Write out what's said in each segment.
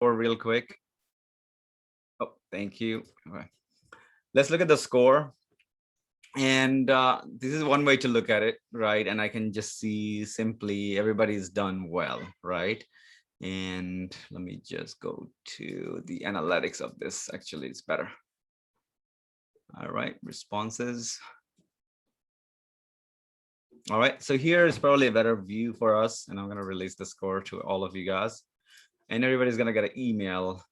score real quick. Oh, thank you. All right. Let's look at the score. And this is one way to look at it, right? And I can just see simply everybody's done well, right? And let me just go to the analytics of this. Actually, it's better. All right, responses. All right, so here is probably a better view for us, and I'm going to release the score to all of you guys, and everybody's going to get an email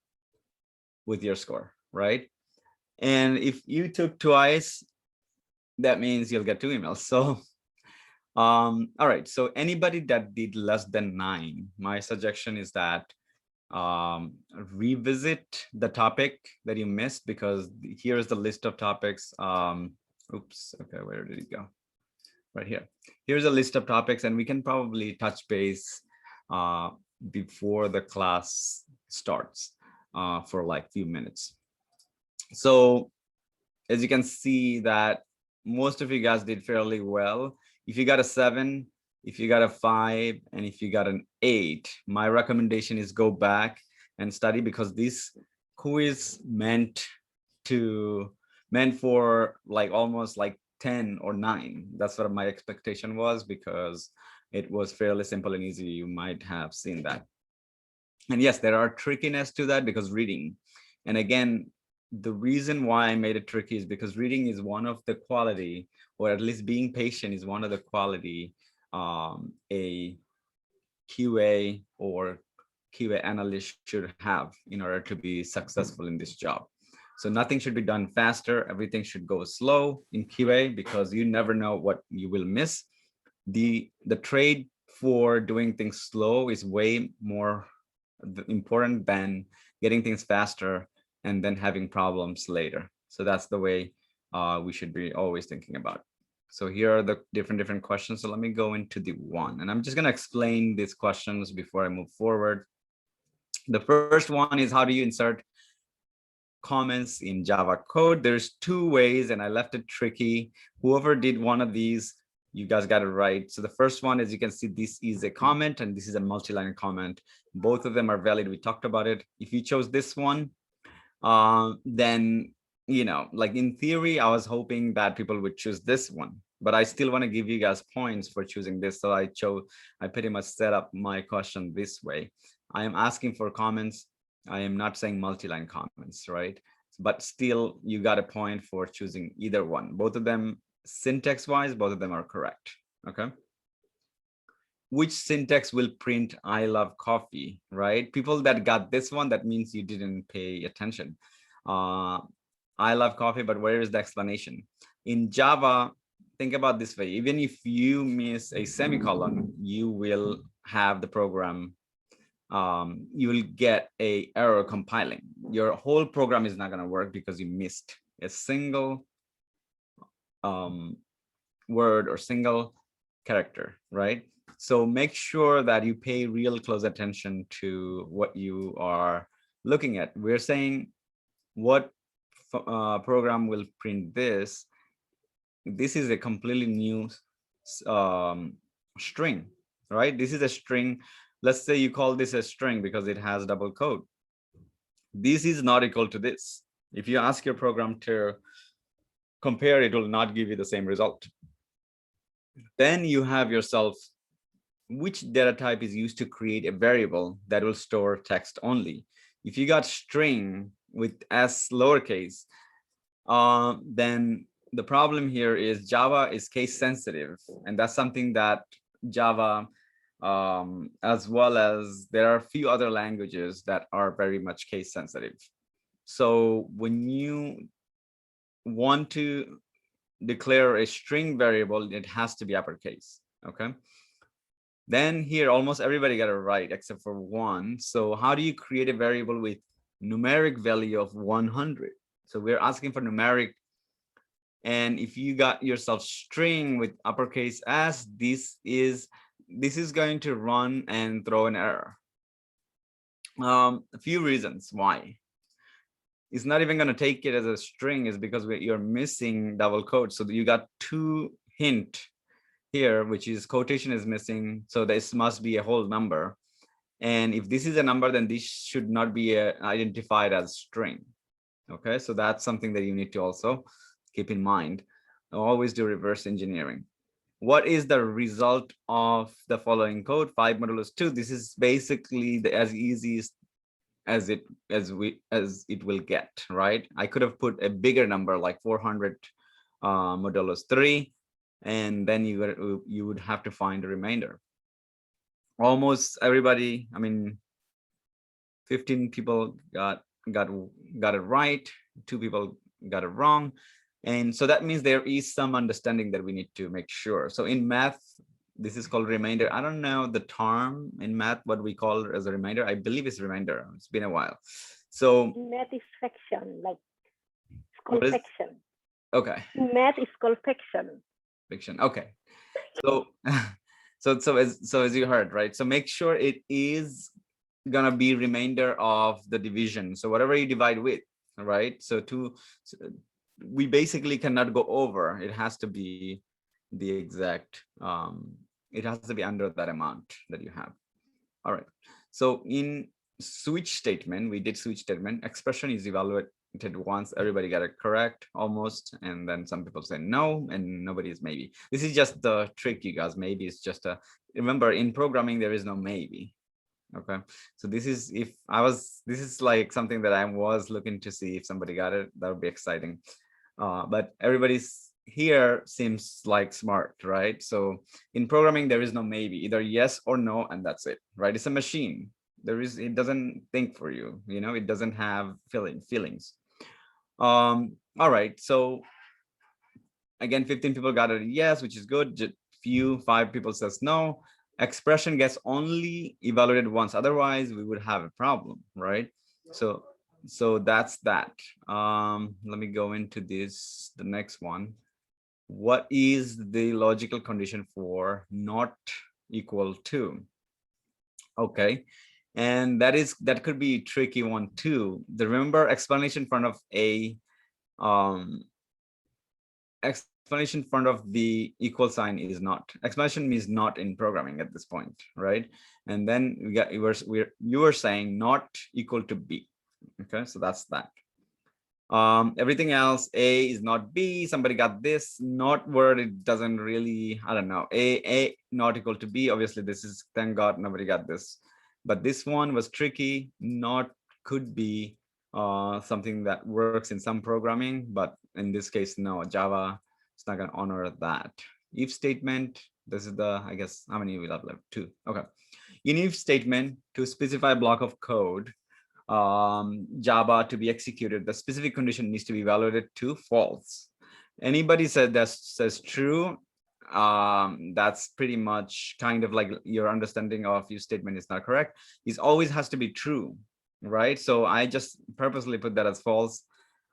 with your score, right? And if you took twice, that means you'll get 2 emails. So all right, so anybody that did less than 9, my suggestion is that revisit the topic that you missed, because here's the list of topics. Oops, okay, where did it go? Right here. Here's a list of topics, and we can probably touch base before the class starts for like few minutes. So as you can see that most of you guys did fairly well. If you got a 7, if you got a 5, and if you got an 8, my recommendation is go back and study, because this quiz meant for like almost like 10 or 9. That's what my expectation was, because it was fairly simple and easy. You might have seen that. And yes, there are trickiness to that, because reading, and again, the reason why I made it tricky is because reading is one of the quality, or at least being patient is one of the quality a QA or QA analyst should have in order to be successful in this job. So nothing should be done faster. Everything should go slow in QA, because you never know what you will miss. The trade for doing things slow is way more important than getting things faster and then having problems later. So that's the way we should be always thinking about. So here are the different questions. So let me go into the one, and I'm just going to explain these questions before I move forward. The first one is, how do you insert comments in Java code? There's 2 ways, and I left it tricky. Whoever did one of these, you guys got it right. So the first one, as you can see, this is a comment and this is a multi-line comment. Both of them are valid. We talked about it. If you chose this one, then, you know, like in theory, I was hoping that people would choose this one, but I still want to give you guys points for choosing this. So I pretty much set up my question this way. I am asking for comments. I am not saying multi-line comments, right? But still, you got a point for choosing either one. Both of them, syntax-wise, both of them are correct, okay? Which syntax will print "I love coffee," right? People that got this one, that means you didn't pay attention. I love coffee, but where is the explanation? In Java, think about this way. Even if you miss a semicolon, you will have the program, you will get a error compiling. Your whole program is not going to work because you missed a single word or single character, right? So make sure that you pay real close attention to what you are looking at. We're saying what program will print this. This is a completely new string, right? This is a string. Let's say you call this a string because it has double quote. This is not equal to this. If you ask your program to compare, it will not give you the same result. Then you have yourself, which data type is used to create a variable that will store text only. If you got string with s lowercase, then the problem here is Java is case sensitive, and that's something that Java, as well as there are a few other languages that are very much case sensitive. So when you want to declare a string variable, it has to be uppercase, okay? Then here, almost everybody got it right except for one. So how do you create a variable with numeric value of 100? So we're asking for numeric. And if you got yourself string with uppercase s, this is going to run and throw an error. A few reasons why. It's not even going to take it as a string is because you're missing double quote. So you got 2 hint here, which is quotation is missing. So this must be a whole number. And if this is a number, then this should not be identified as string. Okay, so that's something that you need to also keep in mind. Always do reverse engineering. What is the result of the following code? 5 modulus 2. This is basically as easy as it will get, right? I could have put a bigger number like 400 modulus 3, and then you would have to find the remainder. Almost everybody, I mean, 15 people got it right, 2 people got it wrong. And so that means there is some understanding that we need to make sure. So in math, this is called remainder. I don't know the term in math, what we call it as a remainder. I believe it's remainder. It's been a while. So math is fiction, like it's called fiction. Okay. Math is called fiction. Fiction. Okay. So so as you heard, right? So make sure it is gonna be remainder of the division. So whatever you divide with, right? So we basically cannot go over. It has to be the exact, it has to be under that amount that you have. All right. So in switch statement, we did switch statement. Expression is evaluated once. Everybody got it correct almost. And then some people say no, and nobody is maybe. This is just the trick, you guys. Maybe it's just remember, in programming, there is no maybe. Okay, so this is this is like something that I was looking to see if somebody got it. That would be exciting. But everybody's here seems like smart, right? So in programming, there is no maybe, either yes or no, and that's it, right? It's a machine. It doesn't think for you, it doesn't have feelings. All right, so again, 15 people got it yes, which is good. Just 5 people says no. Expression gets only evaluated once, otherwise we would have a problem, right? So that's that. Let me go into the next one. What is the logical condition for not equal to? Okay, and that could be a tricky one too. Remember, explanation in front of a explanation in front of the equal sign is not. Explanation means not in programming at this point, right? And then you were saying not equal to B. Okay, so that's that. Everything else, A is not B. Somebody got this. Not word, it doesn't really, I don't know. A not equal to B. Obviously, this is, thank God nobody got this. But this one was tricky. Not could be something that works in some programming, but in this case, no. Java is not going to honor that. If statement, this is I guess, how many we have left? 2. Okay. In if statement, to specify a block of code, Java to be executed, the specific condition needs to be evaluated to false. Anybody says true, that's pretty much kind of like your understanding of if statement is not correct. It always has to be true, right? So I just purposely put that as false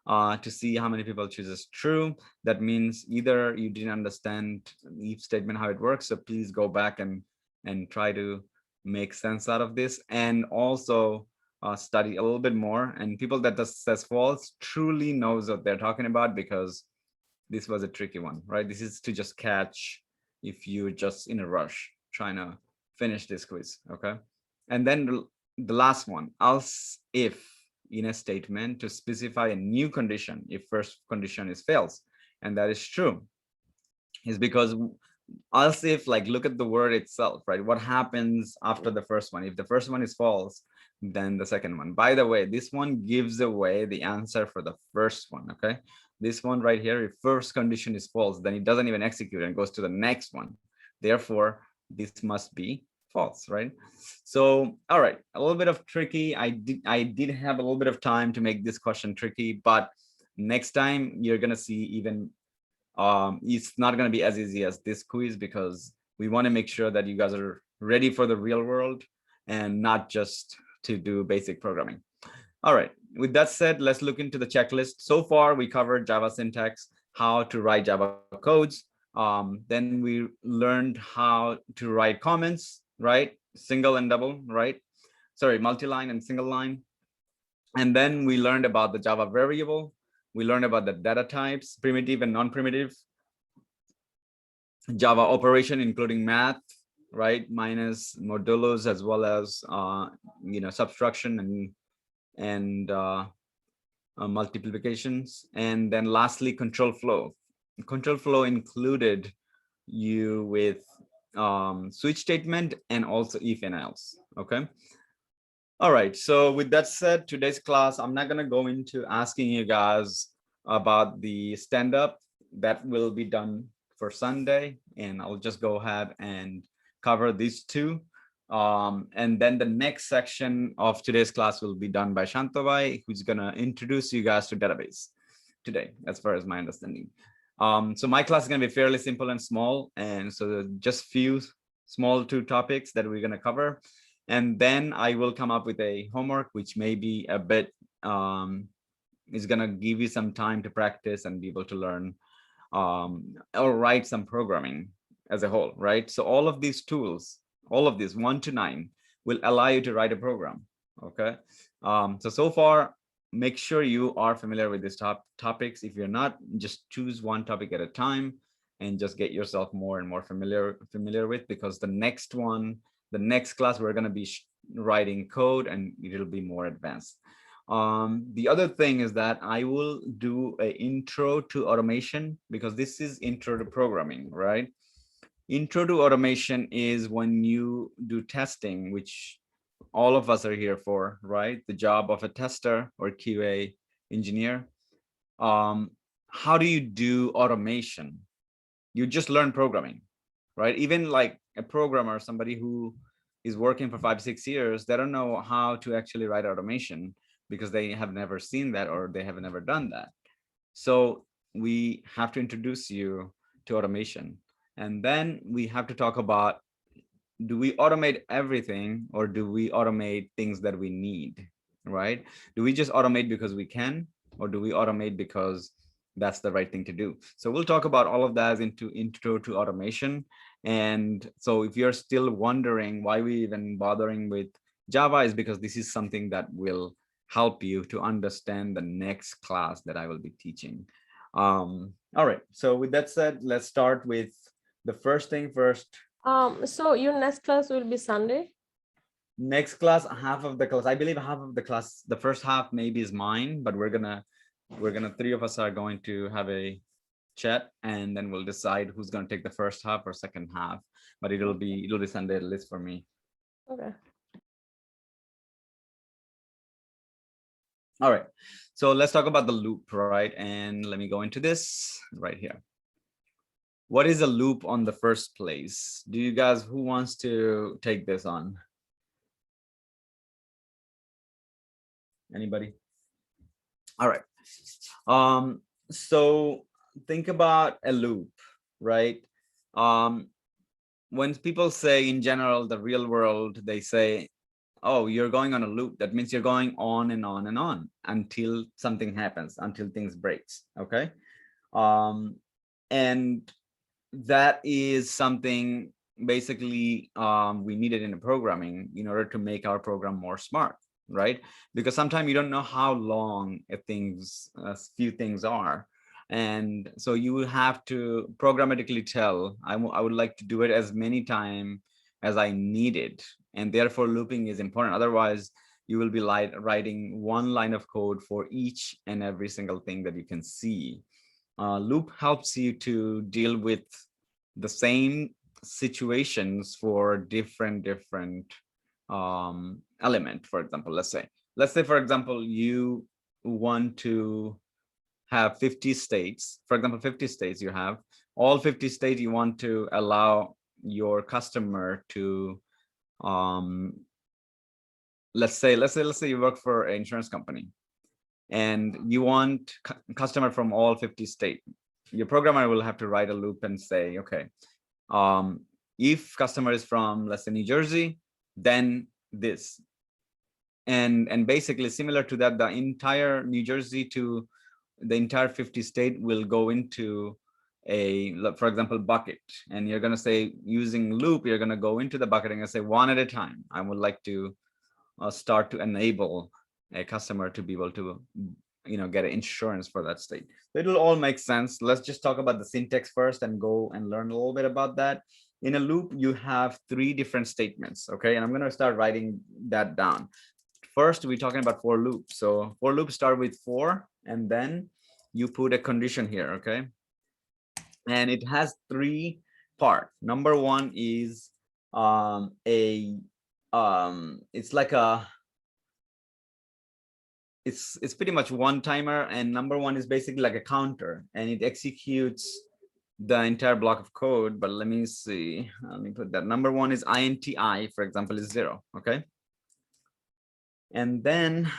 to see how many people chooses true. That means either you didn't understand if statement how it works, so please go back and try to make sense out of this, and also study a little bit more. And people that says false truly knows what they're talking about, because this was a tricky one, right? This is to just catch if you're just in a rush trying to finish this quiz. Okay, and then the last one, else if in a statement to specify a new condition if first condition is fails, and that is true, is because else if, like, look at the word itself, right? What happens after the first one? If the first one is false, then the second one. By the way, this one gives away the answer for the first one. Okay, this one right here, if first condition is false, then it doesn't even execute and goes to the next one. Therefore, this must be false, right? So, all right, a little bit of tricky. I did have a little bit of time to make this question tricky, but next time you're gonna see even it's not going to be as easy as this quiz, because we want to make sure that you guys are ready for the real world and not just to do basic programming. All right, with that said, let's look into the checklist. So far, we covered Java syntax, how to write Java codes. Then we learned how to write comments, right? Single and double, right? Sorry, multi-line and single line. And then we learned about the Java variable. We learned about the data types, primitive and non-primitive, Java operation, including math, right? Minus modulos, as well as subtraction and multiplications. And then lastly, control flow. Control flow included you with switch statement and also if and else. Okay. All right. So with that said, today's class, I'm not going to go into asking you guys about the stand up. That will be done for Sunday, and I'll just go ahead and cover these two. And then the next section of today's class will be done by Shantavai, who's going to introduce you guys to database today, as far as my understanding. So my class is going to be fairly simple and small, and so just few small two topics that we're going to cover. And then I will come up with a homework, which may be a bit, is going to give you some time to practice and be able to learn or write some programming as a whole, right? So all of these tools, all of these 1 to 9 will allow you to write a program, okay? So far, make sure you are familiar with these topics. If you're not, just choose one topic at a time and just get yourself more and more familiar with, because the next class, we're going to be writing code and it'll be more advanced. The other thing is that I will do an intro to automation, because this is intro to programming, right? Intro to automation is when you do testing, which all of us are here for, right? The job of a tester or QA engineer. How do you do automation? You just learn programming, right? Even like a programmer, somebody who is working for 5-6 years, they don't know how to actually write automation because they have never seen that or they have never done that. So we have to introduce you to automation. And then we have to talk about, do we automate everything or do we automate things that we need, right? Do we just automate because we can, or do we automate because that's the right thing to do? So we'll talk about all of that into intro to automation. And so if you're still wondering why we even bothering with Java, is because this is something that will help you to understand the next class that I will be teaching. All right, so with that said, let's start with the first thing first. So your next class will be Sunday? Next class, half of the class, I believe half of the class, the first half maybe is mine, but we're gonna three of us are going to have a chat, and then we'll decide who's going to take the first half or second half, but it'll be Sunday at least for me. Okay. All right, so let's talk about the loop, right? And let me go into this right here. What is a loop on the first place? Do you guys, who wants to take this on? Anybody? All right. So think about a loop, right? When people say in general, the real world, they say, oh, you're going on a loop. That means you're going on and on and on until something happens, until things breaks, okay? And that is something basically we needed in the programming in order to make our program more smart, right? Because sometimes you don't know how long a few things are. And so you will have to programmatically tell, I would like to do it as many times as I need it. And therefore looping is important. Otherwise, you will be writing one line of code for each and every single thing that you can see. Loop helps you to deal with the same situations for different element. For example, let's say for example, you want to have 50 states. For example, 50 states you have. All 50 states you want to allow your customer to, let's say you work for an insurance company and you want customer from all 50 states. Your programmer will have to write a loop and say, okay, if customer is from, let's say, New Jersey, then this. And basically similar to that, the entire New Jersey to the entire 50 state will go into a, for example, bucket. And you're going to say, using loop, you're going to go into the bucket and say one at a time. I would like to start to enable a customer to be able to get an insurance for that state. So it'll all make sense. Let's just talk about the syntax first and go and learn a little bit about that. in a loop, you have three different statements, okay? And I'm gonna start writing that down. First, we're talking about for loop. So for loop start with 4, and then you put a condition here, okay? And it has 3 parts. Number 1 is it's like a, it's pretty much one timer, and number 1 is basically like a counter, and it executes the entire block of code. But let me see, let me put that. Number 1 is INTI, for example, is 0, okay? And then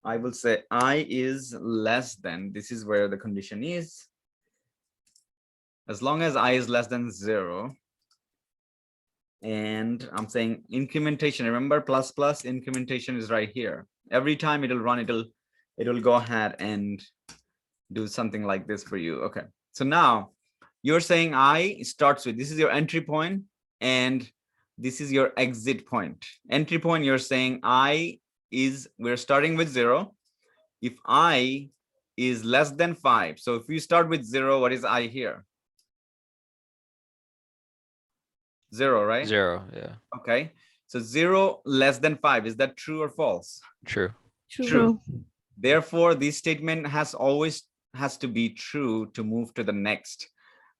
I will say I is less than, this is where the condition is. As long as I is less than 0, and I'm saying incrementation, remember plus plus incrementation is right here. Every time it'll run, it'll go ahead and do something like this for you. Okay, so now you're saying I starts with, this is your entry point and this is your exit point. Entry point, you're saying I is, we're starting with 0. If I is less than 5, so if you start with 0, what is I here? 0, right? 0, yeah. Okay, so 0 less than 5, is that true or false? True. True. Therefore, this statement has to be true to move to the next.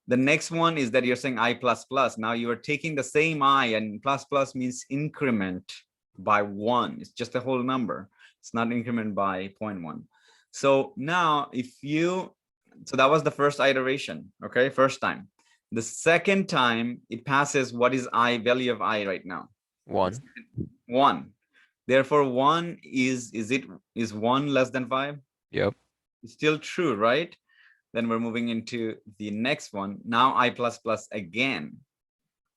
The next one is that you're saying I plus plus. Now you are taking the same I, and plus plus means increment by 1. It's just a whole number. It's not increment by 0.1. So now if you, so that was the first iteration, okay, first time. The second time it passes, what is I, value of I right now? 1. 1. Therefore 1 is 1 less than 5? Yep. It's still true, right? Then we're moving into the next one. Now I plus plus again.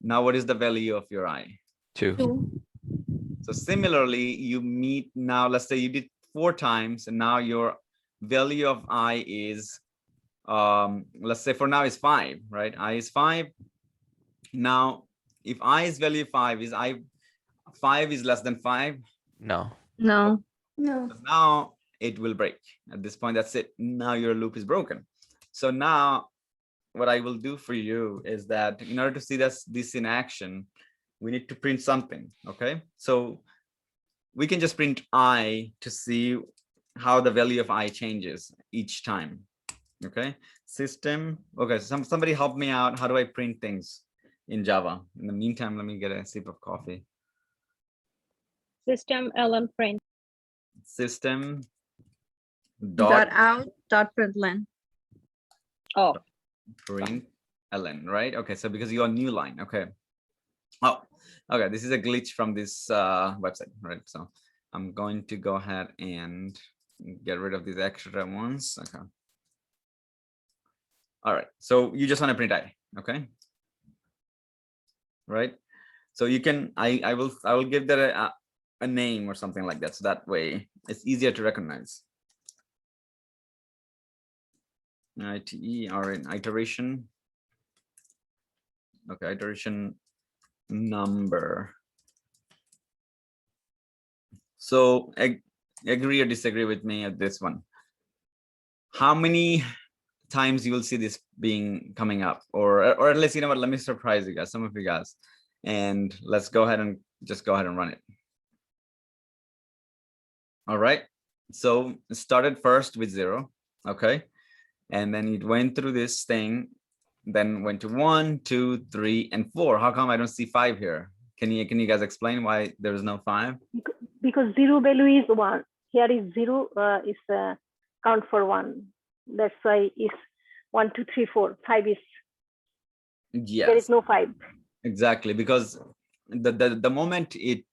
Now what is the value of your I? 2. So similarly, you meet now, let's say you did 4 times, and now your value of I is, let's say for now is 5, right? I is 5. Now, if I is value 5, is I 5 is less than 5? No. No. Now it will break. At this point, that's it. Now your loop is broken. So now what I will do for you is that in order to see this in action, we need to print something, okay? So we can just print I to see how the value of I changes each time, okay? System, okay, so somebody help me out. How do I print things in Java? In the meantime, let me get a sip of coffee. System ln print. System Dot out dot println. Oh, print ln, right? Okay, so because you're new line, okay. Oh, okay, this is a glitch from this website, right? So I'm going to go ahead and get rid of these extra ones. Okay. All right, so you just want to print I, okay? Right? So you can, I will give that a name or something like that, so that way it's easier to recognize. ITE or in iteration. Okay, iteration number. So agree or disagree with me at this one. How many times you will see this being coming up, or at least, you know what, let me surprise you guys, some of you guys, and let's go ahead and just go ahead and run it. All right, so it started first with 0, okay, and then it went through this thing, then went to 1, 2, 3, and 4. How come I don't see 5 here? Can you guys explain why there is no 5? Because 0 value is 1. Here is 0 is count for 1. That's why it's 1, 2, 3, 4. 5 is, Yes, there is no 5. exactly, because the moment it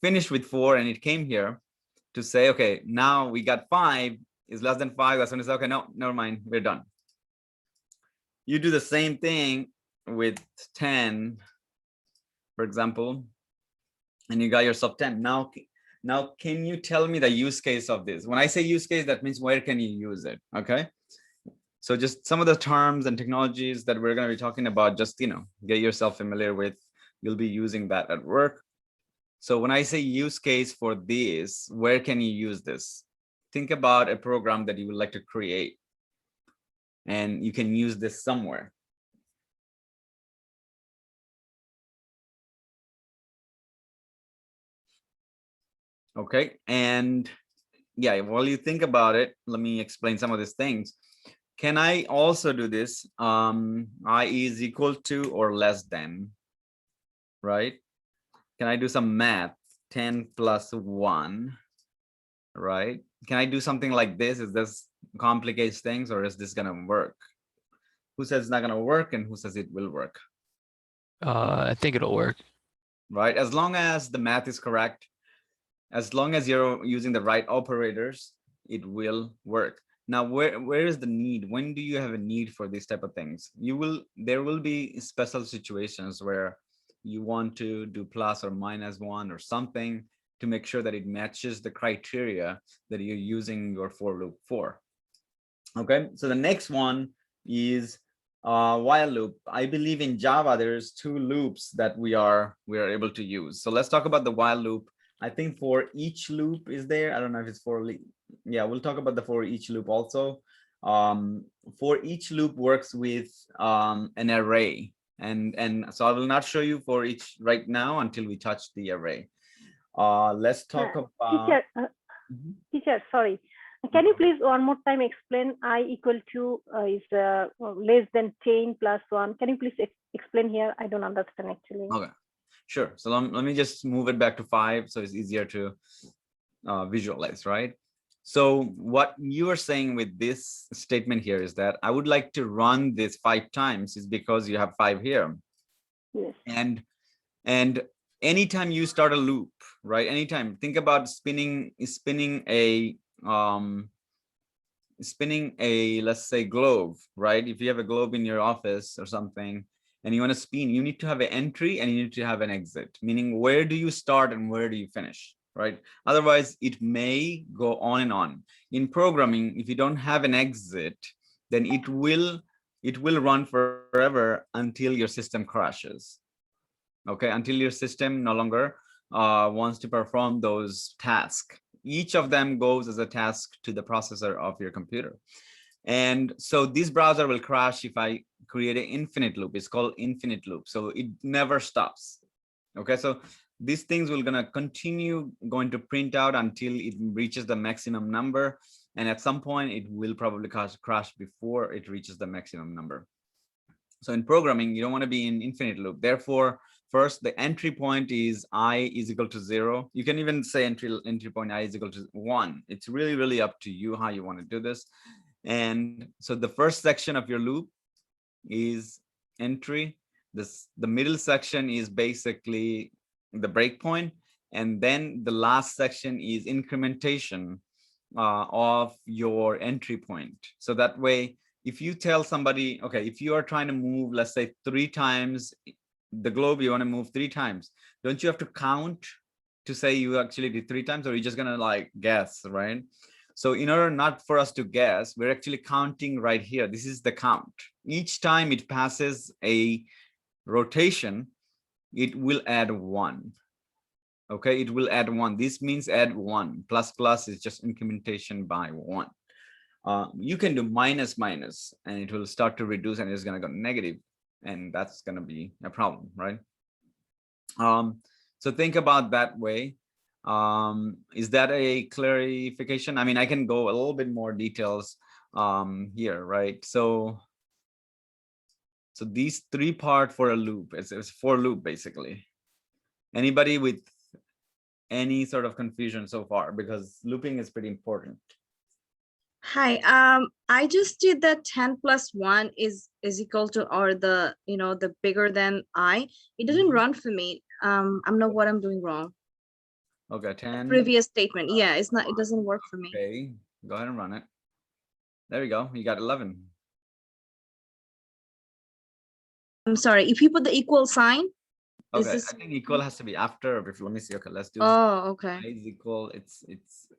finished with 4 and it came here to say, okay, now we got 5 is less than 5, that's when it's okay, no, never mind, we're done. You do the same thing with 10, for example, and you got yourself 10. Now can you tell me the use case of this? When I say use case, that means where can you use it? Okay, so just some of the terms and technologies that we're going to be talking about, just, you know, get yourself familiar with. You'll be using that at work. So when I say use case for this, where can you use this? Think about a program that you would like to create, and you can use this somewhere. Okay, and yeah, while you think about it, let me explain some of these things. Can I also do this? I is equal to or less than, right? Can I do some math? 10 plus 1, right? Can I do something like this? Is this complicates things, or is this gonna work? Who says it's not gonna work and who says it will work? I think it'll work. Right? As long as the math is correct, as long as you're using the right operators, it will work. Now, where is the need? When do you have a need for these type of things? There will be special situations where you want to do plus or minus 1 or something to make sure that it matches the criteria that you're using your for loop for. Okay, so the next one is while loop. I believe in Java there's 2 loops that we are able to use. So let's talk about the while loop. I think for each loop is there. I don't know if it's for, yeah, we'll talk about the for each loop also. For each loop works with an array, and so I will not show you for each right now until we touch the array. Let's talk about Teacher, teacher, sorry. Can you please one more time explain I equal to is less than 10 plus 1? Can you please explain here? I don't understand actually. Okay, sure. So let me just move it back to 5 so it's easier to visualize, right? So what you are saying with this statement here is that I would like to run this 5 times is because you have 5 here. Yes. And anytime you start a loop, right? Anytime, think about spinning a let's say globe, right? If you have a globe in your office or something and you want to spin, you need to have an entry and you need to have an exit, meaning where do you start and where do you finish, right? Otherwise it may go on and on. In programming, if you don't have an exit, then it will run forever until your system crashes. Okay, until your system no longer wants to perform those tasks. Each of them goes as a task to the processor of your computer. And so this browser will crash if I create an infinite loop. It's called infinite loop. So it never stops. Okay, so these things will gonna continue going to print out until it reaches the maximum number. And at some point it will probably crash before it reaches the maximum number. So in programming, you don't want to be in infinite loop. Therefore, first, the entry point is I is equal to 0. You can even say entry point I is equal to 1. It's really, really up to you how you want to do this. And so the first section of your loop is entry. The middle section is basically the breakpoint. And then the last section is incrementation of your entry point. So that way, if you tell somebody, okay, if you are trying to move, let's say 3 times the globe, you want to move 3 times, don't you have to count to say you actually did 3 times, or are you just gonna like guess, right? So in order not for us to guess, we're actually counting right here. This is the count. Each time it passes a rotation, it will add 1. Okay, it will add 1. This means add 1. Plus plus is just incrementation by 1. You can do minus minus and it will start to reduce and it's going to go negative, and that's going to be a problem, right? So think about that way. Is that a clarification? I mean, I can go a little bit more details here, right? So these 3 part for a loop, it's for loop basically. Anybody with any sort of confusion so far? Because looping is pretty important. Hi, I just did that 10 plus 1 is equal to, or the, the bigger than I. It doesn't run for me. I don't know what I'm doing wrong. Okay, 10. Previous statement. Yeah, it doesn't work for me. Okay, go ahead and run it. There we go. You got 11. I'm sorry. If you put the equal sign. Okay, I think equal has to be after. Let me see. Okay, let's do. Oh, okay. I is equal. It's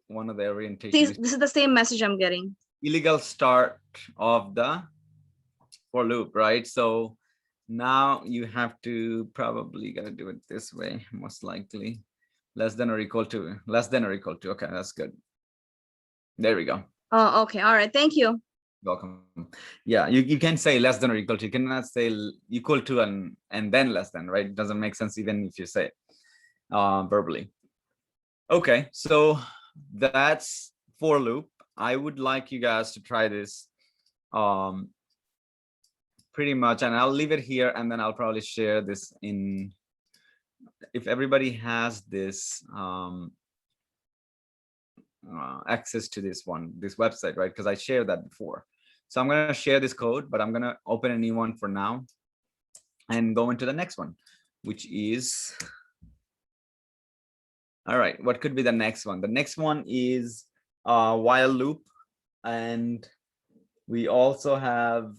one of the orientations. This is the same message I'm getting. Illegal start of the for loop, right? So now you have to probably gotta do it this way, most likely. Less than or equal to. Less than or equal to. Okay, that's good. There we go. Oh, okay. All right. Thank you. Welcome. Yeah, you can say less than or equal to. You cannot say equal to and then less than, right? It doesn't make sense even if you say it verbally. Okay, so that's for loop. I would like you guys to try this pretty much, and I'll leave it here, and then I'll probably share this in, if everybody has this access to this website, right? Because I shared that before. So I'm going to share this code, but I'm going to open a new one for now and go into the next one, which is, all right, what could be the next one? The next one is while loop. And we also have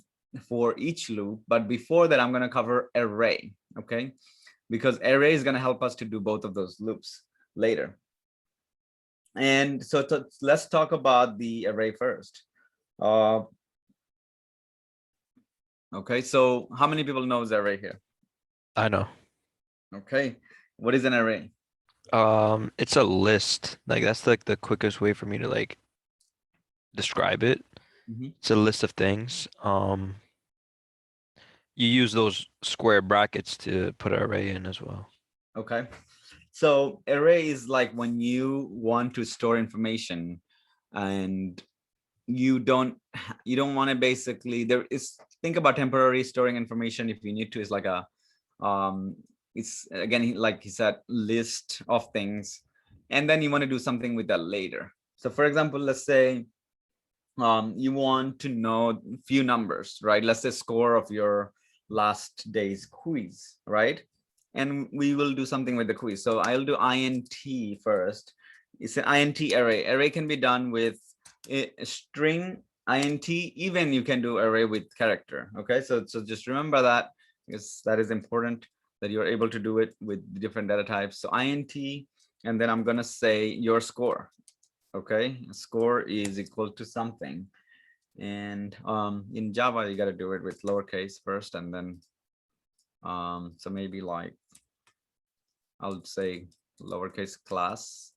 for each loop, but before that, I'm going to cover array, okay? Because array is going to help us to do both of those loops later. And so let's talk about the array first. Okay, so how many people knows array here? I know. Okay, what is an array? It's a list. Like that's like the quickest way for me to like describe it. Mhm. It's a list of things. You use those square brackets to put an array in as well. Okay, so array is like when you want to store information and you don't want to basically, there is, think about temporary storing information if you need to, is like a it's again, like he said, list of things, and then you want to do something with that later. So for example, let's say you want to know a few numbers, right? Let's say score of your last day's quiz, right? And we will do something with the quiz. So I'll do int first. It's an int array. Array can be done with a string int, even you can do array with character. Okay, so just remember that, because that is important, that you're able to do it with different data types. So int, and then I'm gonna say your score. Okay, score is equal to something. And in Java, you got to do it with lowercase first, and then so maybe like I'll say lowercase class,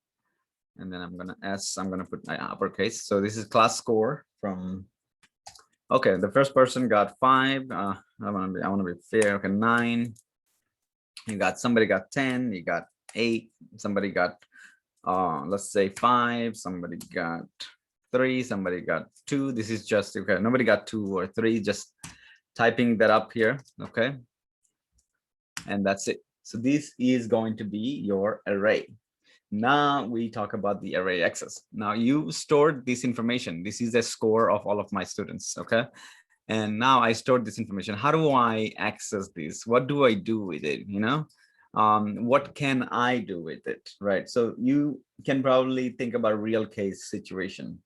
and then I'm gonna put my uppercase. So this is class score from, okay, the first person got 5. I want to be fair. Okay, 9. You got, somebody got 10. You got 8. Somebody got let's say 5. Somebody got 3. Somebody got 2. This is just, okay, nobody got 2 or 3, just typing that up here. Okay, and that's it. So this is going to be your array. Now we talk about the array access. Now you stored this information. This is a score of all of my students. Okay, and now I stored this information. How do I access this? What do I do with it? You know, what can I do with it, right? So you can probably think about a real case situation.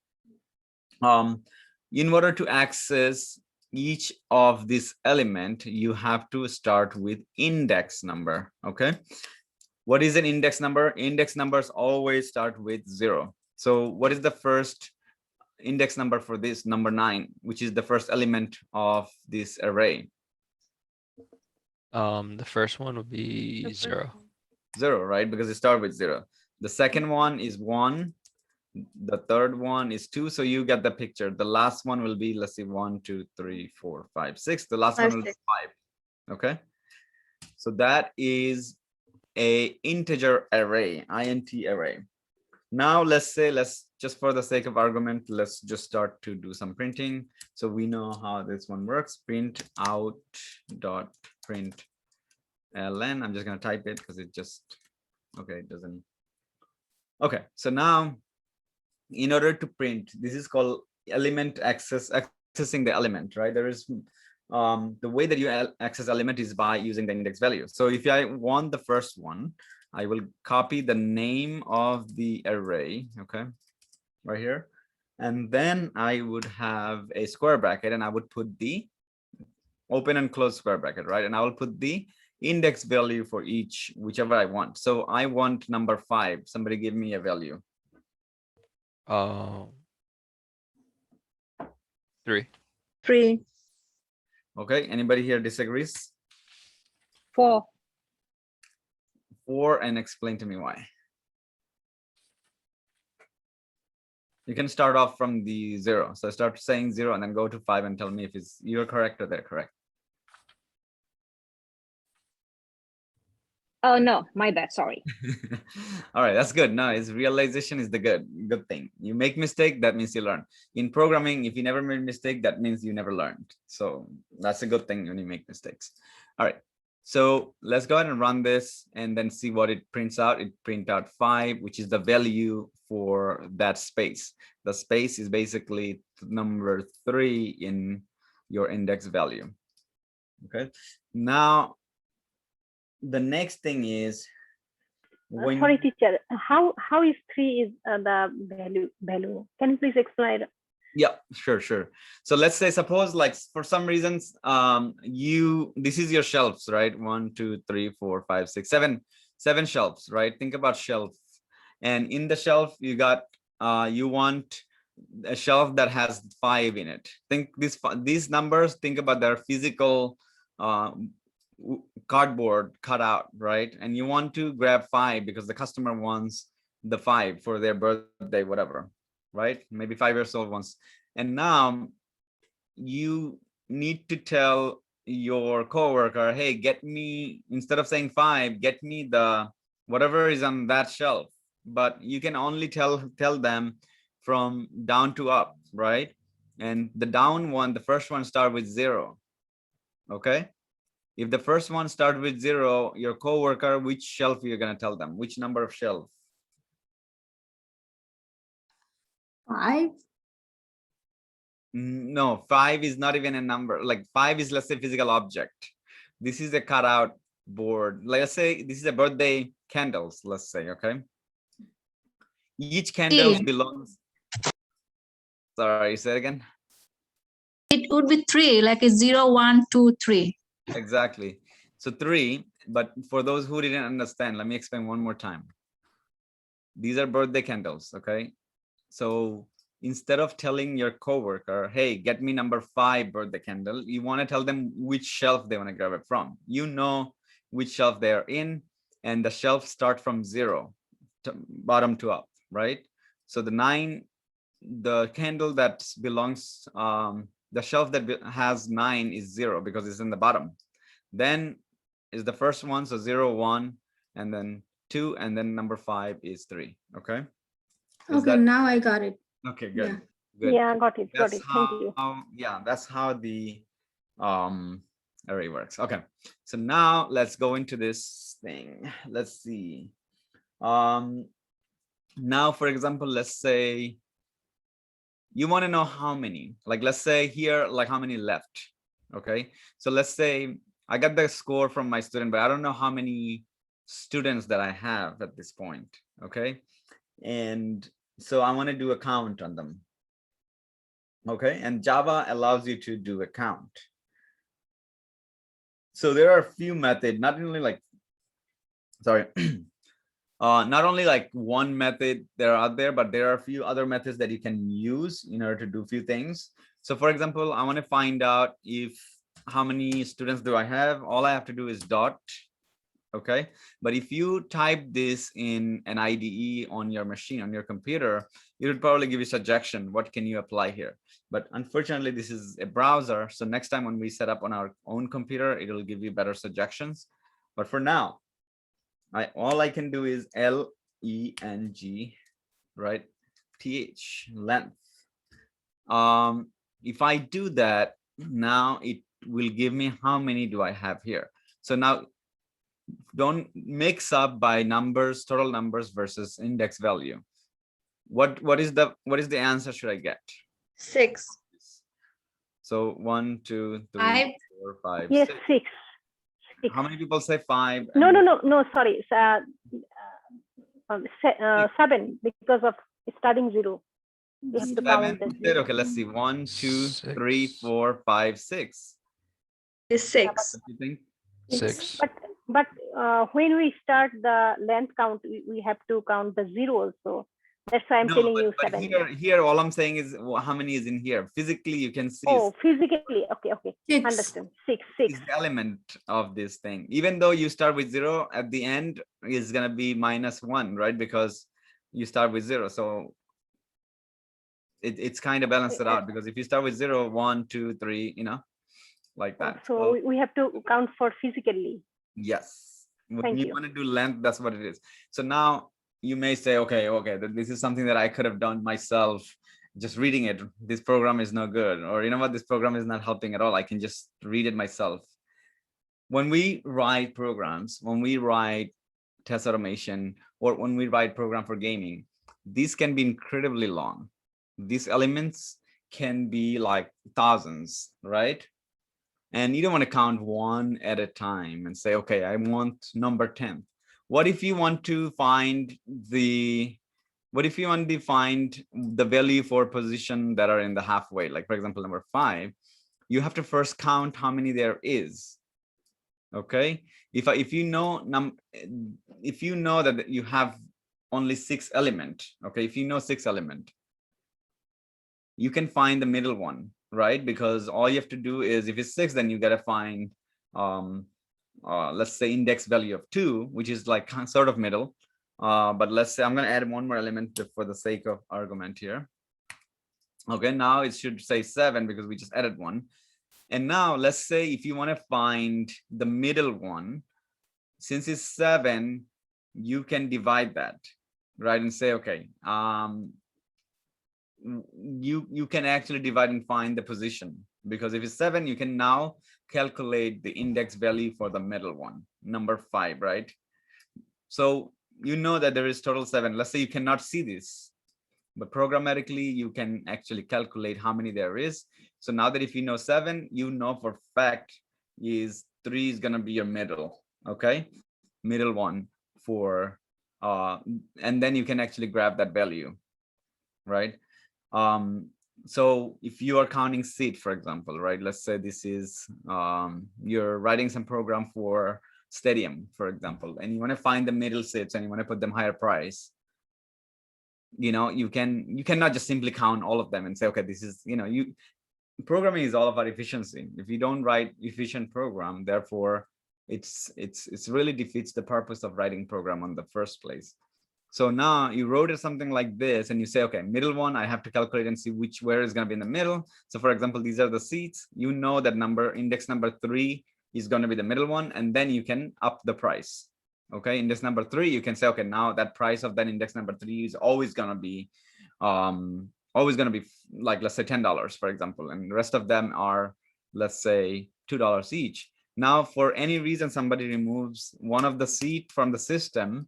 In order to access each of this element, you have to start with index number. Okay, what is an index number? Index numbers always start with 0. So what is the first index number for this? Number 9, which is the first element of this array. The first one would be The first 0. one. 0, right? Because it starts with 0. The second one is 1. The third one is 2. So you get the picture. The last one will be, let's see, 1, 2, 3, 4, 5, 6. The last one will be 5. Okay. So that is a integer array, int array. Now let's say, just for the sake of argument, let's just start to do some printing. So we know how this one works. Print out dot print ln. I'm just going to type it because it just, okay, it doesn't. Okay, so now in order to print, this is called element accessing the element, right? There is the way that you access element is by using the index value. So if I want the first one, I will copy the name of the array, okay, right here. And then I would have a square bracket, and I would put the open and close square bracket, right? And I will put the index value for each, whichever I want. So I want number 5. Somebody give me a value. 3. 3. Okay, anybody here disagrees? 4. 4, and explain to me why. You can start off from the 0. So start saying 0 and then go to 5 and tell me if you're correct or they're correct. Oh, no, my bad. Sorry. All right, that's good. No, it's realization is the good thing. You make mistake, that means you learn. In programming, if you never made mistake, that means you never learned. So that's a good thing when you make mistakes. All right. So let's go ahead and run this and then see what it prints out. It print out 5, which is the value for that space. The space is basically number 3 in your index value. Okay. Now, the next thing is when Sorry, teacher. How is 3 is the value? Can you please explain? yeah, sure. So let's say, suppose like for some reasons, this is your shelves, right? 1, 2, 3, 4, 5, 6, 7 shelves, right? Think about shelf. And in the shelf, you got you want a shelf that has 5 in it. Think these numbers, think about their physical cardboard cut out, right? And you want to grab 5 because the customer wants the 5 for their birthday, whatever, right? Maybe 5 years old wants. And now you need to tell your coworker, hey, get me, instead of saying 5, get me the whatever is on that shelf. But you can only tell them from down to up, right? And the down one, the first one start with 0. Okay. If the first one start with 0, your coworker, which shelf you're gonna tell them, which number of shelf? 5. No, 5 is not even a number. Like 5 is, let's say, physical object. This is a cutout board. Let's say this is a birthday candles, let's say, okay? Each candle belongs. Sorry, say it again. It would be 3, like a 0, 1, 2, 3. Exactly. So 3, but for those who didn't understand, let me explain one more time. These are birthday candles, okay? So instead of telling your coworker, hey, get me number 5 birthday candle, you want to tell them which shelf they want to grab it from. You know which shelf they're in, and the shelf start from 0 to bottom to up, right? So the 9, the candle that belongs, the shelf that has 9 is 0 because it's in the bottom. Then is the first one, so 0, 1, and then 2, and then number 5 is 3. Okay. Okay, now I got it. Okay, good. Yeah. Good. Yeah, got it. That's Thank you. yeah, that's how the array works. Okay, so now let's go into this thing. Let's see. Now, for example, let's say you want to know how many, like, let's say here, like how many left. Okay, so let's say I got the score from my student, but I don't know how many students that I have at this point. Okay, and so I want to do a count on them. Okay, and Java allows you to do a count. So there are a few methods, not only like, sorry, not only like one method there are out there, but there are a few other methods that you can use in order to do a few things. So for example, I want to find out if how many students do I have. All I have to do is dot. Okay, but if you type this in an IDE on your machine, on your computer, it would probably give you suggestion. What can you apply here? But unfortunately, this is a browser. So next time when we set up on our own computer, it will give you better suggestions. But for now, all I can do is LENG, right? TH, length. If I do that, now it will give me how many do I have here. So now don't mix up by numbers, total numbers versus index value. What is the answer should I get? 6. So 1, 2, 3, 5. 4, 5, Yes, 6. 6. How many people say 5? No, sorry. 7 because of starting 0. You have to count the 0. Okay, let's see. 1, 2, 6. 3, 4, 5, 6. Is 6. What do you think? 6. But when we start the length count, we have to count the 0 also. That's why I'm No, telling you but 7. here, all I'm saying is how many is in here. Physically, you can see Oh, physically. Okay. 6. Understand. 6. is the element of this thing. Even though you start with 0, at the end is gonna be -1, right? Because you start with 0. So it's kind of balanced it out, because if you start with 0, 1, 2, 3, like that. So we have to count for physically. Yes. When Thank you you. want to do length, that's what it is. So now you may say, okay, this is something that I could have done myself. Just reading it, this program is no good, or you know what, this program is not helping at all. I can just read it myself. When we write programs, when we write test automation, or when we write program for gaming, these can be incredibly long. These elements can be like thousands, right? And you don't want to count one at a time and say, okay, I want number 10. What if you want to find the value for position that are in the halfway, like for example, number 5, you have to first count how many there is. Okay, if you know that you have only 6 element, okay, if you know 6 element, you can find the middle one, right? Because all you have to do is, if it's 6, then you got to find let's say index value of 2, which is like sort of middle. But let's say I'm going to add one more element for the sake of argument here. Okay, now it should say 7 because we just added one. And now let's say if you want to find the middle one, since it's 7, you can divide that, right? And say, okay, you can actually divide and find the position, because if it's 7, you can now calculate the index value for the middle one, number 5, right? So you know that there is total 7. Let's say you cannot see this, but programmatically you can actually calculate how many there is. So now that if you know 7, you know for fact is 3 is going to be your middle, okay, middle one for and then you can actually grab that value, right? So if you are counting seat, for example, right, let's say this is you're writing some program for stadium, for example, and you want to find the middle seats and you want to put them higher price, you know, you cannot just simply count all of them and say, okay, this is, you know, programming is all about efficiency. If you don't write efficient program, therefore it's really defeats the purpose of writing program on the first place. So now you wrote it something like this and you say, okay, middle one, I have to calculate and see where is going to be in the middle. So for example, these are the seats, you know that index number 3 is going to be the middle one, and then you can up the price. Okay, index number 3, you can say, okay, now that price of that index number 3 is always going to be like, let's say $10, for example, and the rest of them are, let's say $2 each. Now, for any reason somebody removes one of the seat from the system,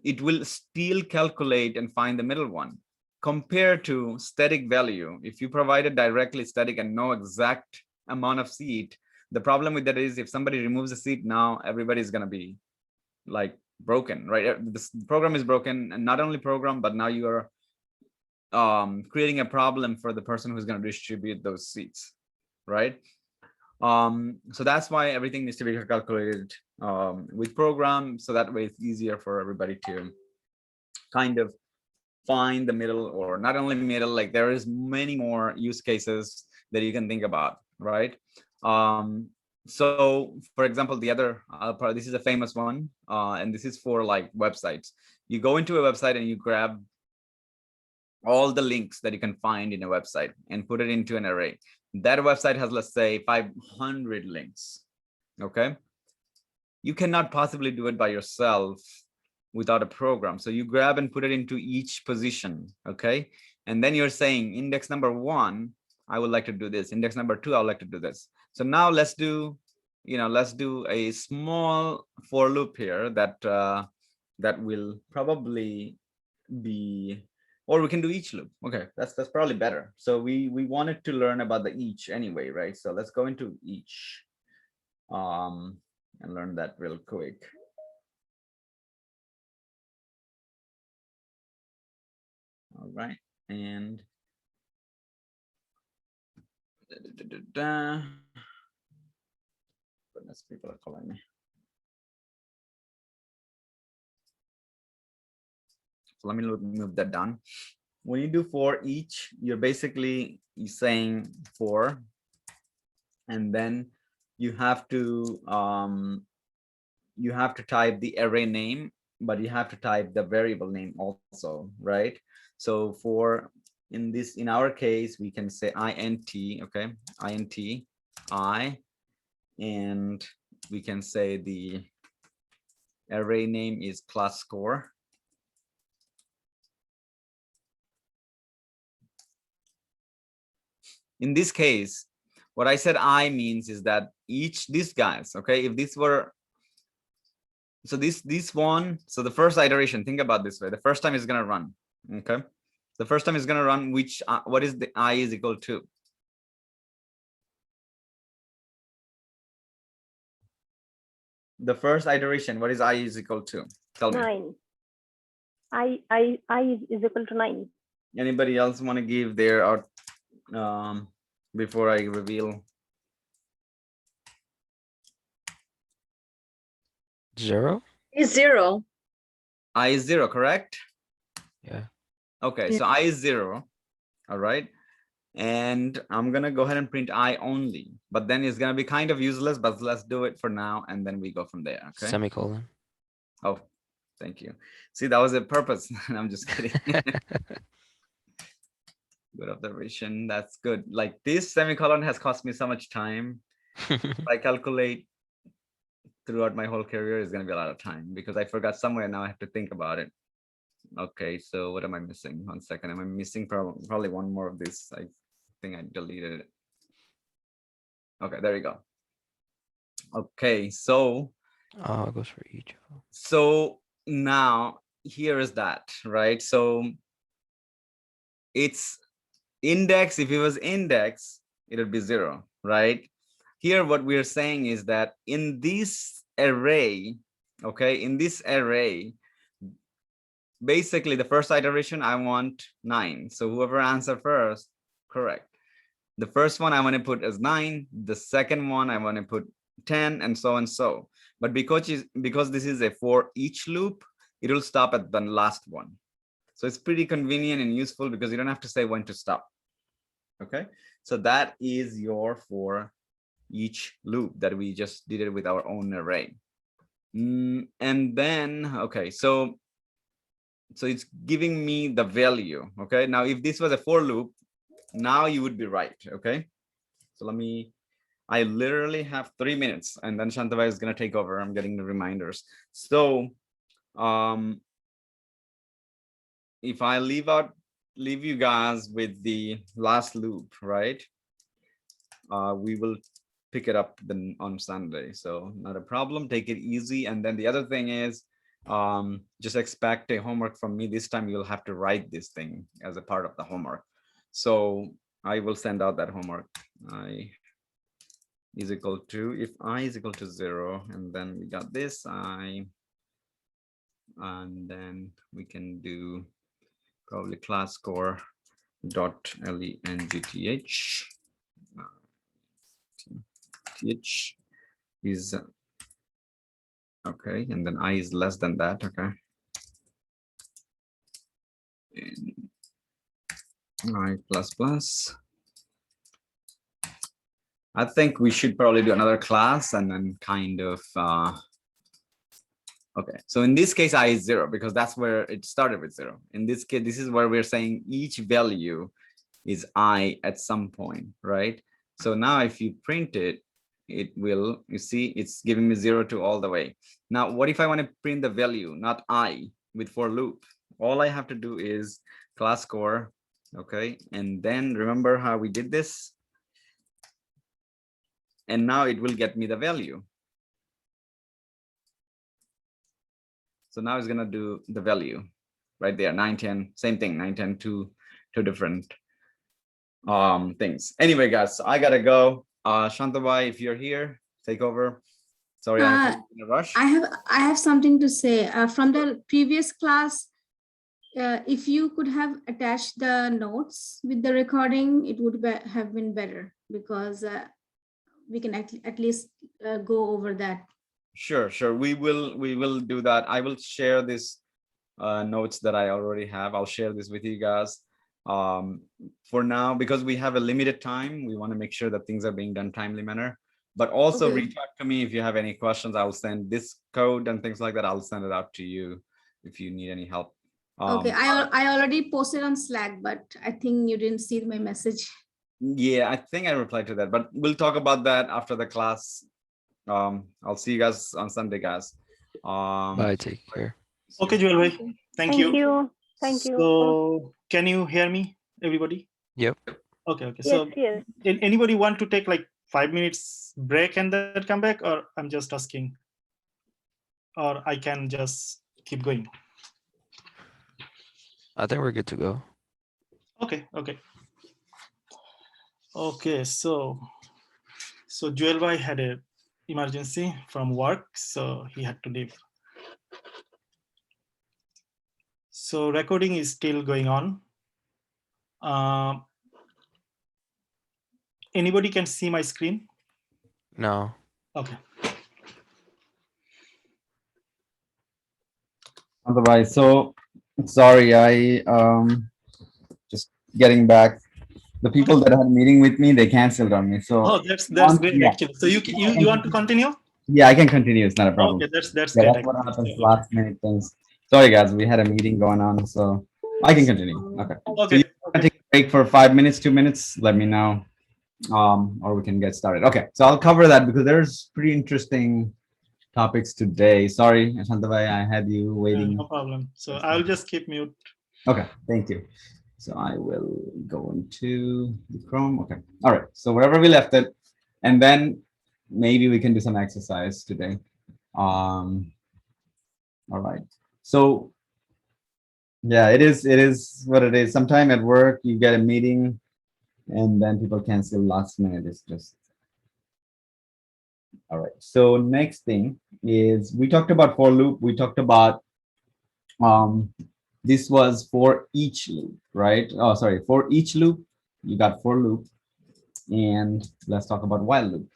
it will still calculate and find the middle one, compared to static value. If you provide it directly static and no exact amount of seat, the problem with that is if somebody removes a seat, now everybody's going to be like broken, right? This program is broken, and not only program, but now you are creating a problem for the person who's going to distribute those seats, right? So that's why everything needs to be calculated with program, so that way it's easier for everybody to kind of find the middle, or not only middle, like there is many more use cases that you can think about, right? So for example, the other this is a famous one, and this is for like websites. You go into a website and you grab all the links that you can find in a website and put it into an array. That website has, let's say, 500 links. Okay, you cannot possibly do it by yourself without a program. So you grab and put it into each position. Okay, and then you're saying index number 1, I would like to do this. Index number 2, I would like to do this. So now let's do a small for loop here that that will probably be, or we can do each loop. Okay, that's probably better. So we wanted to learn about the each anyway, right? So let's go into each and learn that real quick. All right, and goodness, people are calling me. So let me move that down. When you do for each, you're basically saying for, and then you have to type the array name, but you have to type the variable name also, right? So for in our case, we can say int, okay, int I, and we can say the array name is class score. In this case, what I said I means is that these guys, okay, if this were, so this one, so the first iteration, think about this way, the first time is going to run, okay, the first time is going to run, which what is the I is equal to? The first iteration, what is I is equal to? Tell me. 9. I is equal to 9. Anybody else want to give their before I reveal? 0? Is 0. I is 0, correct? Yeah. Okay, Yeah. so I is 0. All right. And I'm gonna go ahead and print I only, but then it's gonna be kind of useless, but let's do it for now and then we go from there. Okay. Semicolon. Oh, thank you. See, that was a purpose. I'm just kidding. Good observation. That's good. Like this semicolon has cost me so much time. If I calculate throughout my whole career, it's gonna be a lot of time because I forgot somewhere. Now I have to think about it. Okay, so what am I missing? 1 second. Am I missing probably one more of this? I think I deleted it. Okay, there you go. Okay, so Oh, it goes for each. so now here is that, right? So it's index. If it was index, it would be 0, right? Here, what we're saying is that in this array, okay, in this array, basically the first iteration, I want 9. So whoever answered first, correct. The first one I want to put as 9. The second one I want to put 10, and so and so. But because this is a for each loop, it will stop at the last one. So it's pretty convenient and useful because you don't have to say when to stop. Okay, so that is your for each loop that we just did it with our own array. And then, okay, so it's giving me the value. Okay, now if this was a for loop, now you would be right. Okay, so I literally have 3 minutes and then Shantava is going to take over. I'm getting the reminders. So if I leave you guys with the last loop, right? We will pick it up then on Sunday. So not a problem. Take it easy. And then the other thing is, just expect a homework from me. This time you'll have to write this thing as a part of the homework. So I will send out that homework. I is equal to, if I is equal to 0, and then we got this I, and then we can do probably class score dot length th is okay, and then I is less than that. Okay, and I plus plus. I think we should probably do another class and then kind of okay, so in this case I is 0 because that's where it started with 0. In this case, this is where we're saying each value is I at some point, right? So now if you print it, it will, you see, it's giving me 0 to all the way. Now, what if I want to print the value, not I, with for loop? All I have to do is class score, okay? And then remember how we did this? And now it will get me the value. So now it's gonna do the value right there, 9, 10, same thing, 9, 10, two different things. Anyway, guys, I gotta go. Shantabai, if you're here, take over. Sorry, I'm in a rush. I have something to say. From the previous class, if you could have attached the notes with the recording, it would have been better because we can at least go over that. Sure. We will do that. I will share this notes that I already have. I'll share this with you guys. For now, because we have a limited time, we want to make sure that things are being done timely manner. But also reach out to me if you have any questions. I'll send this code and things like that. I'll send it out to you if you need any help. Okay, I already posted on Slack, but I think you didn't see my message. Yeah, I think I replied to that, but we'll talk about that after the class. I'll see you guys on Sunday, guys. Bye, take care. Okay, Joel bhai. Thank Thank you. you. Thank you. So can you hear me, everybody? Yep. Okay. Yes, So yes. anybody want to take like 5 minutes break and then come back, or I'm just asking, or I can just keep going? I think we're good to go. Okay. So Joel bhai had a emergency from work, so he had to leave. So recording is still going on. Anybody can see my screen? No. Okay. Otherwise, so sorry, I just getting back. The people that had a meeting with me, they canceled on me. So Oh, that's great yeah. actually. So you want to continue? Yeah, I can continue. It's not a problem. Okay, that's Yeah, great. that's what actually. happens. So, Last minute things. Sorry, guys, we had a meeting going on, so I can continue. Okay. So Okay. you can take a break for 5 minutes, 2 minutes. Let me know, or we can get started. Okay. So I'll cover that because there's pretty interesting topics today. Sorry, Shantavai, I had you waiting. no problem. So I'll just keep mute. Okay, thank you. So I will go into the Chrome. Okay. All right. So wherever we left it, and then maybe we can do some exercise today. All right. So yeah, it is what it is. Sometime at work, you get a meeting and then people cancel last minute. It's just all right. So next thing is we talked about for loop. We talked about this was for each loop, right? Oh, sorry, for each loop, you got for loop. And let's talk about while loop.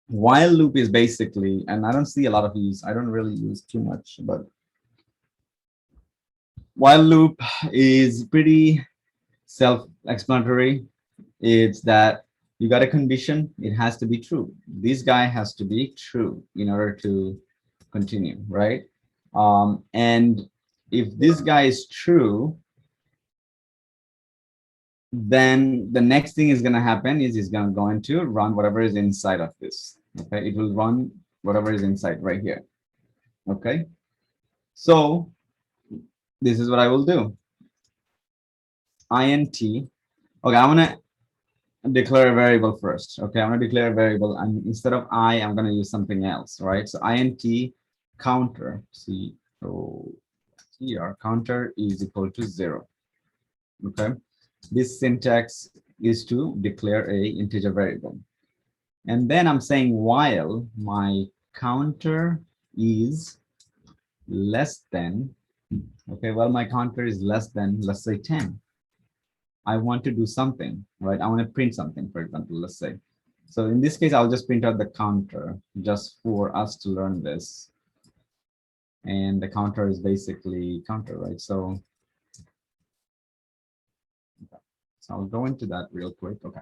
While loop is basically, and I don't see a lot of use, I don't really use too much, but while loop is pretty self-explanatory. It's that you got a condition, it has to be true. This guy has to be true in order to continue, right? And if this guy is true, then the next thing is going to happen is it's going to run whatever is inside of this. Okay, it will run whatever is inside right here. Okay, so this is what I will do. Int. Okay, I'm gonna declare a variable first. Okay, I'm gonna declare a variable, and instead of I'm gonna use something else, right? So int counter counter is equal to 0. Okay, this syntax is to declare a integer variable, and then I'm saying while my counter is less than, okay, well, my counter is less than, let's say 10. I want to do something, right? I want to print something, for example, let's say. So in this case, I'll just print out the counter just for us to learn this. And the counter is basically counter, right? So I'll go into that real quick. Okay.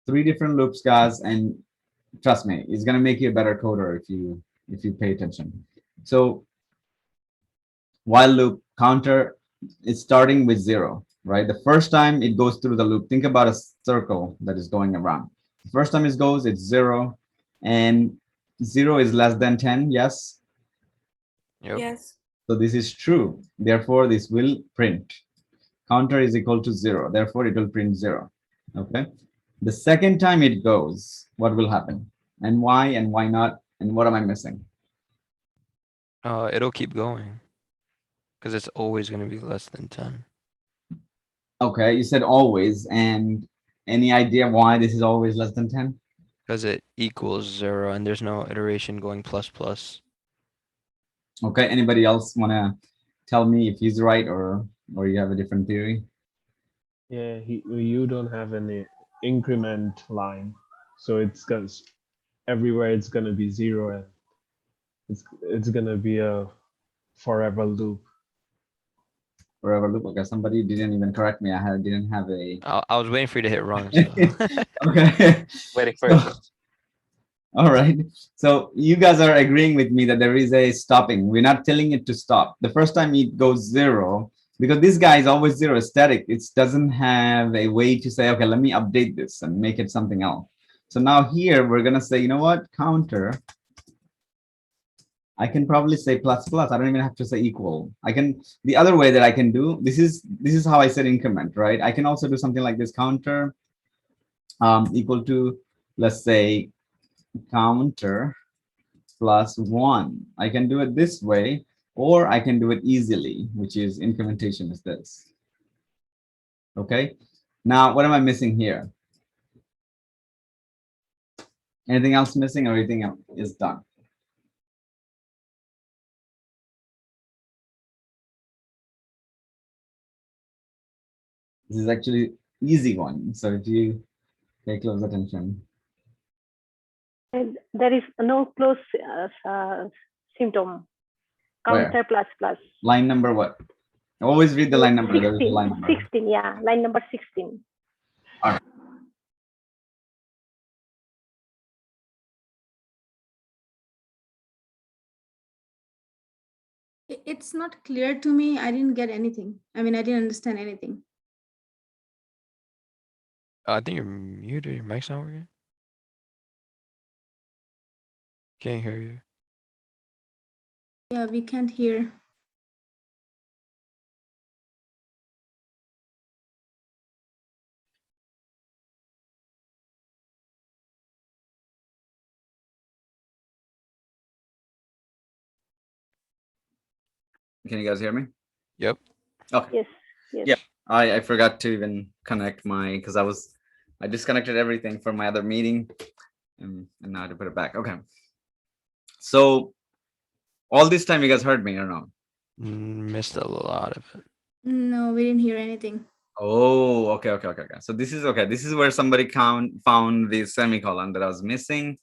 3 different loops, guys, and trust me, it's gonna make you a better coder if you pay attention. So while loop counter is starting with 0, right? The first time it goes through the loop, think about a circle that is going around. The first time it goes, it's 0, and 0 is less than 10. Yes. Yep. Yes. So this is true. Therefore, this will print. Counter is equal to 0. Therefore, it will print 0. Okay. The second time it goes, what will happen? And why not? And what am I missing? It'll keep going because it's always going to be less than 10. Okay, you said always, and any idea why this is always less than 10? Because it equals 0 and there's no iteration going plus plus. Okay, anybody else want to tell me if he's right or you have a different theory? Yeah, you don't have any increment line, so it's going everywhere it's gonna be 0, and it's gonna be a forever loop. Forever loop. Okay, somebody didn't even correct me. Didn't have a. I was waiting for you to hit wrong. So. Okay. Waiting for it. All right. So you guys are agreeing with me that there is a stopping. We're not telling it to stop. The first time it goes 0, because this guy is always 0, static. It doesn't have a way to say, okay, let me update this and make it something else. So now here we're gonna say, you know what, counter. I can probably say plus plus. I don't even have to say equal. I can, the other way that I can do, this is how I said increment, right? I can also do something like this, counter equal to, let's say, counter plus 1. I can do it this way, or I can do it easily, which is incrementation is this. Okay, now what am I missing here? Anything else missing, or everything else is done? This is actually easy one. So if you pay close attention. And there is no close symptom. Where? Counter plus plus. Line number what? Always read the line number. There is a 16, line number. 16, yeah, line number 16. All right. It's not clear to me. I didn't get anything. I mean, I didn't understand anything. I think you're muted. Your mic's not working. Can't hear you. Yeah, we can't hear. Can you guys hear me? Yep. Okay. Yes, yes. Yeah. I forgot to even connect my, because I disconnected everything from my other meeting, and now I had to put it back. Okay. So all this time you guys heard me or no? Missed a lot of it. No, we didn't hear anything. Oh, okay. So this is okay. This is where somebody found the semicolon that I was missing.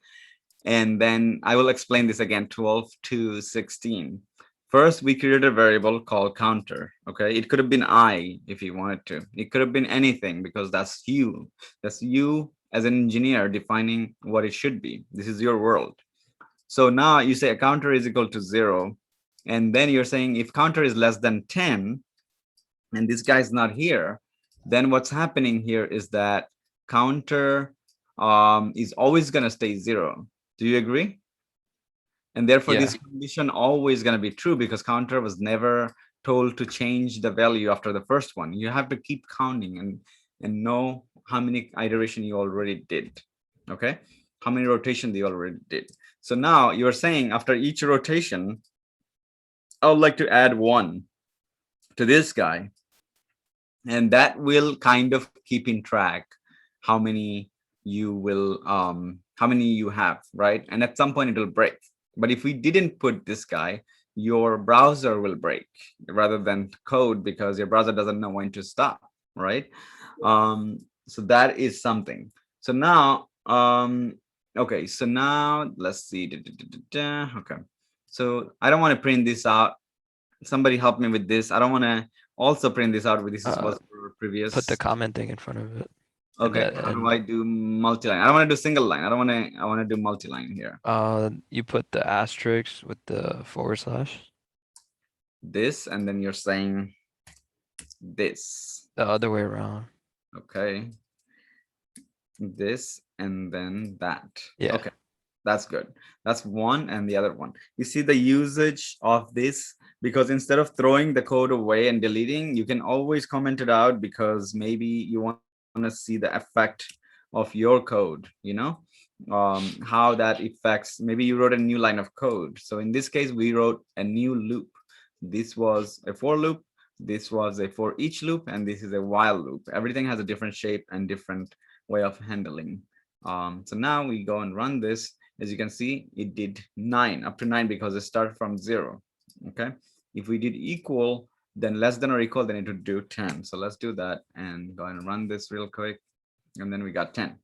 And then I will explain this again, 12 to 16. First, we created a variable called counter. Okay, it could have been I if you wanted to. It could have been anything, because that's you. That's you as an engineer defining what it should be. This is your world. So now you say a counter is equal to 0. And then you're saying if counter is less than 10, and this guy's not here, then what's happening here is that counter is always going to stay 0. Do you agree? And therefore, Yeah. this condition always going to be true, because counter was never told to change the value after the first one. You have to keep counting and know how many iteration you already did. Okay, how many rotations you already did. So now you're saying after each rotation, I would like to add 1 to this guy, and that will kind of keep in track how many you will how many you have, right? And at some point it will break. But if we didn't put this guy, your browser will break rather than code, because your browser doesn't know when to stop, right? So that is something. So now okay, so now let's see. Okay, so I don't want to print this out. Somebody help me with this. I don't want to also print this out with this was for previous. Put the comment thing in front of it. Okay, how do I do multi-line? I don't want to do single line. I want to do multi-line here. You put the asterisk with the /. This, and then you're saying this. The other way around. Okay. This, and then that. Yeah. Okay, that's good. That's one, and the other one. You see the usage of this, because instead of throwing the code away and deleting, you can always comment it out, because maybe you want to see the effect of your code, you know, how that affects. Maybe you wrote a new line of code. So in this case, we wrote a new loop. This was a for loop, this was a for each loop, and this is a while loop. Everything has a different shape and different way of handling. So now we go and run this. As you can see, it did 9, up to 9, because it started from 0. Okay, if we did equal, then less than or equal, then it would do 10. So let's do that and go and run this real quick. And then we got 10.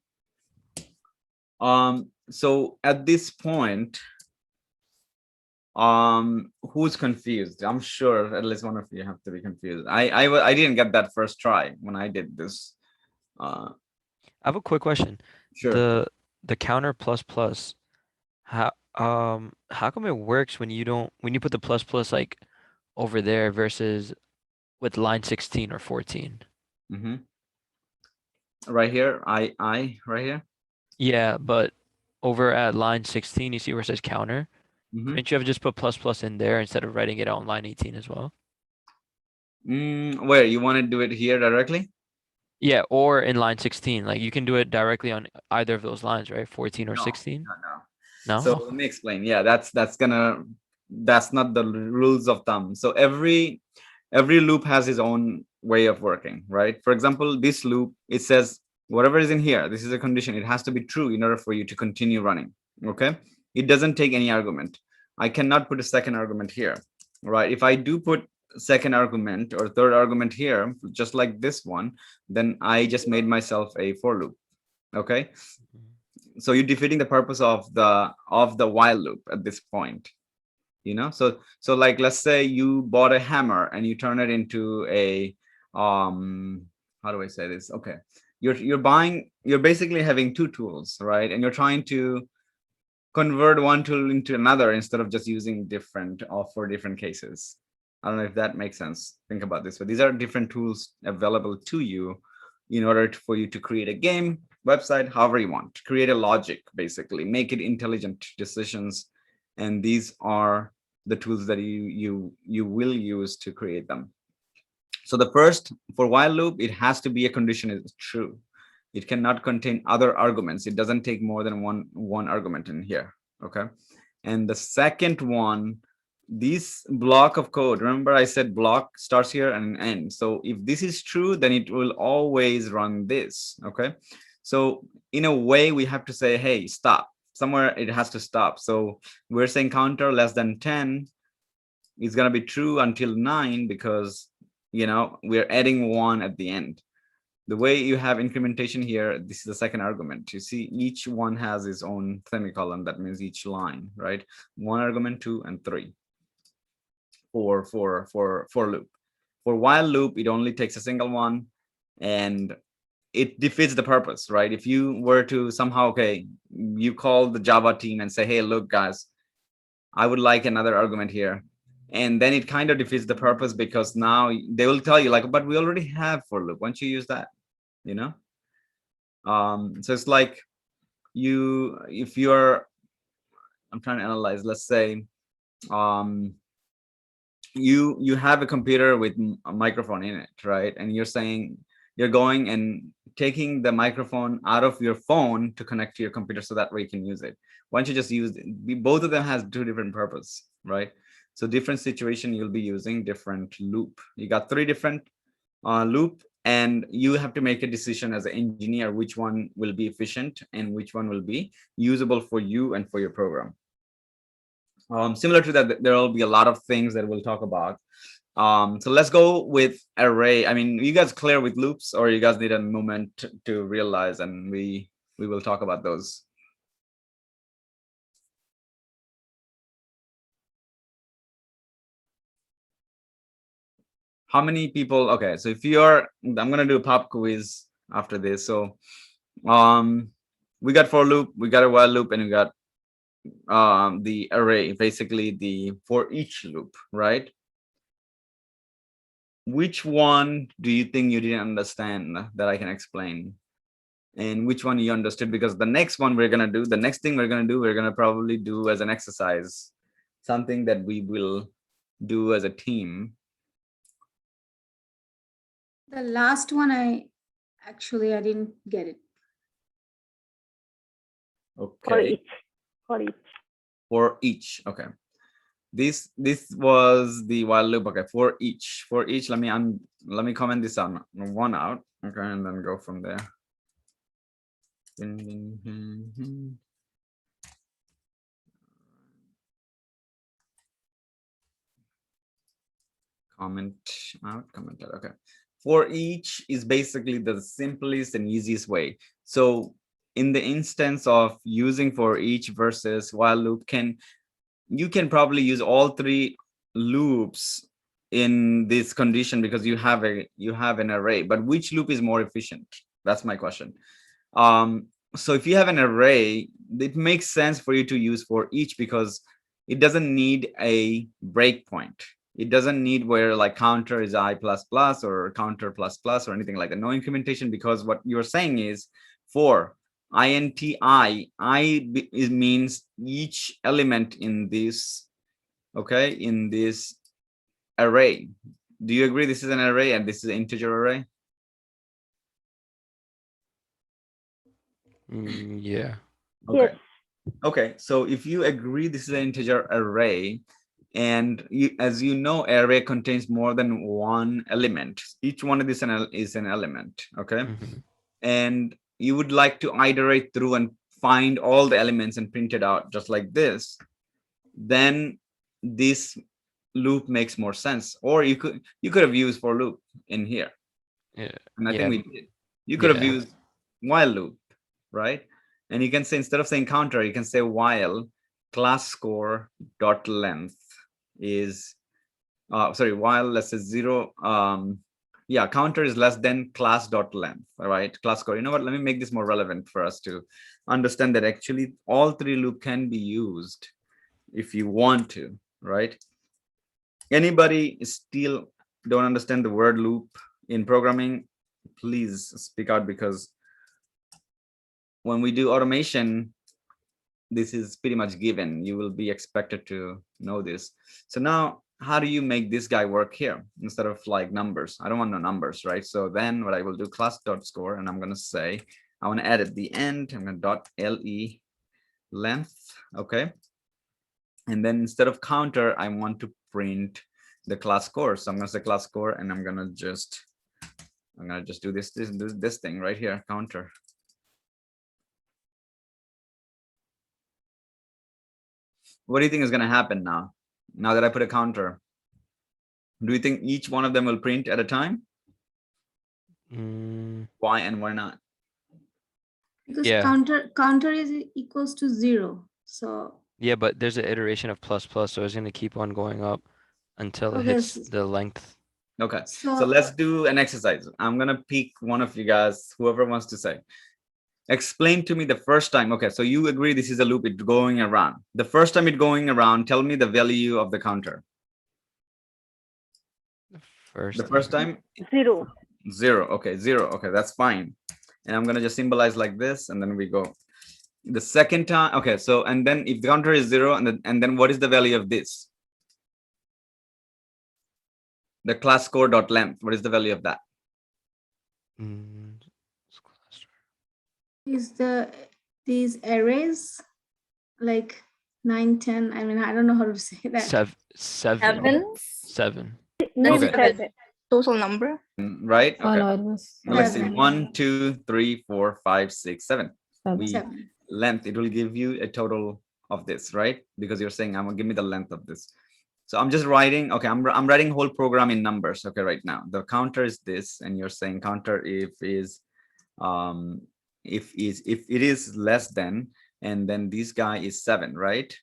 So at this point, who's confused? I'm sure at least one of you have to be confused. I didn't get that first try when I did this. I have a quick question. Sure. The counter plus, how come it works when you put the plus like over there versus with line 16 or 14? Right here, I right here. Yeah, but over at line 16, you see where it says counter? Mhm. Couldn't you have just put plus plus in there instead of writing it on line 18 as well? Where you want to do it here directly? Yeah, or in line 16. Like you can do it directly on either of those lines, right? 14 or No, 16? no. No? So let me explain. Yeah, that's not the rules of thumb. So every loop has its own way of working, right? For example, this loop, it says whatever is in here, this is a condition. It has to be true in order for you to continue running. Okay. It doesn't take any argument. I cannot put a second argument here, right? If I do put second argument or third argument here, just like this one, then I just made myself a for loop. Okay. So you're defeating the purpose of the while loop at this point. You know, so like let's say you bought a hammer and you turn it into a how do I say this? Okay, you're basically having two tools, right? And you're trying to convert one tool into another instead of just using different for different cases. I don't know if that makes sense. Think about this, but these are different tools available to you in order for you to create a game, website, however you want, to create a logic, basically make it intelligent decisions. And these are the tools that you will use to create them. So the first, for while loop, it has to be a condition is true. It cannot contain other arguments. It doesn't take more than one argument in here. Okay. And the second one, this block of code, remember I said block starts here and ends. So if this is true, then it will always run this. Okay. So in a way, we have to say, hey, stop. Somewhere it has to stop. So we're saying counter less than 10 is going to be true until 9 because, you know, we're adding 1 at the end. The way you have incrementation here, this is the second argument. You see, each one has its own semicolon. That means each line, right? 1 argument, 2, and 3 for loop. For while loop, it only takes a single one, and it defeats the purpose, right? If you were to somehow, okay, you call the Java team and say, hey, look, guys, I would like another argument here. And then it kind of defeats the purpose because now they will tell you like, but we already have for loop. Why don't you use that? You know? So it's like if you're, I'm trying to analyze, let's say, you have a computer with a microphone in it, right? And you're saying you're going and taking the microphone out of your phone to connect to your computer so that way you can use it. Why don't you just use it? Both of them has two different purposes, right? So different situation, you'll be using different loop. You got 3 different loop, and you have to make a decision as an engineer which one will be efficient and which one will be usable for you and for your program. Similar to that, there will be a lot of things that we'll talk about. So let's go with array. I mean, you guys clear with loops, or you guys need a moment to realize, and we will talk about those. How many people? Okay, so if you're, I'm gonna do a pop quiz after this. So we got for loop, we got a while loop, and we got the array, basically the for each loop, right? Which one do you think you didn't understand that I can explain? And which one you understood? Because the next one we're gonna do, the next thing we're gonna probably do as an exercise, something that we will do as a team. The last one, I didn't get it. Okay. For each. For each. Okay. This was the while loop. Okay. For each. Let me comment this on one out. Okay, and then go from there. Comment out, comment out. Okay. For each is basically the simplest and easiest way. So in the instance of using for each versus while loop, you can probably use all 3 loops in this condition because you have an array. But which loop is more efficient? That's my question. So if you have an array, it makes sense for you to use for each because it doesn't need a breakpoint. It doesn't need where like counter is I++ or counter ++ or anything like that. No incrementation, because what you're saying is for it means each element in this, okay, in this array. Do you agree this is an array and this is an integer array? Yeah. Okay. Yes. Okay, so if you agree this is an integer array, and you, as you know, array contains more than one element. Each one of these is an element, okay? Mhm. And you would like to iterate through and find all the elements and print it out just like this, then this loop makes more sense. Or you could have used for loop in here. Yeah. And I Yeah. think we did. You could have Yeah. used while loop, right? And you can say, instead of saying counter, you can say while class score dot length is while let's say 0, yeah, counter is less than class dot length. All right, class score. You know what, let me make this more relevant for us to understand that actually all three loop can be used if you want to, right? Anybody still don't understand the word loop in programming, please speak out, because when we do automation, this is pretty much given. You will be expected to know this. So now, how do you make this guy work here instead of like numbers? I don't want no numbers, right? So then what I will do, class dot score, and I'm going to say, I want to add at the end, I'm going to dot le length, okay? And then instead of counter, I want to print the class score. So I'm going to say class score, and I'm going to just do this thing right here, counter. What do you think is going to happen now? Now that I put a counter, do you think each one of them will print at a time? Why and why not? Because Yeah. counter is equals to 0. So Yeah, but there's an iteration of plus plus, so it's gonna keep on going up until it Okay, hits s- the length. Okay, so So- let's do an exercise. I'm going to pick one of you guys, whoever wants to say. Explain to me the first time. Okay, so you agree this is a loop, it's going around. The first time it's going around, tell me the value of the counter. The first time, 0. 0. Okay, 0. Okay, that's fine. And I'm gonna just symbolize like this, and then we go. The second time, okay, so and then if the counter is 0, and then what is the value of this? The class score dot length. What is the value of that? is these arrays like 9, 10? I mean, I don't know how to say that. Seven. Maybe Okay. 7. Total number. Right? Oh, Okay. no, it was Now let's see. 7. 1, 2, 3, 4, 5, 6, 7. We 7. length, it will give you a total of this, right? Because you're saying, I'm gonna give me the length of this. So I'm just writing, okay, I'm writing whole program in numbers. Okay, right now the counter is this, and you're saying counter if it is less than, and then this guy is 7, right?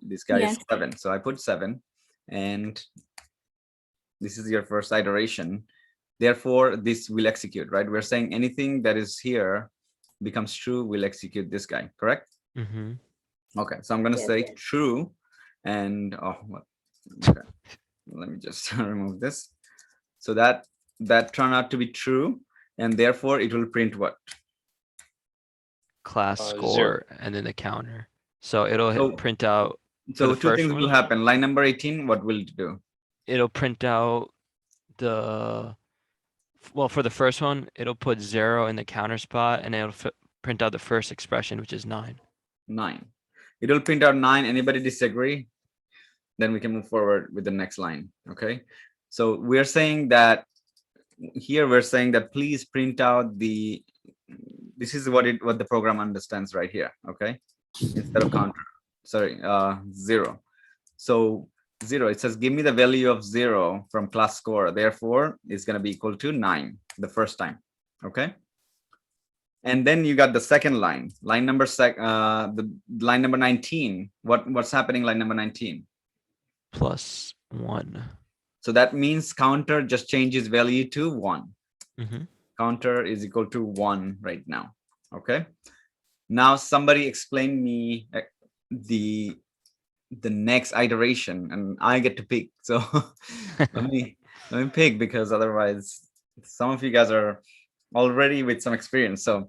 This guy is 7. So I put 7, and this is your first iteration. Therefore, this will execute, right? We're saying anything that is here becomes true, will execute this guy, correct? Mm-hmm. Okay, so I'm going to Yes, say yes. true, and what? Okay. Let me just remove this. So that turned out to be true, and therefore it will print what? Class score, 0. and then the counter. So it'll So- print out. So the two first things will one? happen. Line number 18, what will it do? It'll print out the. Well, for the first one, it'll put 0 in the counter spot, and it'll print out the first expression, which is 9. 9. It will print out 9. Anybody disagree? Then we can move forward with the next line. Okay. So we're saying that here we're saying that please print out this is what the program understands right here. Okay. Instead of counter, sorry, 0. So 0, it says give me the value of 0 from class score. Therefore, it's going to be equal to 9 the first time. Okay. And then you got the second line, line number the line number 19. What's happening? Line number 19. Plus 1. So that means counter just changes value to 1. Mm-hmm. Counter is equal to 1 right now. Okay. Now somebody explain me the next iteration, and I get to pick. So let me pick, because otherwise some of you guys are already with some experience. So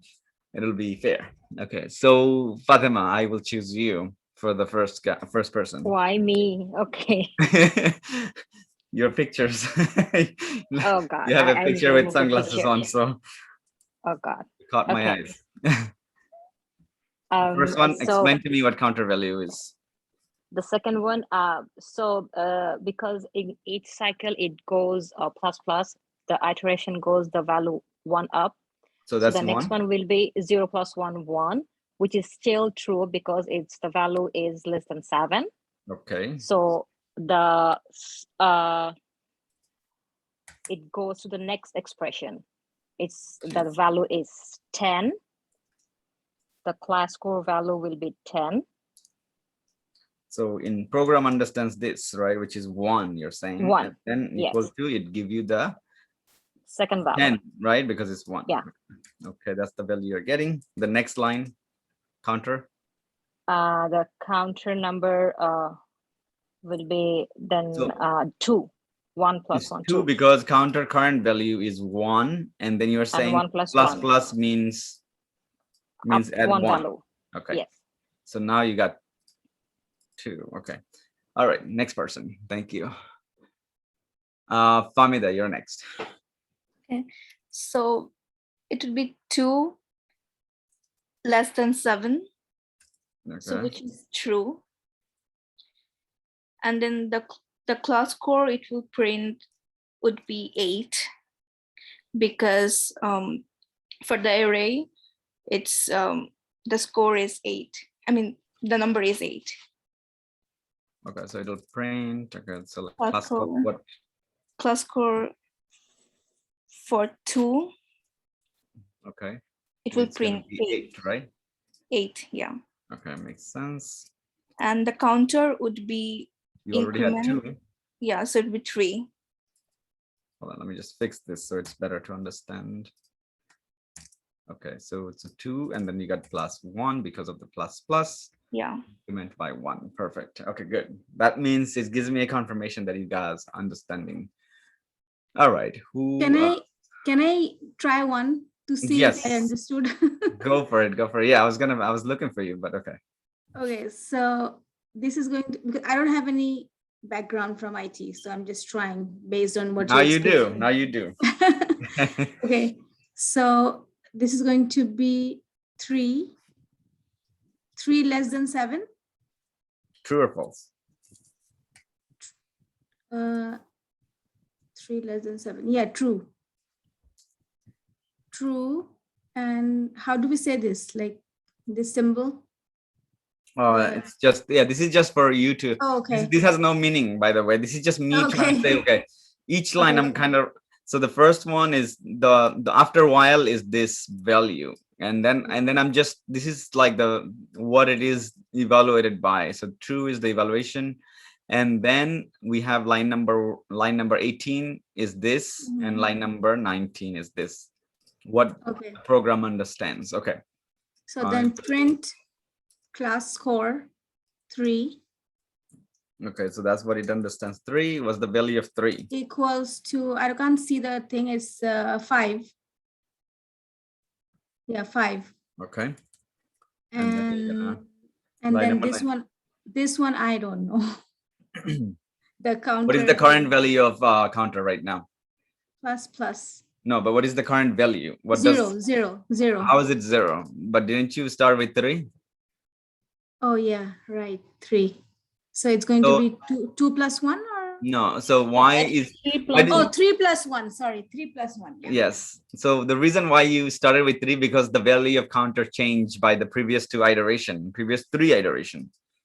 it'll be fair. Okay, so Fatima, I will choose you for the first person. Why me? Okay. Your pictures. Oh God. You have a I need picture to with remove the sunglasses picture. on, so Oh God. it caught my Okay. eyes. First one, So explain to me what counter value is. the second one, because in each cycle it goes plus plus, the iteration goes the value 1 up. So So that's the next one. one will be 0 plus 1, 1, which is still true because it's the value is less than 7. Okay. So it goes to the next expression. It's the value is 10. The class score value will be 10. So in program understands this, right? Which is 1, you're saying. 1, And then yes. equal to, it give you the Second value. 10, right? Because it's 1. Yeah. Okay, that's the value you're getting. The next line, counter. The counter number will be then So 2. 1 plus it's 1, 2 2. because counter current value is 1, and then you're saying 1 plus plus 1. plus means add 1 1. value. Okay. Yes. So now you got 2. Okay. All right. Next person. Thank you. Famida, you're next. Okay. So it would be 2 less than 7. So Okay. which is true. And then the class score it will print would be 8 because for the array it's the score is 8. I mean the number is 8. Okay, so it'll print. Okay, so like Class class code, score. what? Class score for 2 Okay. it will It's gonna print be 8. 8, right? 8, yeah. Okay, makes sense. And the counter would be You already had increment. 2. Yeah, so it'd be 3. Hold on, let me just fix this so it's better to understand. Okay, so it's a 2, and then you got plus 1 because of the plus plus. Yeah. Increment by 1. Perfect. Okay, good. That means it gives me a confirmation that you guys are understanding. All right. Who? Can I try one to see if I Yes. understood? Go for it. Go for it. Yeah, I was looking for you, but okay. Okay, so this is going to, because I don't have any background from IT, so I'm just trying based on what Now you explained. do. Now you do. Okay, so this is going to be 3 less than 7. True or false? 3 less than 7. Yeah, true. True. And how do we say this? Like this symbol? It's just, yeah, this is just for you to, Oh, okay. This has no meaning, by the way. This is just me trying to say, okay, each line I'm kind of, so the first one is the after a while is this value. And then I'm just, this is like what it is evaluated by. So true is the evaluation. And then we have line number 18 is this, and line number 19 is this. What Okay. the program understands. Okay. So then print class score 3 Okay, so that's what it understands. 3 was the value of 3. equals to, I can't see the thing, is 5. Yeah, 5. Okay. And line then number this one I don't know. The counter. What is the current value of counter right now? Plus. No, but what is the current value? What 0, 0, 0. How is it 0? But didn't you start with 3? Oh yeah, right, 3. So it's going to be 2 plus 1 or? No, so why is 3 plus 1, sorry, 3 plus 1. Yeah. Yes. So the reason why you started with 3 because the value of counter changed by the previous 3 iteration.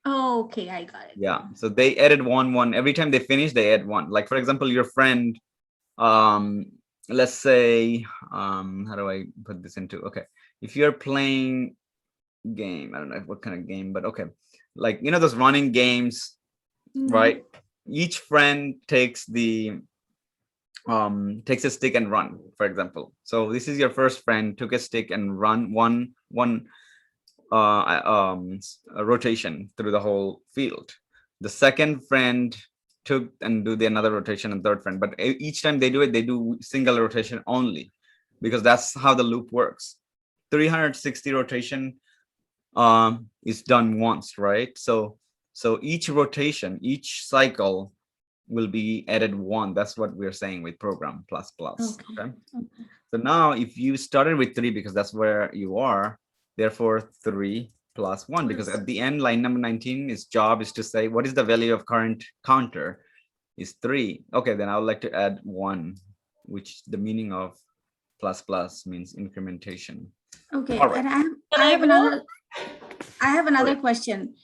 Oh, okay, I got it. Yeah. So they added 1 every time they finish, they add 1. Like for example, your friend, let's say, how do I put this into? Okay, if you're playing game, I don't know what kind of game, but okay, like those running games, right? Each friend takes a stick and run, for example. So this is your first friend took a stick and run one rotation through the whole field. The second friend took and do another rotation, and third friend, but each time they do it, they do single rotation only, because that's how the loop works. 360 rotation is done once, right? So each rotation, each cycle will be added one. That's what we're saying with program plus plus. Okay. So now if you started with 3 because that's where you are, therefore 3 plus 1, because at the end, line number 19, its job is to say what is the value of current counter is 3. Okay, then I would like to add 1, which the meaning of plus plus means incrementation. Okay, All right. and I have another question.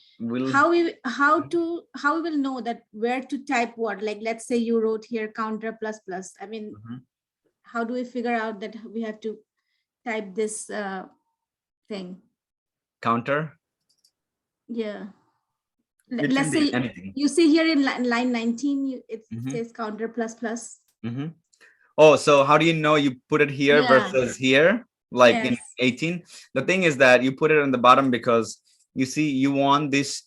How we will know that where to type what? Like, let's say you wrote here counter plus plus. I mean, how do we figure out that we have to type this thing? Counter? Yeah. It Let's can be say anything. you see here in line 19, it says counter plus plus. Oh, so how do you know you put it here Yeah. versus here? Like in Yes. 18? The thing is that you put it on the bottom because you see you want this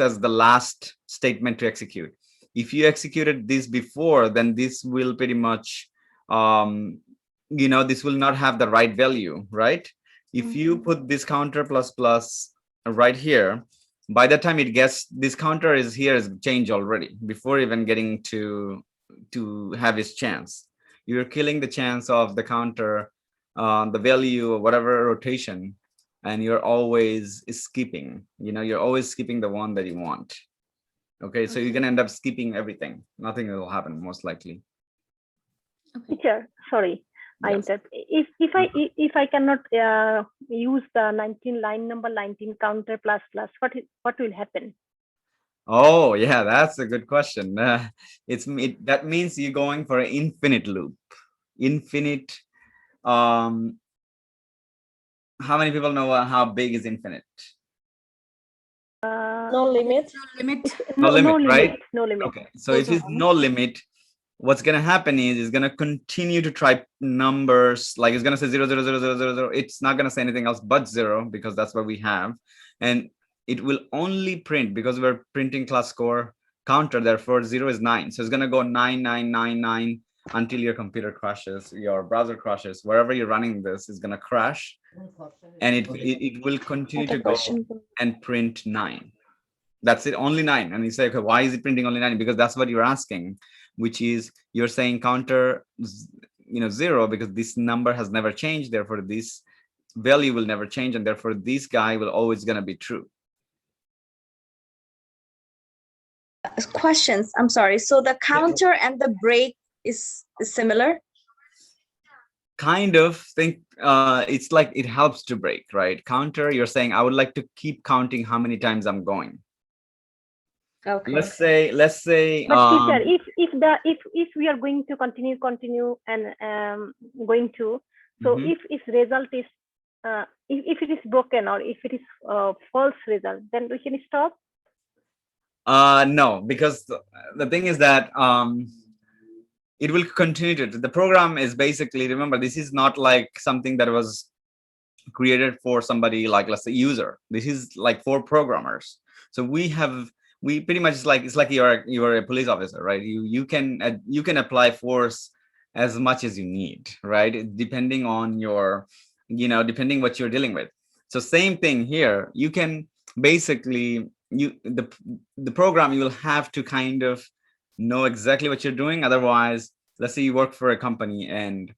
as the last statement to execute. If you executed this before, then this will pretty much this will not have the right value, right? If you put this counter plus plus right here, by the time it gets, this counter is here is changed already before even getting to have its chance. You're killing the chance of the counter, the value or whatever rotation, and you're always skipping. You're always skipping the one that you want. Okay, so you're gonna end up skipping everything. Nothing will happen most likely. Teacher, sorry, I interrupt. If I cannot use the 19 line number 19 counter plus plus, what will happen? Oh yeah, that's a good question. That means you're going for an infinite loop. Infinite. How many people know how big is infinite? No limit. No limit, right? No limit. Okay, so if it's no limit, what's gonna happen is it's gonna continue to try numbers, like it's gonna say 0, 0, 0, 0, 0, 0. It's not gonna say anything else but 0 because that's what we have, and it will only print because we're printing class score counter. Therefore, 0 is 9, so it's gonna go 9, 9, 9, 9 until your computer crashes, your browser crashes, wherever you're running this is gonna crash, and it will continue to go and print 9. That's it, only 9. And you say, okay, why is it printing only 9? Because that's what you're asking, which is you're saying counter 0 because this number has never changed, therefore this value will never change, and therefore this guy will always gonna be true. Questions, I'm sorry. So the counter and the break is similar? Kind of think it's like it helps to break, right? Counter, you're saying I would like to keep counting how many times I'm going. Okay. Let's say but teacher, if we are going to continue and going to, so if result is if it is broken or if it is false result, then we can stop. No, because the thing is that it will continue to, the program is basically, remember, this is not like something that was created for somebody like, let's say, user. This is like for programmers. So we pretty much, it's like you're a police officer, right? You can apply force as much as you need, right? Depending on your, depending what you're dealing with. So same thing here. You can basically, the program, you will have to kind of know exactly what you're doing. Otherwise, let's say you work for a company and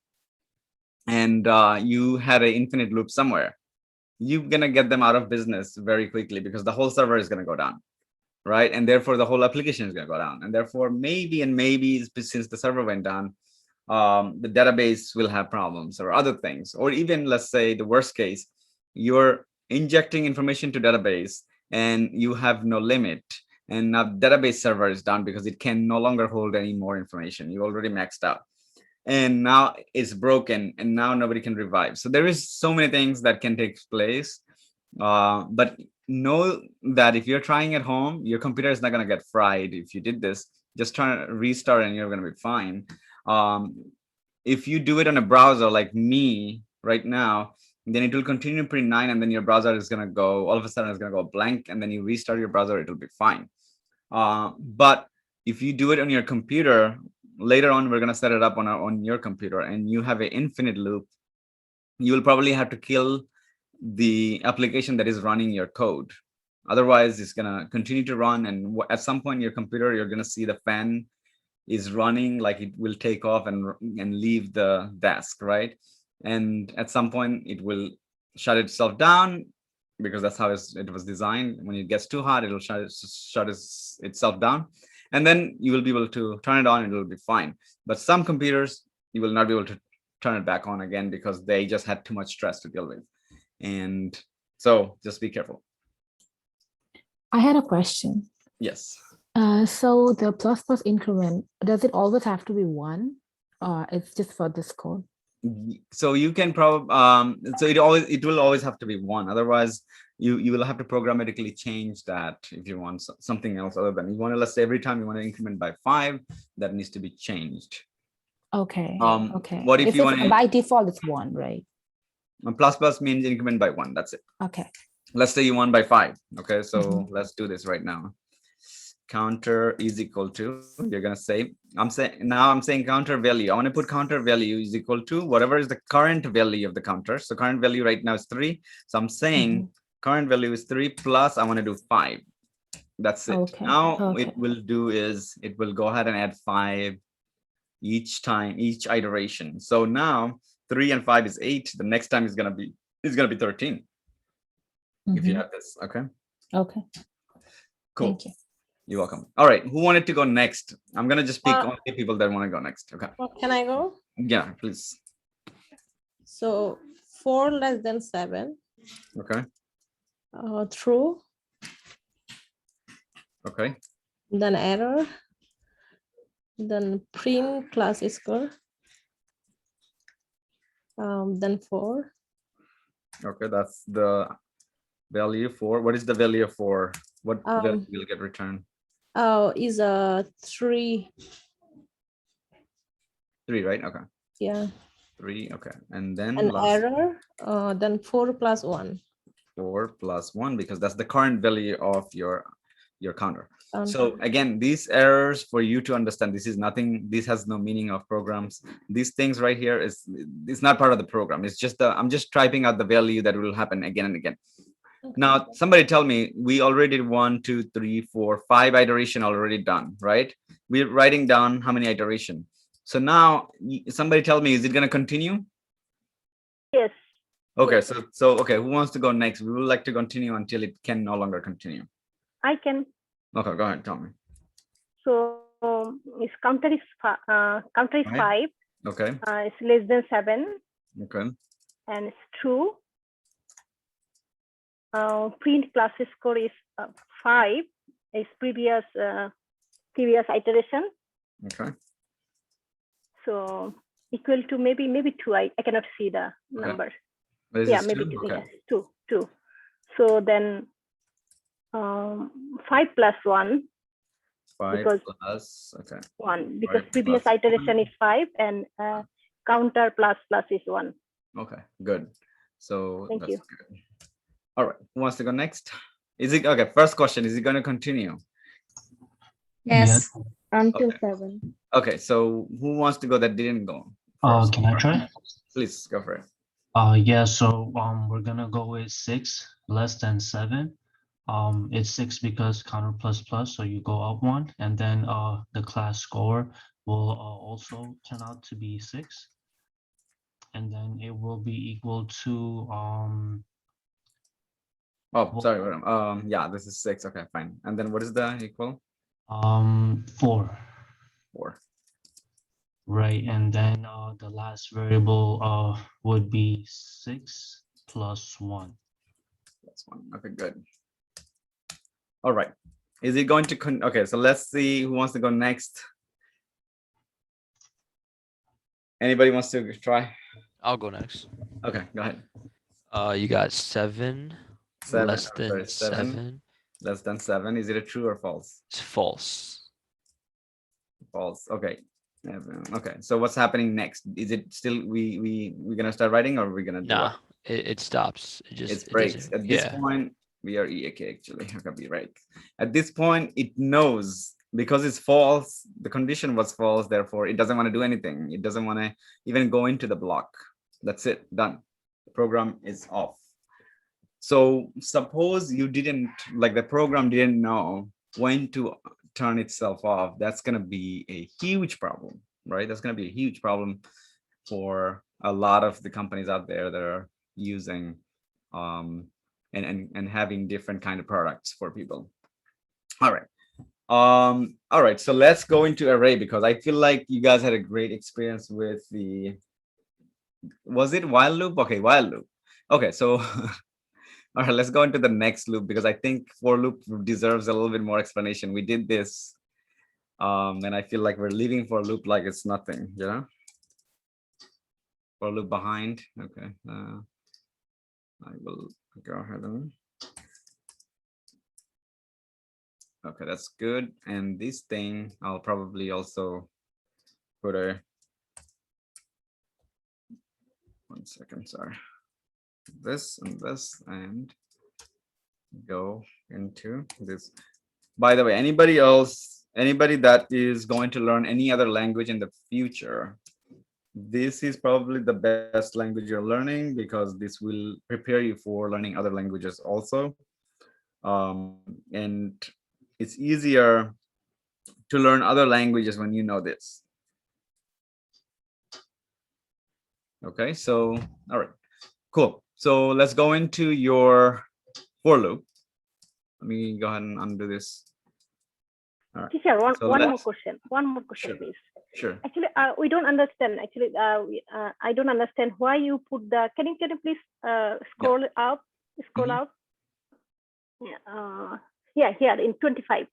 you had an infinite loop somewhere, you're gonna get them out of business very quickly because the whole server is gonna go down, right? And therefore the whole application is gonna go down, and therefore maybe since the server went down, the database will have problems or other things. Or even, let's say, the worst case, you're injecting information to database and you have no limit, and now database server is down because it can no longer hold any more information. You already maxed out, and now it's broken, and now nobody can revive. So there is so many things that can take place, but know that if you're trying at home, your computer is not going to get fried. If you did this, just try to restart and you're going to be fine. If you do it on a browser like me right now, then it will continue to print 9, and then your browser is going to go, all of a sudden it's going to go blank, and then you restart your browser, it'll be fine. But if you do it on your computer, later on we're going to set it up on your computer, and you have an infinite loop, you will probably have to kill the application that is running your code. Otherwise, it's gonna continue to run, and at some point, your computer, you're gonna see the fan is running, like it will take off and leave the desk, right? And at some point, it will shut itself down, because that's how it was designed. When it gets too hot, it'll shut itself down, and then you will be able to turn it on and it'll be fine. But some computers, you will not be able to turn it back on again because they just had too much stress to deal with. And so just be careful. I had a question. Yes. So the plus plus increment, does it always have to be 1, or it's just for this code? So you can probably so it will always have to be 1. Otherwise, you will have to programmatically change that if you want something else other than you want to. Let's say every time you want to increment by 5, that needs to be changed. Okay. Okay. What if you want to, by default it's 1, right? plus plus means increment by 1. That's it. Okay. Let's say you want by 5. Okay, so let's do this right now. Counter is equal to, you're gonna say, I'm saying counter value. I want to put counter value is equal to whatever is the current value of the counter. So current value right now is 3. So I'm saying current value is 3 plus I want to do 5. That's it. Okay. Now it will do is it will go ahead and add 5 each time, each iteration. So now 3 and 5 is 8. The next time is gonna be 13. If you have this. Okay. Okay. Cool. Thank you. You're welcome. All right. Who wanted to go next? I'm gonna just pick only people that want to go next. Okay. Can I go? Yeah, please. So 4 less than 7. Okay. True. Okay. Then error. Then print class score. Then 4. Okay, that's the value for. What is the value for? What value will get returned? Is a 3. 3, right? Okay. Yeah. 3. Okay, and then An error. Then 4 plus 1. 4 plus 1, because that's the current value of your counter. So again, these errors, for you to understand, this is nothing. This has no meaning of programs. These things right here it's not part of the program. It's just I'm just typing out the value that will happen again and again. Okay. Now, somebody tell me, we already did 1, 2, 3, 4, 5 iteration already done, right? We're writing down how many iteration. So now somebody tell me, is it going to continue? Yes. Okay, yes. so okay, who wants to go next? We would like to continue until it can no longer continue. I can. Okay, go ahead, tell me. So its counter is 5. Okay. It's less than 7. Okay. And it's true. Print class score is 5. Is previous iteration. Okay. So equal to maybe 2. I cannot see the number. Yeah, maybe 2? 2. Okay. Yes, 2. So then 5 plus 1. 5 plus, okay. 1, because 5 previous plus iteration 1. is 5 and counter plus is 1. Okay, good. So Thank you. Good. All right, who wants to go next? Is it okay? First question, is it going to continue? Yes. Until Okay. 7. Okay, so who wants to go that didn't go? Can I try? Please go for it. Yeah, so we're gonna go with 6 less than 7. It's 6 because counter plus plus, so you go up 1, and then the class score will also turn out to be 6, and then it will be equal to Oh, sorry. Yeah, this is 6. Okay, fine. And then what is the equal? 4. 4. Right, and then the last variable would be 6 plus 1. Plus 1. Okay, good. All right. Is it going to okay, so let's see who wants to go next. Anybody wants to try? I'll go next. Okay, go ahead. You got 7 less than 7 7. Less than 7. Is it a true or false? It's false. False. Okay. Okay. So what's happening next? Is it still we're gonna start writing, or we're gonna do Nah, what? it stops. It just It breaks. doesn't- At this yeah. point, we are EAK actually. Okay, be right. At this point, it knows because it's false. The condition was false. Therefore, it doesn't want to do anything. It doesn't want to even go into the block. That's it. Done. program is off. So suppose you didn't, like the program didn't know when to turn itself off. That's going to be a huge problem, right? That's going to be a huge problem for a lot of the companies out there that are using and having different kind of products for people. All right. All right, so let's go into array, because I feel like you guys had a great experience with the, was it while loop? Okay, while loop. Okay, so all right, let's go into the next loop, because I think for loop deserves a little bit more explanation. We did this and I feel like we're leaving for loop like it's nothing, you know? For loop behind. Okay, I will go ahead and okay, that's good. And this thing, I'll probably also put a, 1 second, sorry. This and this, and go into this. By the way, anybody else, anybody that is going to learn any other language in the future, this is probably the best language you're learning, because this will prepare you for learning other languages also. And it's easier to learn other languages when you know this. Okay, so, all right, cool. So let's go into your for loop. Let me go ahead and undo this. All right. Teacher, one So more let's- question, Sure. please. Sure. Actually, we don't understand. Actually, I don't understand why you put the. Can you please scroll up, scroll Mhm. out? Yeah, here in 25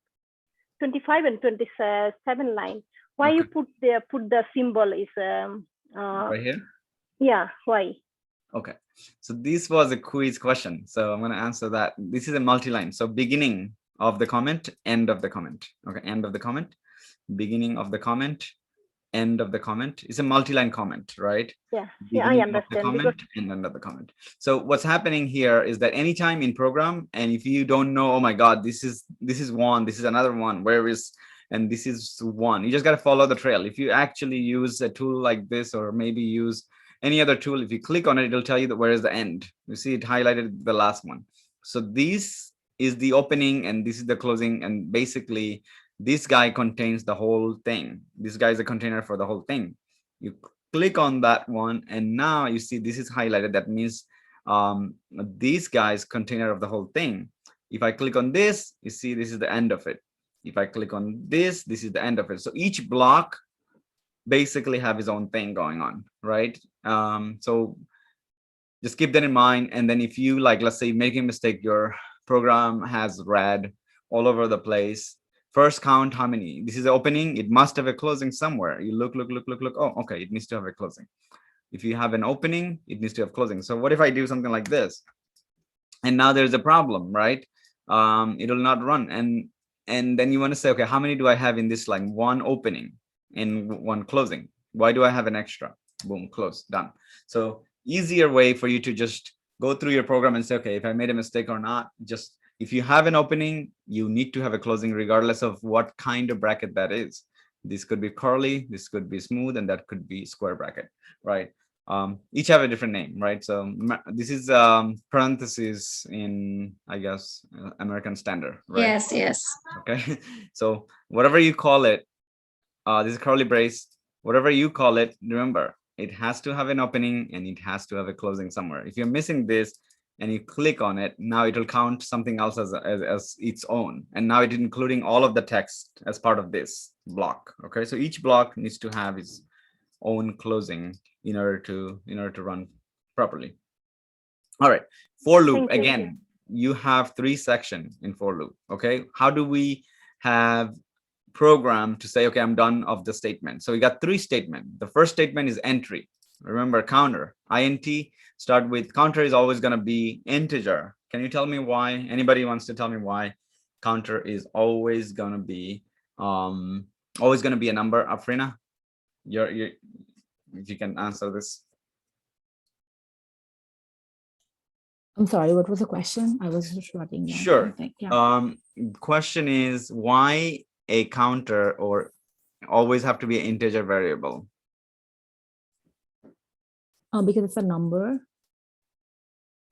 and 27 line. Why you put the symbol is Right here. yeah, why? Okay, so this was a quiz question, so I'm going to answer that. This is a multi-line, so beginning of the comment, end of the comment. Okay, end of the comment, beginning of the comment, end of the comment. It's a multi-line comment, right? Yeah, Beginning I of the understand, comment and end of the comment. So what's happening here is that anytime in program, and if you don't know, oh my god, this is one, this is another one, where is, and this is one, you just got to follow the trail. If you actually use a tool like this, or maybe use any other tool, if you click on it, it'll tell you that where is the end. You see it highlighted the last one. So this is the opening and this is the closing, and basically this guy contains the whole thing. This guy is a container for the whole thing. You click on that one, and now you see this is highlighted. That means this guy's container of the whole thing. If I click on this, you see this is the end of it. If I click on this, this is the end of it. So each block basically have his own thing going on, right? So just keep that in mind. And then if you, like, let's say making a mistake, your program has red all over the place, first count how many. This is the opening, it must have a closing somewhere. You look. Oh, okay, it needs to have a closing. If you have an opening, it needs to have closing. So what if I do something like this, and now there's a problem, right? It will not run. And then you want to say, okay, how many do I have in this line? One opening and one closing. Why do I have an extra? Boom, close, done. So easier way for you to just go through your program and say, okay, if I made a mistake or not, just if you have an opening, you need to have a closing regardless of what kind of bracket that is. This could be curly, this could be smooth, and that could be square bracket, right? Each have a different name, right? So this is parentheses in, I guess, American Standard, right? Yes, yes. Okay, so whatever you call it, this is curly brace, whatever you call it, remember, it has to have an opening and it has to have a closing somewhere. If you're missing this and you click on it, now it will count something else as its own. And now it's including all of the text as part of this block. Okay, so each block needs to have its own closing in order to run properly. All right, for loop, again, you have 3 sections in for loop. Okay, how do we have program to say, okay, I'm done of the statement? So we got 3 statements. The first statement is entry. Remember, counter, int, start with counter is always going to be integer. Can you tell me why? Anybody wants to tell me why counter is always going to be a number? Afrina, you're if you can answer this. I'm sorry, what was the question? I was just writing down Sure. something. Yeah. Question is, why a counter or always have to be an integer variable? Because it's a number.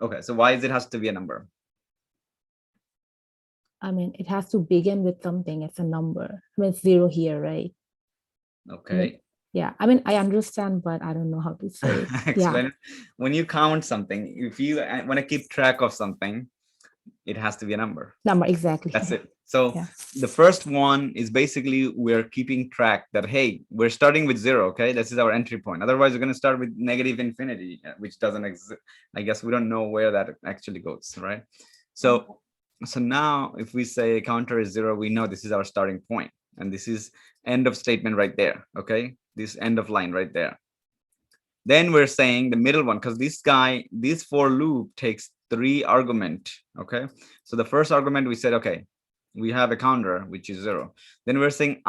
Okay, so why is it has to be a number? I mean, it has to begin with something. It's a number. I mean, it's 0 here, right? Okay. Yeah, I mean, I understand, but I don't know how to say it. Explain it. When you count something, if you want to keep track of something, it has to be a number. Number, exactly. That's it. So the first one is basically we're keeping track that, hey, we're starting with 0. Okay, this is our entry point. Otherwise, we're going to start with negative infinity, which doesn't exist. I guess we don't know where that actually goes, right? So now if we say counter is 0, we know this is our starting point, and this is end of statement right there. Okay, this end of line right there. Then we're saying the middle one, because this for loop takes 3 argument. Okay, so the first argument we said, okay, we have a counter which is 0. Then we're saying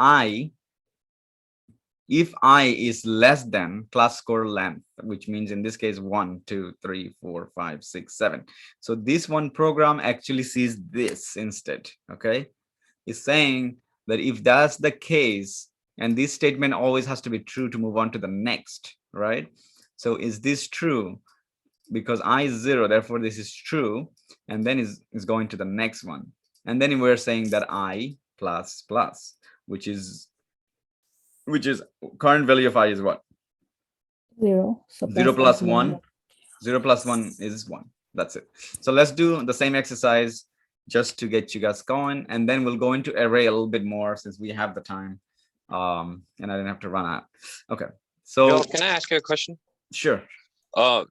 if I is less than class score length, which means in this case 1, 2, 3, 4, 5, 6, 7. So this one program actually sees this instead. Okay, it's saying that if that's the case, and this statement always has to be true to move on to the next, right? So is this true? Because I is 0, therefore this is true, and then is going to the next one. And then we're saying that I plus plus, which is current value of I is what? 0. So 0 plus 1. 0 plus 1 is 1. That's it. So let's do the same exercise just to get you guys going, and then we'll go into array a little bit more since we have the time, and I didn't have to run out. Okay, so Joel, can I ask you a question? Sure.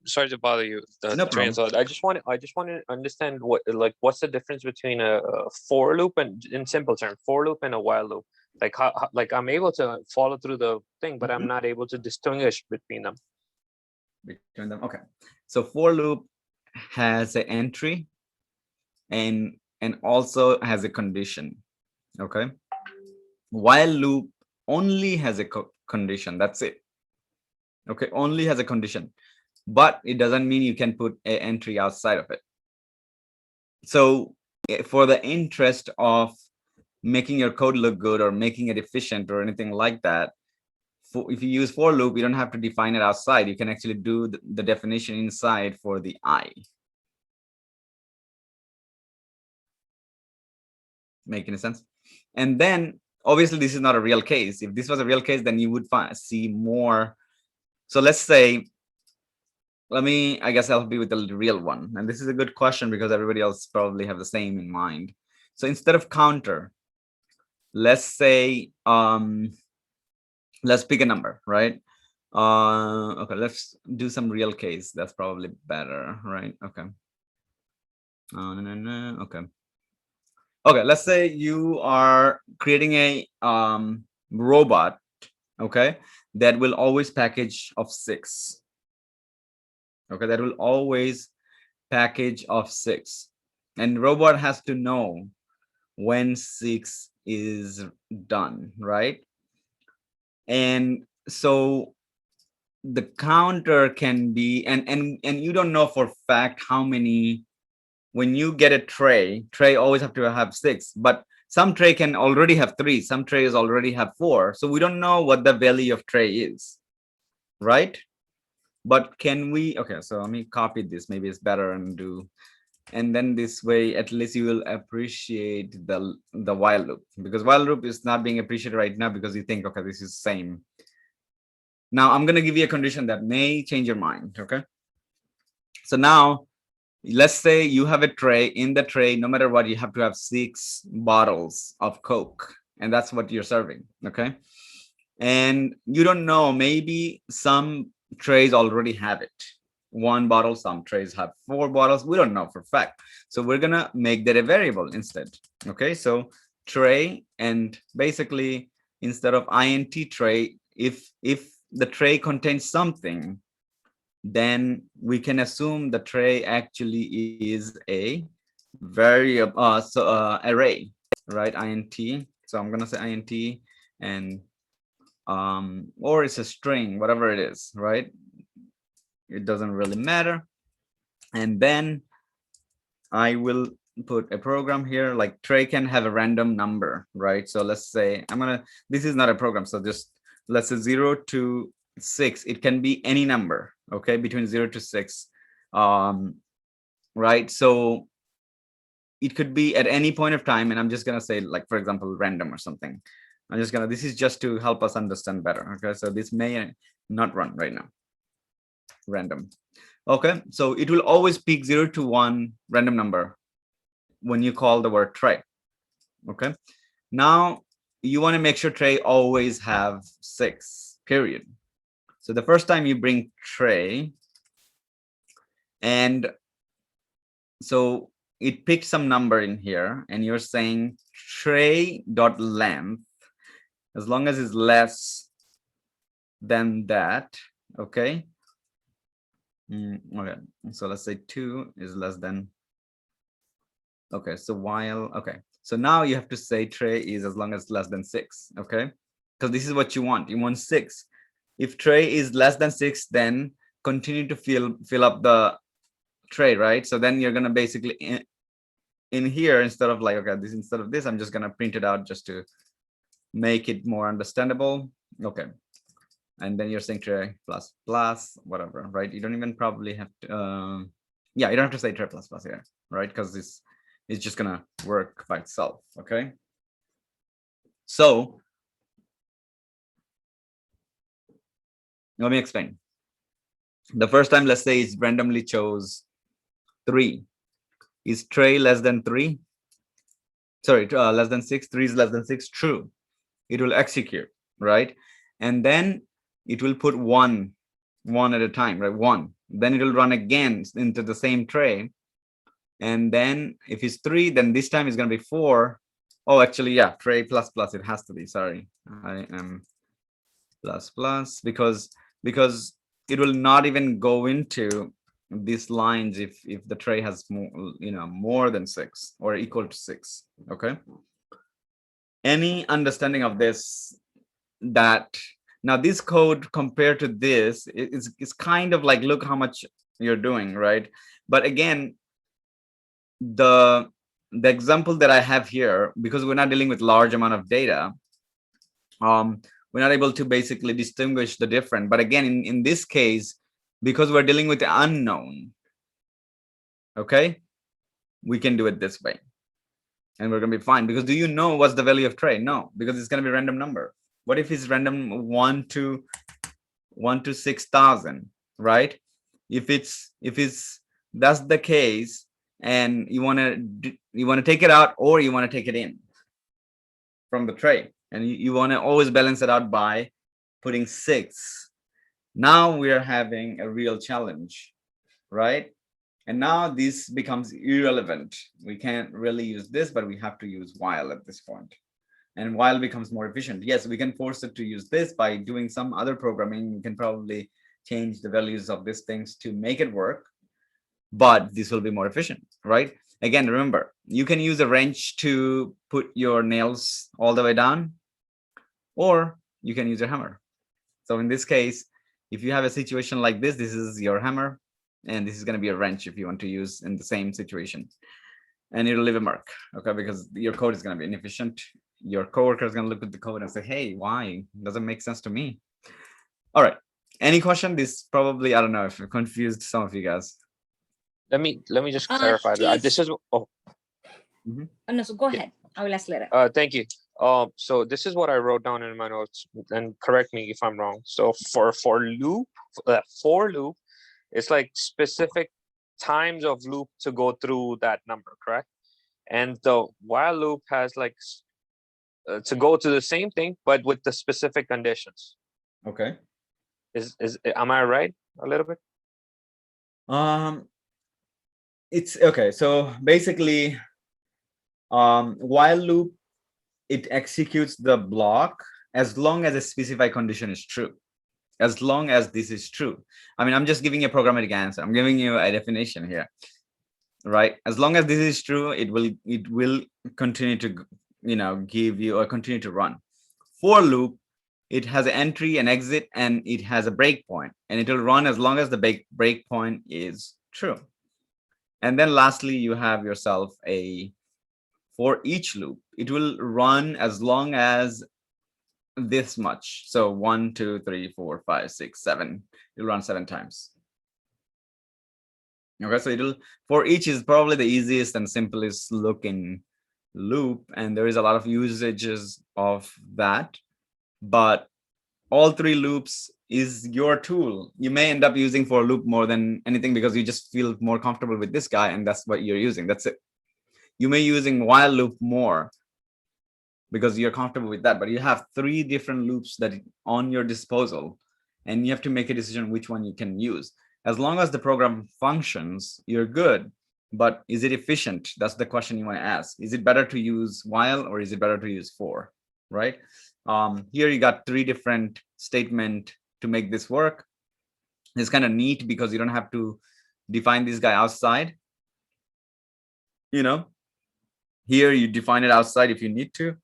Sorry to bother you. No problem. I just want to understand what's the difference between a for loop and, in simple terms, for loop and a while loop. Like how I'm able to follow through the thing, but I'm not able to distinguish between them. Okay, so for loop has an entry and also has a condition. Okay, while loop only has a condition. That's it. Okay, only has a condition, but it doesn't mean you can put an entry outside of it. So for the interest of making your code look good or making it efficient or anything like that, if you use for loop, you don't have to define it outside. You can actually do the definition inside for the I. Make any sense? And then obviously this is not a real case. If this was a real case, then you would see more. So let's say, I guess I'll be with the real one. And this is a good question because everybody else probably have the same in mind. So instead of counter, let's say, let's pick a number, right? Okay, let's do some real case. That's probably better, right? Okay. Okay. Okay, let's say you are creating a robot, okay, that will always package of 6. Okay, that will always package of 6. And robot has to know when 6 is done, right? And so the counter can be, and you don't know for fact how many. When you get a tray always have to have 6, but some tray can already have 3, some trays already have 4. So we don't know what the value of tray is, right? But can we, okay, so let me copy this, maybe it's better and then this way, at least you will appreciate the while loop, because while loop is not being appreciated right now because you think, okay, this is the same. Now I'm going to give you a condition that may change your mind, okay? So now, let's say you have a tray. In the tray, no matter what, you have to have 6 bottles of Coke, and that's what you're serving, okay? And you don't know, maybe some trays already have it. 1 bottle, some trays have 4 bottles. We don't know for fact. So we're gonna make that a variable instead, okay? So tray, and basically instead of int tray, if the tray contains something, then we can assume the tray actually is a variable, array, right? Int. So I'm gonna say int, and or it's a string, whatever it is, right? It doesn't really matter. And then I will put a program here, like tray can have a random number, right? So let's say this is not a program, so just let's say 0 to 6. It can be any number, okay, between 0 to 6. right? So it could be at any point of time, and I'm just gonna say, like, for example, random or something. I'm just gonna, this is just to help us understand better. Okay, so this may not run right now. Random. Okay, so it will always pick 0 to 1 random number when you call the word tray. Okay, now you want to make sure tray always have 6, period. So the first time you bring tray, and so it picked some number in here, and you're saying tray dot length, as long as it's less than that. Okay. Okay, so let's say 2 is less than. Okay, so while, okay, so now you have to say tray is as long as less than 6. Okay, because this is what you want. You want 6. If tray is less than 6, then continue to fill up the tray, right? So then you're gonna basically in here, instead of like, okay, this instead of this, I'm just gonna print it out just to make it more understandable. Okay, and then you're saying tray plus plus whatever, right? You don't even probably have to yeah, you don't have to say tray plus plus here, right? Because this is just gonna work by itself. Okay, so let me explain. The first time, let's say it's randomly chose 3. Is tray less than 3? Sorry, less than 6. 3 is less than 6. True. It will execute, right? And then it will put one at a time, right? 1. Then it will run again into the same tray. And then if it's 3, then this time it's going to be 4. Oh, actually, yeah, tray plus plus. It has to be. Sorry, I am plus plus because it will not even go into these lines if the tray has more, more than 6 or equal to 6. Okay, any understanding of this? That now this code compared to this is kind of like, look how much you're doing, right? But again, the example that I have here, because we're not dealing with large amount of data, we're not able to basically distinguish the difference. But again, in this case, because we're dealing with the unknown, okay, we can do it this way, and we're gonna be fine. Because do you know what's the value of tray? No, because it's gonna be a random number. What if it's random 1 to 6,000, right? If it's that's the case, and you want to take it out or you want to take it in from the tray, and you want to always balance it out by putting 6. Now we are having a real challenge, right? And now this becomes irrelevant. We can't really use this, but we have to use while at this point. And while becomes more efficient. Yes, we can force it to use this by doing some other programming. We can probably change the values of these things to make it work, but this will be more efficient, right? Again, remember, you can use a wrench to put your nails all the way down, or you can use a hammer. So in this case, if you have a situation like this, this is your hammer, and this is going to be a wrench if you want to use in the same situation. And it'll leave a mark, okay? Because your code is going to be inefficient. Your coworker is going to look at the code and say, hey, why? Doesn't make sense to me. All right. Any question? This probably, I don't know if it confused some of you guys. Let me just clarify that. This is Oh, no, so go ahead. I will ask later. Thank you. So this is what I wrote down in my notes, and correct me if I'm wrong. So for loop, it's like specific times of loop to go through that number, correct? And the while loop has like to go to the same thing, but with the specific conditions. Okay. Am I right a little bit? It's okay. So basically, while loop, it executes the block as long as a specified condition is true. As long as this is true. I mean, I'm just giving you a programmatic answer. I'm giving you a definition here, right? As long as this is true, it will continue to, give you or continue to run. For loop, it has an entry and exit, and it has a breakpoint, and it will run as long as the breakpoint is true. And then lastly, you have yourself a for each loop. It will run as long as this much. So 1, 2, 3, 4, 5, 6, 7. It'll run 7 times. Okay, so it'll, for each is probably the easiest and simplest looking loop, and there is a lot of usages of that, but all three loops is your tool. You may end up using for loop more than anything because you just feel more comfortable with this guy and that's what you're using. That's it. You may using while loop more because you're comfortable with that, but you have three different loops that on your disposal, and you have to make a decision which one you can use. As long as the program functions, you're good. But is it efficient? That's the question you want to ask. Is it better to use while or is it better to use for, right? Here you got three different statements to make this work. It's kind of neat because you don't have to define this guy outside. You know, here you define it outside if you need to.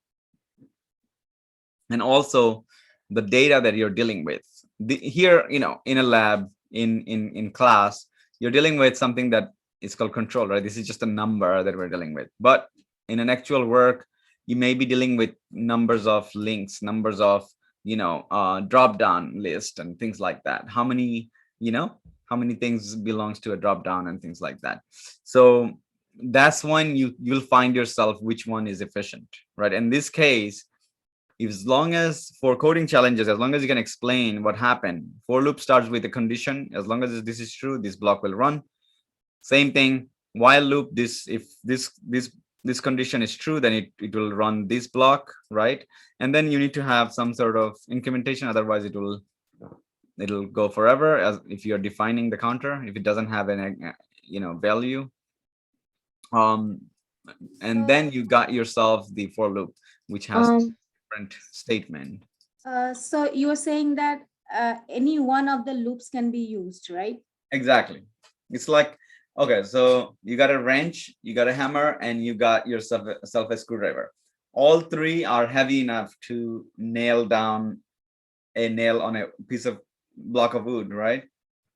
And also the data that you're dealing with. Here, you know, in a lab, in class, you're dealing with something that is called control, right? This is just a number that we're dealing with. But in an actual work, you may be dealing with numbers of links, numbers of, you know, drop down list and things like that. How many, you know, how many things belongs to a drop down and things like that. So that's when you'll find yourself which one is efficient, right? In this case, as long as for coding challenges, as long as you can explain what happened, for loop starts with a condition. As long as this is true, this block will run. Same thing, while loop, this if this condition is true, then it will run this block, right? And then you need to have some sort of incrementation, otherwise it'll go forever, as if you're defining the counter, if it doesn't have any, you know, value. And then you got yourself the for loop, which has different statement. So you were saying that any one of the loops can be used, right? Exactly. It's like, okay, so you got a wrench, you got a hammer, and you got yourself a screwdriver. All three are heavy enough to nail down a nail on a piece of block of wood, right?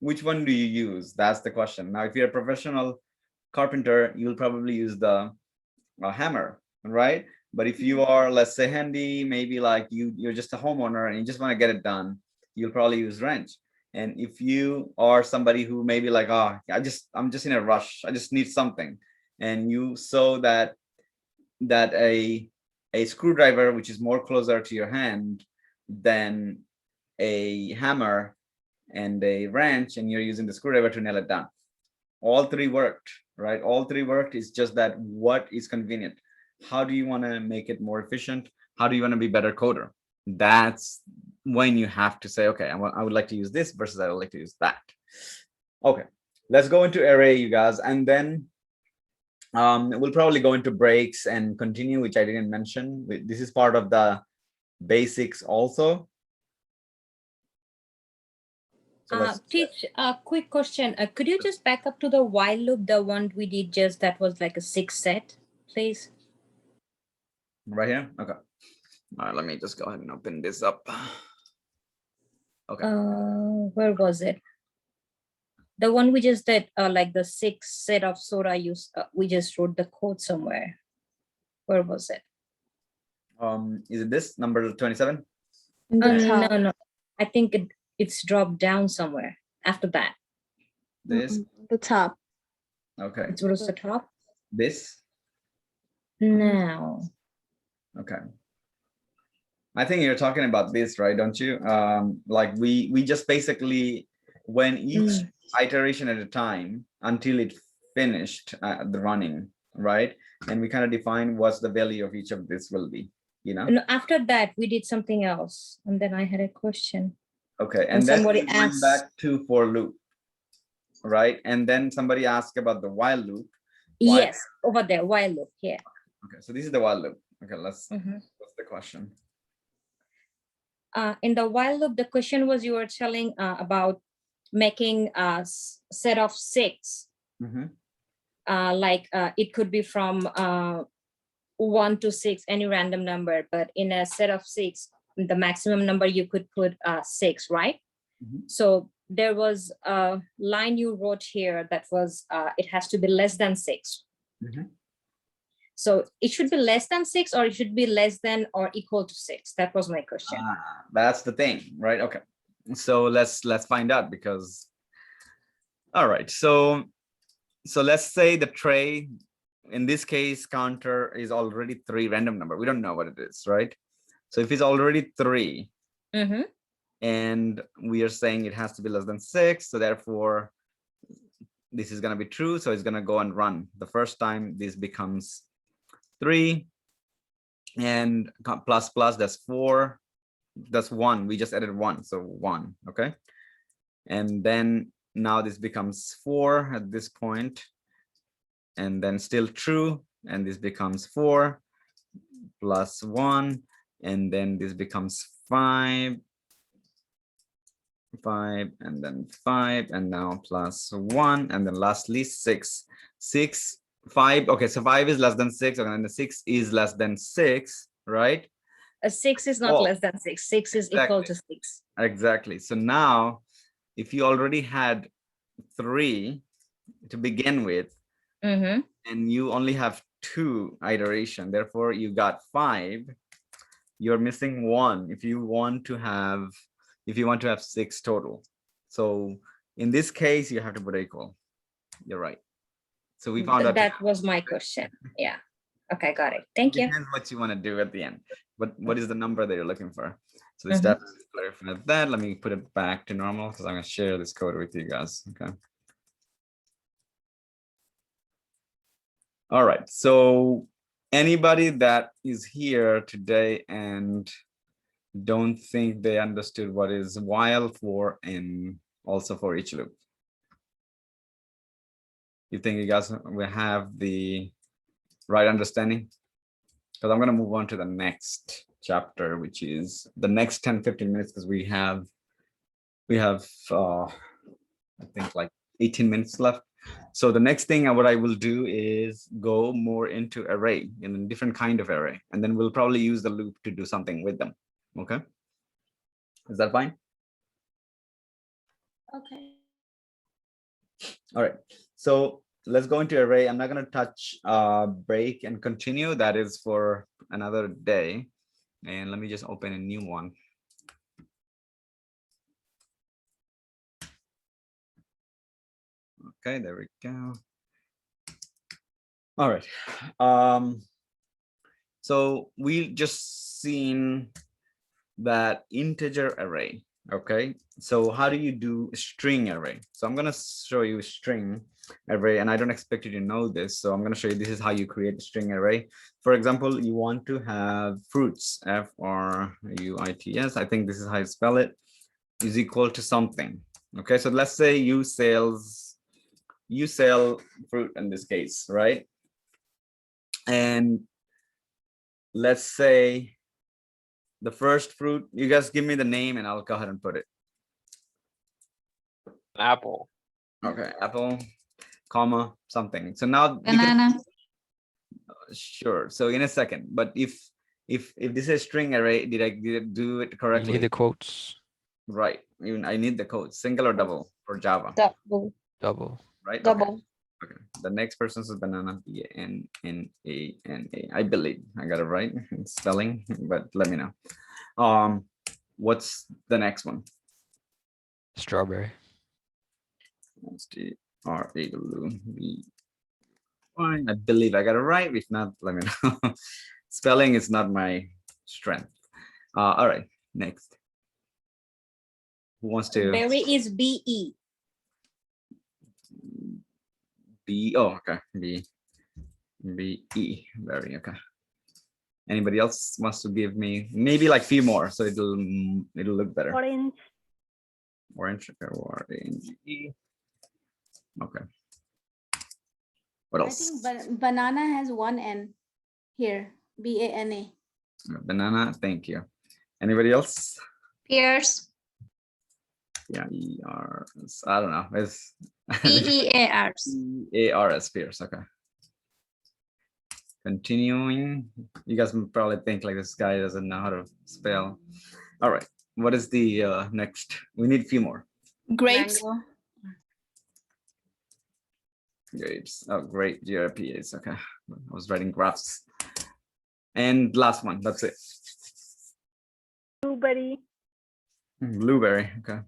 Which one do you use? That's the question. Now, if you're a professional carpenter, you'll probably use the hammer, right? But if you are, let's say, handy, maybe like you're just a homeowner and you just want to get it done, you'll probably use wrench. And if you are somebody who maybe like, oh, I'm just in a rush, I just need something, and you saw that a screwdriver, which is more closer to your hand than a hammer and a wrench, and you're using the screwdriver to nail it down. All three worked, right? All three worked. It's just that what is convenient. How do you want to make it more efficient? How do you want to be better coder? That's when you have to say, okay, I would like to use this versus I would like to use that. Okay, let's go into array, you guys, and then we'll probably go into breaks and continue, which I didn't mention. This is part of the basics also. So Teach a quick question. Could you just back up to the while loop, the one we did just that was like a 6 set, please? Right here? Okay. All right, let me just go ahead and open this up. Okay. Where was it? The one we just did, like the 6 set of soda use, we just wrote the code somewhere. Where was it? Is it this number 27? No. I think it's dropped down somewhere after that. This? The top. Okay. It was the top? This? No. Okay. I think you're talking about this, right? Don't you? Like we just basically, when each iteration at a time until it finished the running, right? And we kind of define what's the value of each of this will be, you know? No, after that, we did something else. And then I had a question. Okay. And then somebody we went asked back to for loop, right? And then somebody asked about the while loop. Yes, over there, while loop, yeah. Okay, so this is the while loop. Okay, what's the question? In the while loop, the question was, you were telling about making a set of 6. Like it could be from 1 to 6, any random number, but in a set of 6, the maximum number you could put 6, right? So there was a line you wrote here that was, it has to be less than 6. So it should be less than 6, or it should be less than or equal to 6. That was my question. That's the thing, right? Okay. So let's find out, because, all right. So So let's say the tray, in this case, counter is already 3 random number. We don't know what it is, right? So if it's already 3, and we are saying it has to be less than 6, so therefore this is going to be true. So it's going to go and run. The first time this becomes 3, and plus plus, that's 4, that's 1. We just added 1, so 1. Okay, and then now this becomes 4 at this point, and then still true, and this becomes 4 plus 1, and then this becomes 5, and then 5, and now plus 1, and then lastly 6. 5. Okay, so 5 is less than 6, and then the 6 is less than 6, right? A 6 is not less than 6. 6 is equal to 6. Exactly. So now, if you already had 3 to begin with, and you only have 2 iteration, therefore you got 5, you're missing 1 if you want to have 6 total. So in this case, you have to put equal. You're right. So we found out that was my question. Yeah. Okay, got it. Thank you. Depends what you want to do at the end. But what is the number that you're looking for? So this step clarify that. Let me put it back to normal because I'm going to share this code with you guys. Okay. All right. So anybody that is here today and don't think they understood what is while, for, and also for each loop? You think you guys will have the right understanding? Because I'm going to move on to the next chapter, which is the next 10-15 minutes, because we have I think like 18 minutes left. So the next thing what I will do is go more into array, in a different kind of array, and then we'll probably use the loop to do something with them. Okay, is that fine? Okay. All right, so let's go into array. I'm not going to touch break and continue. That is for another day. And let me just open a new one. Okay, there we go. All right. So we just seen that integer array. Okay, so how do you do a string array? So I'm going to show you a string array, and I don't expect you to know this. So I'm going to show you this is how you create a string array. For example, you want to have fruits, F-R-U-I-T-S. I think this is how you spell it, is equal to something. Okay, so let's say you sell fruit in this case, right? And let's say the first fruit, you guys give me the name and I'll go ahead and put it. Apple. Okay, apple, comma, something. So now Banana. Sure. So in a second, but if this is a string array, did I do it correctly? You need the quotes. Right. Even I need the quotes, single or double for Java. Double. Right. Double. Okay. The next person is banana. B-A-N-N-A-N-A. I believe I got it right in spelling, but let me know. What's the next one? Strawberry. I believe I got it right. If not, let me know. Spelling is not my strength. All right, next. Who wants to? Berry is B-E. B. Oh, okay. B-E. Berry. Okay. Anybody else wants to give me maybe like few more so it'll look better? Orange. Orange. Okay. Orange. Okay. What else? I think banana has one N here. B-A-N-A. Banana. Thank you. Anybody else? Pears. Yeah. E-R-S. I don't know. It's P-E-A-R-S. E-A-R-S. Pears. Okay. Continuing. You guys probably think like this guy doesn't know how to spell. All right. What is the next? We need a few more. Grapes. Mango. Grapes. Oh, great. GRPAs. Okay. I was writing graphs. And last one. That's it. Blueberry. Blueberry. Okay.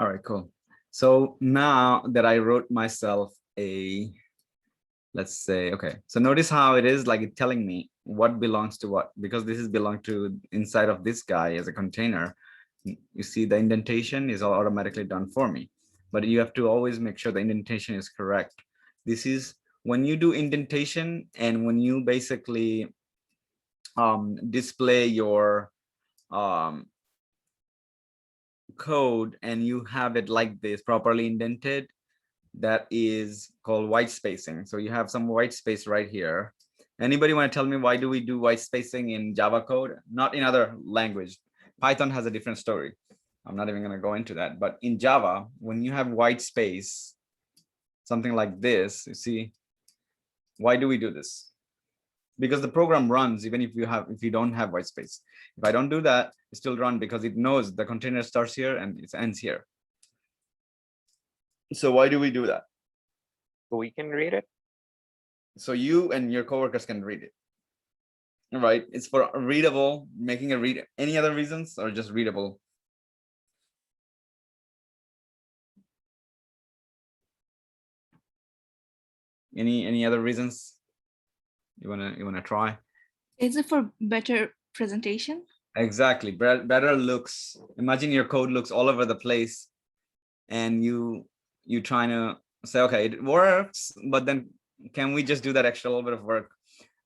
All right, cool. So now that I wrote myself a, let's say, okay, so notice how it is like it's telling me what belongs to what, because this is belong to inside of this guy as a container. You see the indentation is all automatically done for me, but you have to always make sure the indentation is correct. This is when you do indentation and when you basically display your code and you have it like this properly indented, that is called white spacing. So you have some white space right here. Anybody want to tell me why do we do white spacing in Java code? Not in other language. Python has a different story. I'm not even going to go into that. But in Java, when you have white space, something like this, you see, why do we do this? Because the program runs even if you don't have white space. If I don't do that, it still run because it knows the container starts here and it ends here. So why do we do that? So we can read it. So you and your coworkers can read it. Right? It's for readable, making it read. Any other reasons or just readable? Any other reasons? You wanna try? Is it for better presentation? Exactly. Better looks. Imagine your code looks all over the place and you trying to say, okay, it works, but then can we just do that extra little bit of work?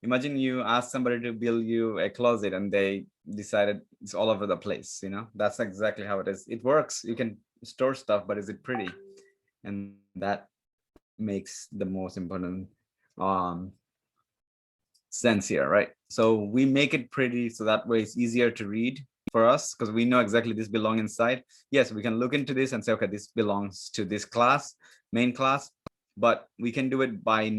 Imagine you ask somebody to build you a closet and they decided it's all over the place, you know? That's exactly how it is. It works. You can store stuff, but is it pretty? And that makes the most important sense here, right? So we make it pretty so that way it's easier to read for us because we know exactly this belong inside. Yes, we can look into this and say, okay, this belongs to this class, main class, but we can do it by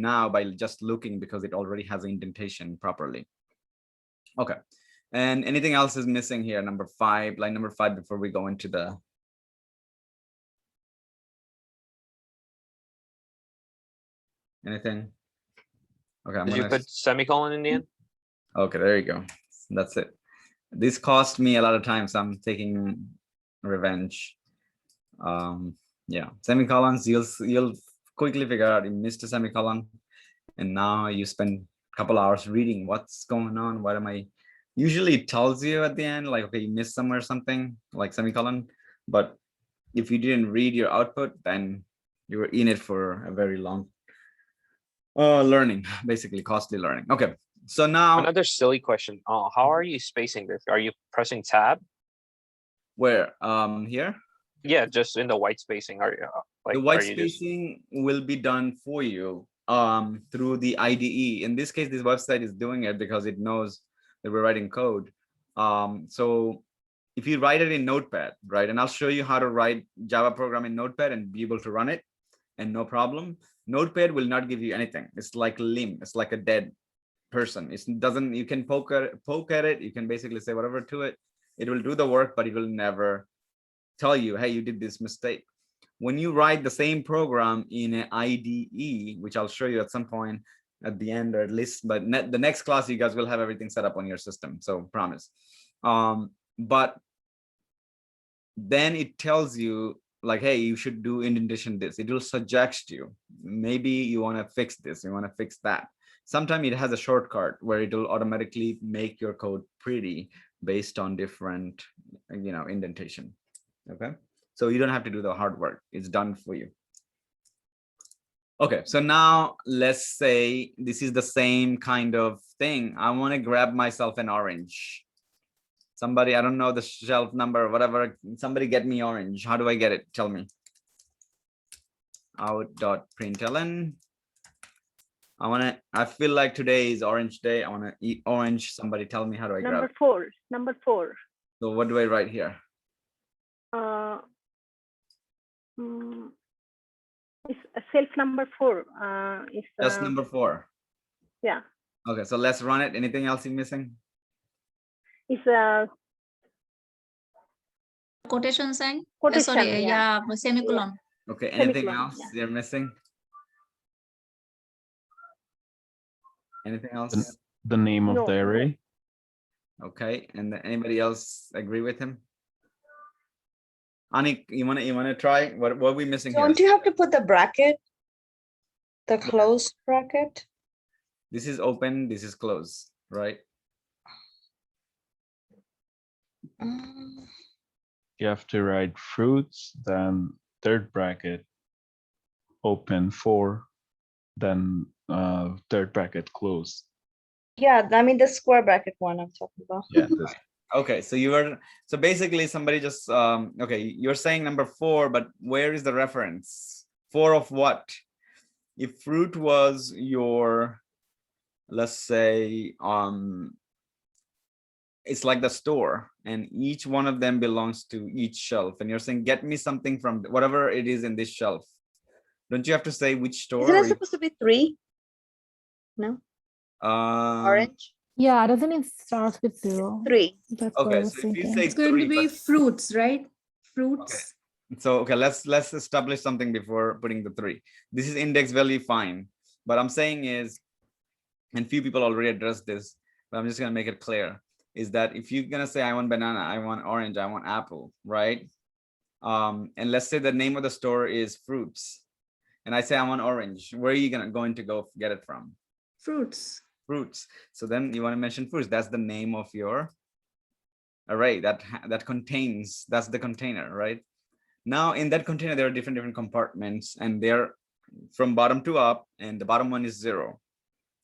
just looking because it already has an indentation properly. Okay, and anything else is missing here? Number 5, line number 5, before we go into the anything. Okay, Did you put semicolon in the end? Okay, there you go. That's it. This cost me a lot of time, so I'm taking revenge. Yeah, semicolons, you'll quickly figure out you missed a semicolon, and now you spend a couple hours reading what's going on. What am I? Usually it tells you at the end, like, okay, you missed somewhere something, like semicolon. But if you didn't read your output, then you were in it for a very long learning, basically costly learning. Okay, so now another silly question. How are you spacing this? Are you pressing tab? Where? Here? Yeah, just in the white spacing. Are you like the white spacing will be done for you through the IDE. In this case, this website is doing it because it knows that we're writing code. So if you write it in Notepad, right, and I'll show you how to write Java program in Notepad and be able to run it, and no problem. Notepad will not give you anything. It's like a limb. It's like a dead person. It doesn't. You can poke at it. You can basically say whatever to it. It will do the work, but it will never tell you, hey, you did this mistake. When you write the same program in an IDE, which I'll show you at some point at the end, or at least, but the next class, you guys will have everything set up on your system. So promise. But then it tells you like, hey, you should do indentation this. It will suggest you, maybe you want to fix this, you want to fix that. Sometimes it has a shortcut where it will automatically make your code pretty based on different, indentation. Okay, so you don't have to do the hard work. It's done for you. Okay, so now let's say this is the same kind of thing. I want to grab myself an orange. Somebody, I don't know the shelf number or whatever. Somebody get me orange. How do I get it? Tell me. Out.println. I feel like today is orange day. I want to eat orange. Somebody tell me, how do I grab it? Number 4. So what do I write here? It's a self number 4. That's number 4. Yeah. Okay, so let's run it. Anything else you're missing? It's a quotation sign. Quotation, Sorry, yeah, semicolon. Okay, anything else you're missing? Anything else? The name of the array. Okay, and anybody else agree with him? Anik, you wanna try? What are we missing here? Don't you have to put the bracket? The closed bracket? This is open, this is closed, right? You have to write fruits, then third bracket, open 4, then third bracket close. Yeah, I mean the square bracket one I'm talking about. Yeah. Okay, so basically somebody just okay, you're saying number 4, but where is the reference? 4 of what? If fruit was your, let's say, it's like the store, and each one of them belongs to each shelf, and you're saying get me something from whatever it is in this shelf. Don't you have to say which store? Isn't it supposed to be 3? No. Orange. Yeah, doesn't it start with 0? 3. That's what I Okay, was so if you thinking. say It's going 3, to be but- fruits, right? Fruits. Okay. So okay, let's establish something before putting the 3. This is index value, fine. But I'm saying is, and few people already addressed this, but I'm just gonna make it clear, is that if you're gonna say I want banana, I want orange, I want apple, right? And let's say the name of the store is fruits, and I say I want orange, where are you going to go get it from? Fruits. Fruits. So then you want to mention fruits. That's the name of your array that contains, that's the container, right? Now in that container there are different compartments, and they're from bottom to up, and the bottom one is 0.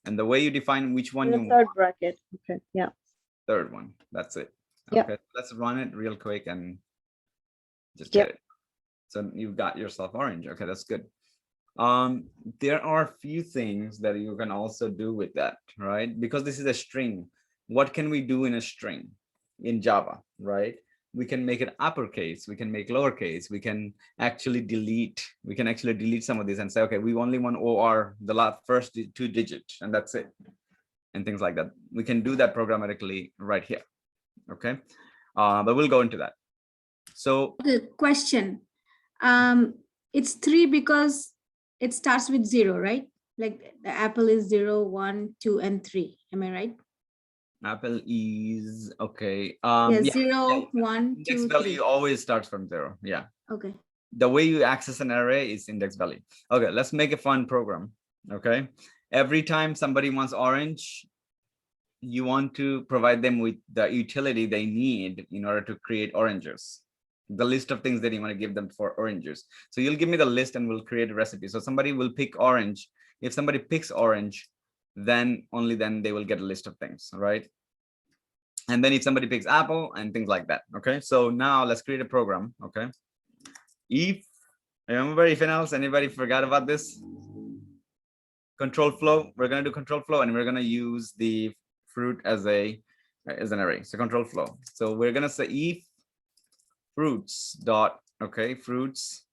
And the way you define which one The you third want, bracket. Okay. Yeah. third one, that's it. Yeah. Okay, let's run it real quick and just Yep. get it. So you've got yourself orange. Okay, that's good. There are a few things that you can also do with that, right? Because this is a string. What can we do in a string in Java, right? We can make it uppercase, we can make lowercase, we can actually delete some of these and say, okay, we only want OR, the first 2 digits, and that's it, and things like that. We can do that programmatically right here. Okay, but we'll go into that. So The question, it's 3 because it starts with 0, right? Like the apple is 0, 1, 2, and 3. Am I right? Apple is okay. Yeah, Yeah, 0, 1, index 2, value 3. always starts from 0. Yeah. Okay. The way you access an array is index value. Okay, let's make a fun program. Okay. Every time somebody wants orange, you want to provide them with the utility they need in order to create oranges. The list of things that you want to give them for oranges. So you'll give me the list and we'll create a recipe. So somebody will pick orange. If somebody picks orange, then only then they will get a list of things, right? And then if somebody picks apple and things like that. Okay, so now let's create a program. Okay, if remember, if else anybody forgot about this control flow, we're going to do control flow, and we're going to use the fruit as an array. So control flow. So we're going to say if fruits dot, okay, fruits.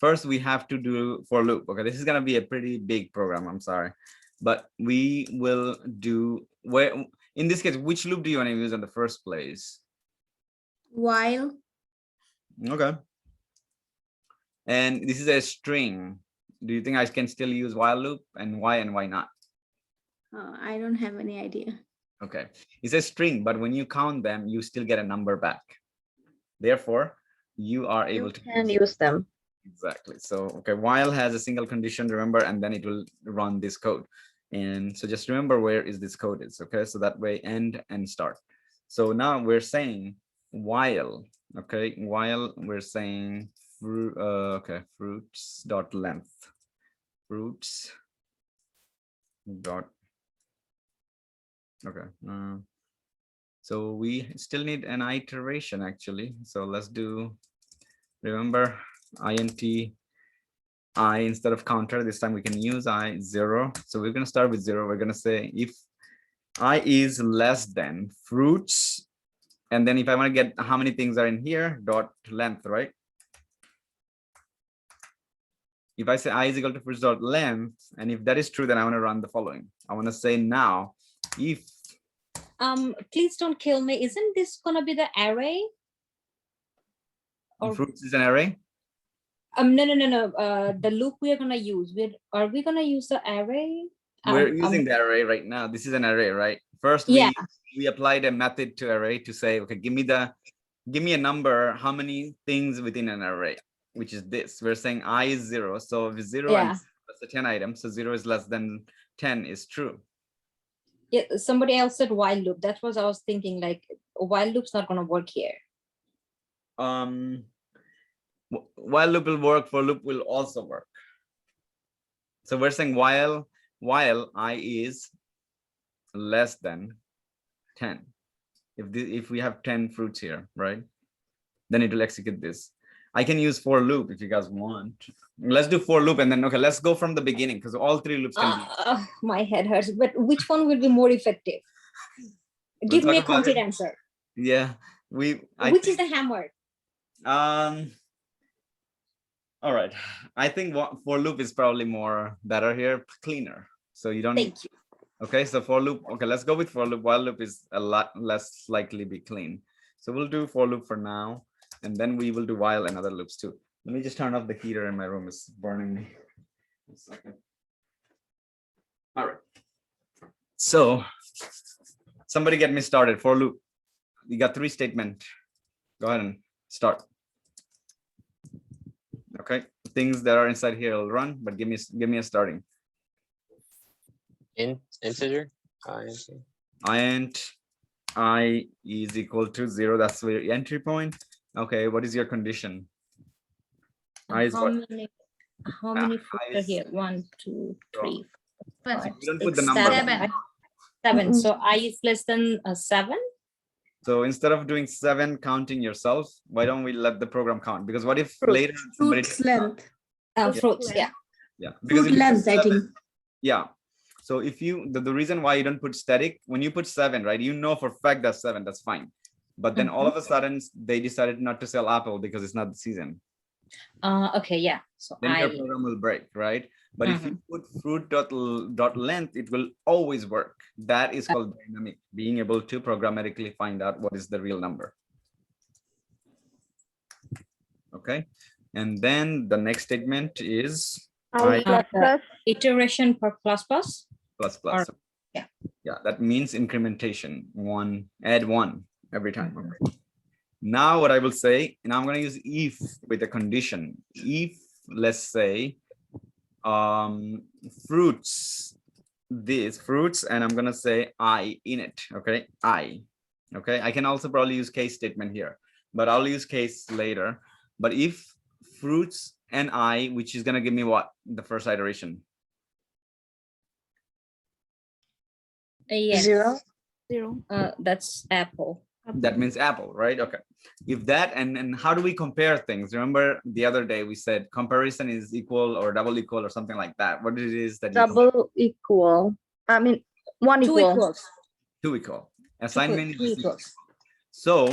First, we have to do for loop. Okay, this is going to be a pretty big program. I'm sorry, but we will do where in this case, which loop do you want to use in the first place? While. Okay. And this is a string. Do you think I can still use while loop, and why not? I don't have any idea. Okay, it's a string, but when you count them, you still get a number back. Therefore, you are able to use them. Exactly. So, okay, while has a single condition, remember, and then it will run this code. And so just remember where is this code is. Okay, so that way end and start. So now we're saying while, okay, while we're saying okay, fruits dot length, fruits dot, okay, so we still need an iteration actually. So let's do, remember, int I instead of counter. This time we can use I 0. So we're going to start with 0. We're going to say if I is less than fruits, and then if I want to get how many things are in here, dot length, right? If I say I is equal to fruits dot length, and if that is true, then I want to run the following. I want to say now if please don't kill me. Isn't this gonna be the array? Or fruits is an array? No. The loop we are gonna use. Are we gonna use the array? We're using the array right now. This is an array, right? First, we applied a method to array to say, okay, give me the give me a number, how many things within an array, which is this. We're saying I is 0. So if 0 and that's a 10 item, so 0 is less than 10 is true. Yeah, somebody else said while loop. That was I was thinking, like a while loop's not gonna work here. While loop will work, for loop will also work. So we're saying while I is less than 10. If we have 10 fruits here, right? Then it will execute this. I can use for loop if you guys want. Let's do for loop and then, okay, let's go from the beginning because all 3 loops can be. My head hurts, but which one will be more effective? Give me a concrete answer. Yeah, which is the hammer? All right, I think for loop is probably more better here, cleaner. So you don't. Thank you. Okay, so for loop. Okay, let's go with for loop. While loop is a lot less likely be clean. So we'll do for loop for now, and then we will do while and other loops too. Let me just turn off the heater in my room. It's burning me. A second. All right. So somebody get me started for loop. You got 3 statements. Go ahead and start. Okay, things that are inside here will run, but give me a starting. Integer. Int I is equal to 0. That's your entry point. Okay, what is your condition? I is how what? How many fruits are here? 1, 2, 3, 4, 5, You don't 6, put the number. 7. 7. So I is less than 7. So instead of doing 7 counting yourself, why don't we let the program count? Because what if Fruit. later somebody Fruits length. Fruits, yeah. Yeah, because Fruit length, I think. Yeah. So if you the reason why you don't put static, when you put 7, right? You know for a fact that's 7, that's fine. But then all of a sudden they decided not to sell Apple because it's not the season. Okay, yeah. So Then your program will break, right? But if you put fruit length, it will always work. That is called dynamic, being able to programmatically find out what is the real number. Okay, and then the next statement is iteration per plus. Yeah, that means incrementation. Add 1 every time. Okay. Now what I will say, and I'm going to use if with a condition. If, let's say, fruits, and I'm going to say I in it. Okay, I. Okay, I can also probably use case statement here, but I'll use case later. But if fruits and I, which is going to give me what? The first iteration. Yes. 0. That's Apple. That means Apple, right? Okay. If that, and how do we compare things? Remember the other day we said comparison is equal or double equal or something like that. What it is that double equal. I mean, 1 2 equal. equals. 2 equal. Assignment 2 is equals. So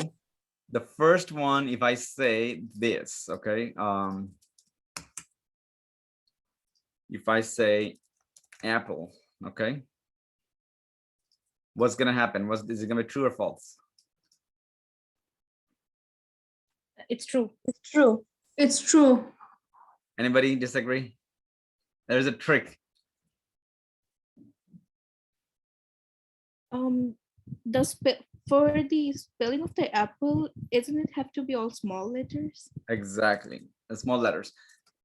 the first one, if I say this, okay, if I say Apple, okay, what's gonna happen? Is it gonna be true or false? It's true. It's true. It's true. Anybody disagree? There's a trick. For the spelling of the apple, isn't it have to be all small letters? Exactly, the small letters.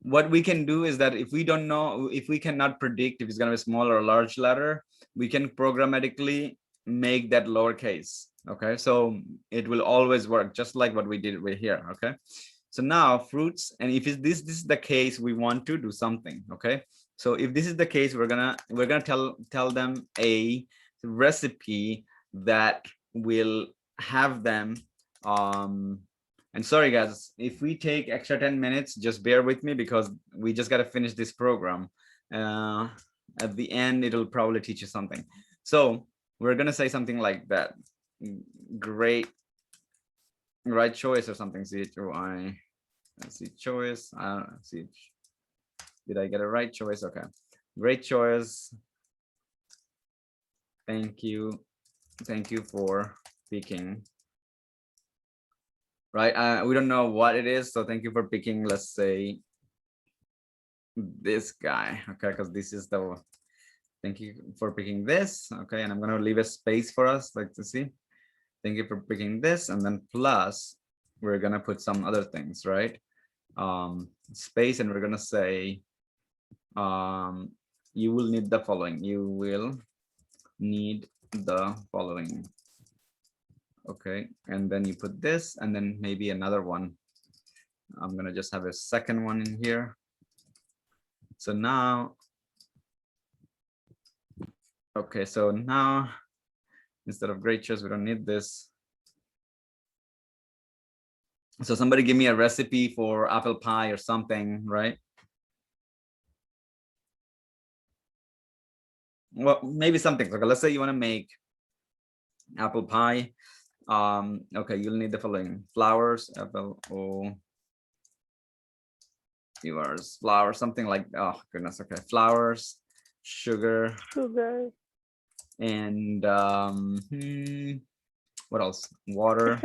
What we can do is that if we don't know, if we cannot predict if it's going to be small or large letter, we can programmatically make that lowercase. Okay, so it will always work just like what we did right here. Okay, so now fruits, and if this is the case, we want to do something. Okay, so if this is the case, we're gonna tell them a recipe that will have them and sorry guys, if we take extra 10 minutes, just bear with me because we just got to finish this program. At the end it'll probably teach you something. So we're gonna say something like that. Great, right choice or something. CHOI, see choice. I don't know. See, did I get a right choice? Okay, great choice. Thank you for picking. Right, we don't know what it is, so thank you for picking. Let's say this guy. Okay, because this is the. Thank you for picking this. Okay, and I'm gonna leave a space for us, like to see. Thank you for picking this, and then plus we're gonna put some other things, right? Space, and we're gonna say, you will need the following. You will need the following. Okay, and then you put this, and then maybe another one. I'm gonna just have a second one in here. So now, okay, so now instead of great choice, we don't need this. So somebody give me a recipe for apple pie or something, right? Well, maybe something. Okay, let's say you want to make apple pie. Okay, you'll need the following: flowers, flour, something like, oh goodness, okay, flowers, sugar, and what else? Water,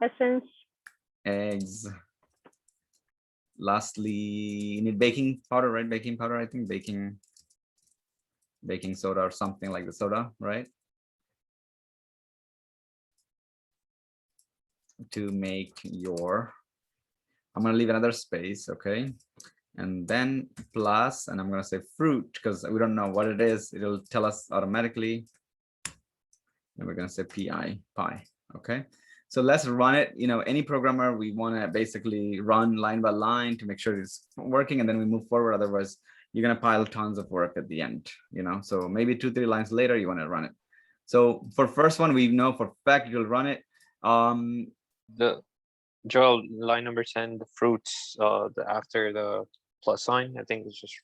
essence, eggs. Lastly, you need baking powder, right? Baking powder, I think baking soda or something like the soda, right? To make your, I'm going to leave another space, okay? And then plus, and I'm going to say fruit because we don't know what it is. It'll tell us automatically. And we're going to say pie, okay? So let's run it. You know, any programmer, we want to basically run line by line to make sure it's working, and then we move forward. Otherwise, you're going to pile tons of work at the end, you know? So maybe 2-3 lines later, you want to run it. So for first one, we know for a fact you'll run it. The Joel, line number 10, the fruits, after the plus sign, I think it's just,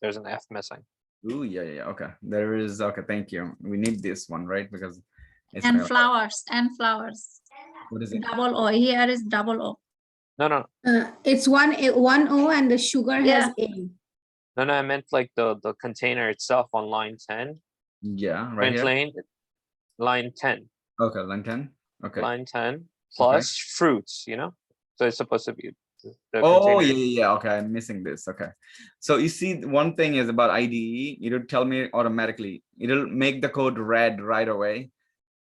there's an F missing. Ooh, yeah, okay. There is, okay, thank you. We need this one, right? Because it's And flowers, and flowers. What is it? Double O, here is double O. No. It's one O and the sugar has A. No, I meant like the container itself on line 10. Yeah, right here. Lane, line 10. Okay, line 10. Okay. Line 10 plus fruits, you know? So it's supposed to be the Oh, container. yeah. Okay, I'm missing this. Okay. So you see, one thing is about IDE, it'll tell me automatically. It'll make the code red right away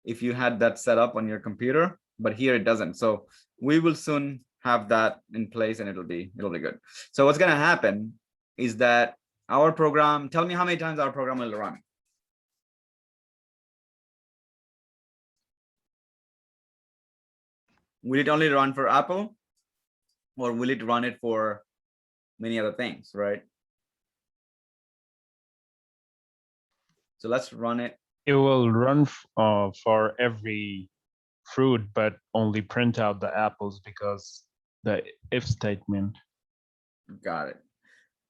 if you had that set up on your computer, but here it doesn't. So we will soon have that in place, and it'll be good. So what's gonna happen is that our program, tell me how many times our program will run. Will it only run for Apple, or will it run it for many other things, right? So let's run it. It will run for every fruit, but only print out the apples because the if statement. Got it.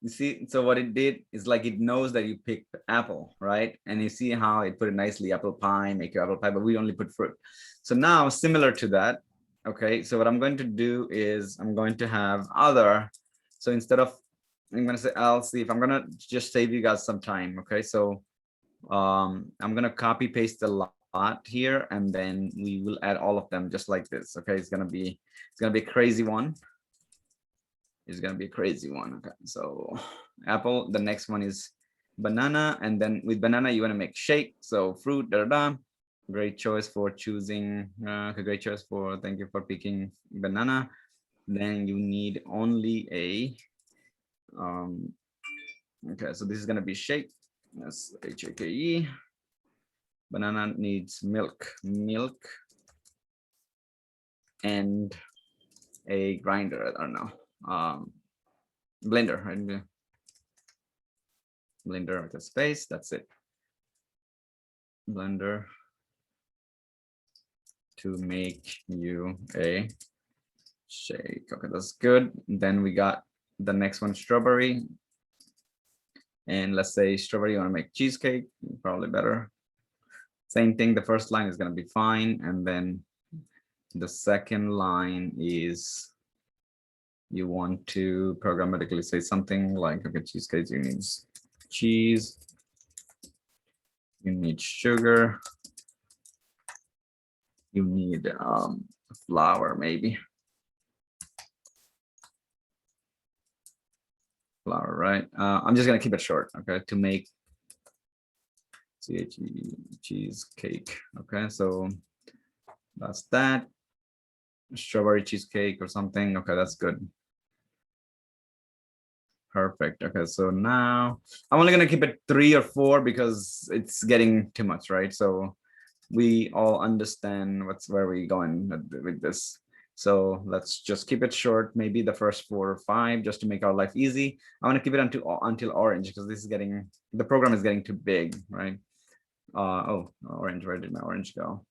You see, so what it did is like it knows that you picked apple, right? And you see how it put it nicely, apple pie, make your apple pie, but we only put fruit. So now similar to that, okay, so what I'm going to do is I'm going to have other. So instead of, I'm going to say, I'll see if I'm going to just save you guys some time. Okay, so I'm going to copy paste a lot here, and then we will add all of them just like this. Okay, it's going to be a crazy one. It's going to be a crazy one. Okay, so apple, the next one is banana, and then with banana you want to make shake. So fruit, great choice for choosing. Great choice for, thank you for picking banana. Then you need only a okay, so this is going to be shake. That's HAKE. Banana needs milk, and a grinder. I don't know. Blender, right? Blender with a space. That's it. Blender to make you a shake. Okay, that's good. Then we got the next one, strawberry. And let's say strawberry, you want to make cheesecake, probably better. Same thing, the first line is going to be fine. And then the second line is you want to programmatically say something like, okay, cheesecake, you need cheese, you need sugar, you need flour, maybe. Flour, right? I'm just gonna keep it short, okay? To make cheesecake. Okay, so that's that. strawberry cheesecake or something. Okay, that's good. Perfect. Okay, so now I'm only gonna keep it 3 or 4 because it's getting too much, right? So we all understand where we going with this. So let's just keep it short. Maybe the first 4 or 5 just to make our life easy. I want to keep it until orange because this is getting, the program is getting too big, right? Oh, orange. Where did my orange go?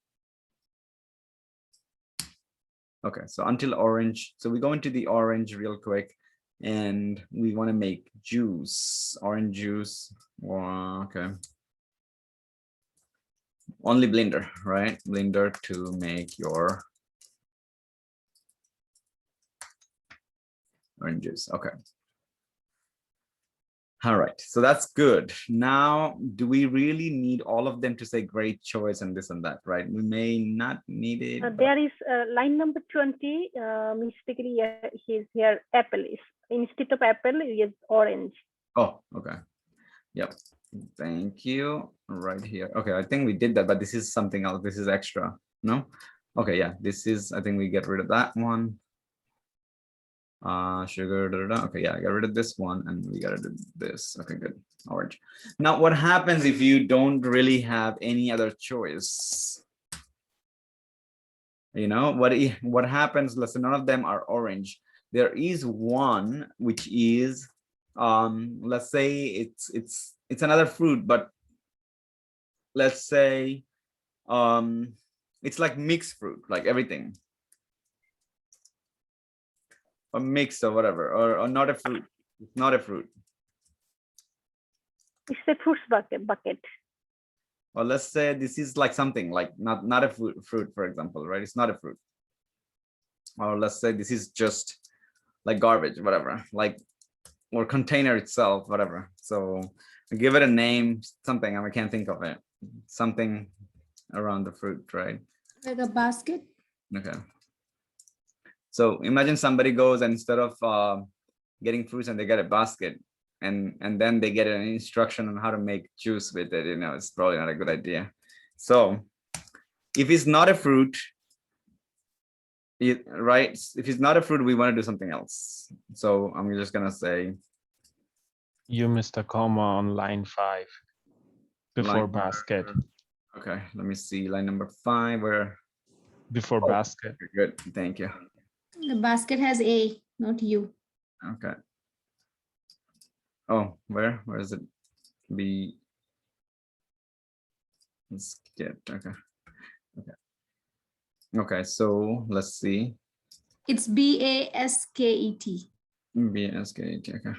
Okay, so until orange. So we go into the orange real quick. And we want to make juice, orange juice. Okay. Only blender, right? Blender to make your orange juice. Okay. All right, so that's good. Now, do we really need all of them to say great choice and this and that, right? We may not need it. There is line number 20, mistakenly he's here, apple is, instead of apple, is orange. Oh, okay. Yep. Thank you. Right here. Okay, I think we did that, but this is something else. This is extra. No? Okay, yeah. This is, I think we get rid of that one. Sugar. Okay, yeah, I got rid of this one and we got rid of this. Okay, good. Orange. Now, what happens if you don't really have any other choice? You know, what happens? Listen, none of them are orange. There is one which is let's say it's another fruit, but let's say it's like mixed fruit, like everything, or mixed or whatever, or not a fruit. It's not a fruit. It's a fruits bucket. Or let's say this is like something like not a fruit, for example, right? It's not a fruit. Or let's say this is just like garbage, whatever, like, or container itself, whatever. So give it a name, something, I can't think of it. Something around the fruit, right? Like a basket. Okay. So imagine somebody goes and instead of getting fruits and they get a basket and then they get an instruction on how to make juice with it, you know, it's probably not a good idea. So if it's not a fruit, right? If it's not a fruit, we want to do something else. So I'm just gonna say you missed a comma on line 5 before basket. Okay, let me see line number 5 where before basket. Good, thank you. The basket has A, not U. Okay. Oh, where is it? B. Let's get, okay. Okay, so let's see. It's BASKET. BASKET, okay.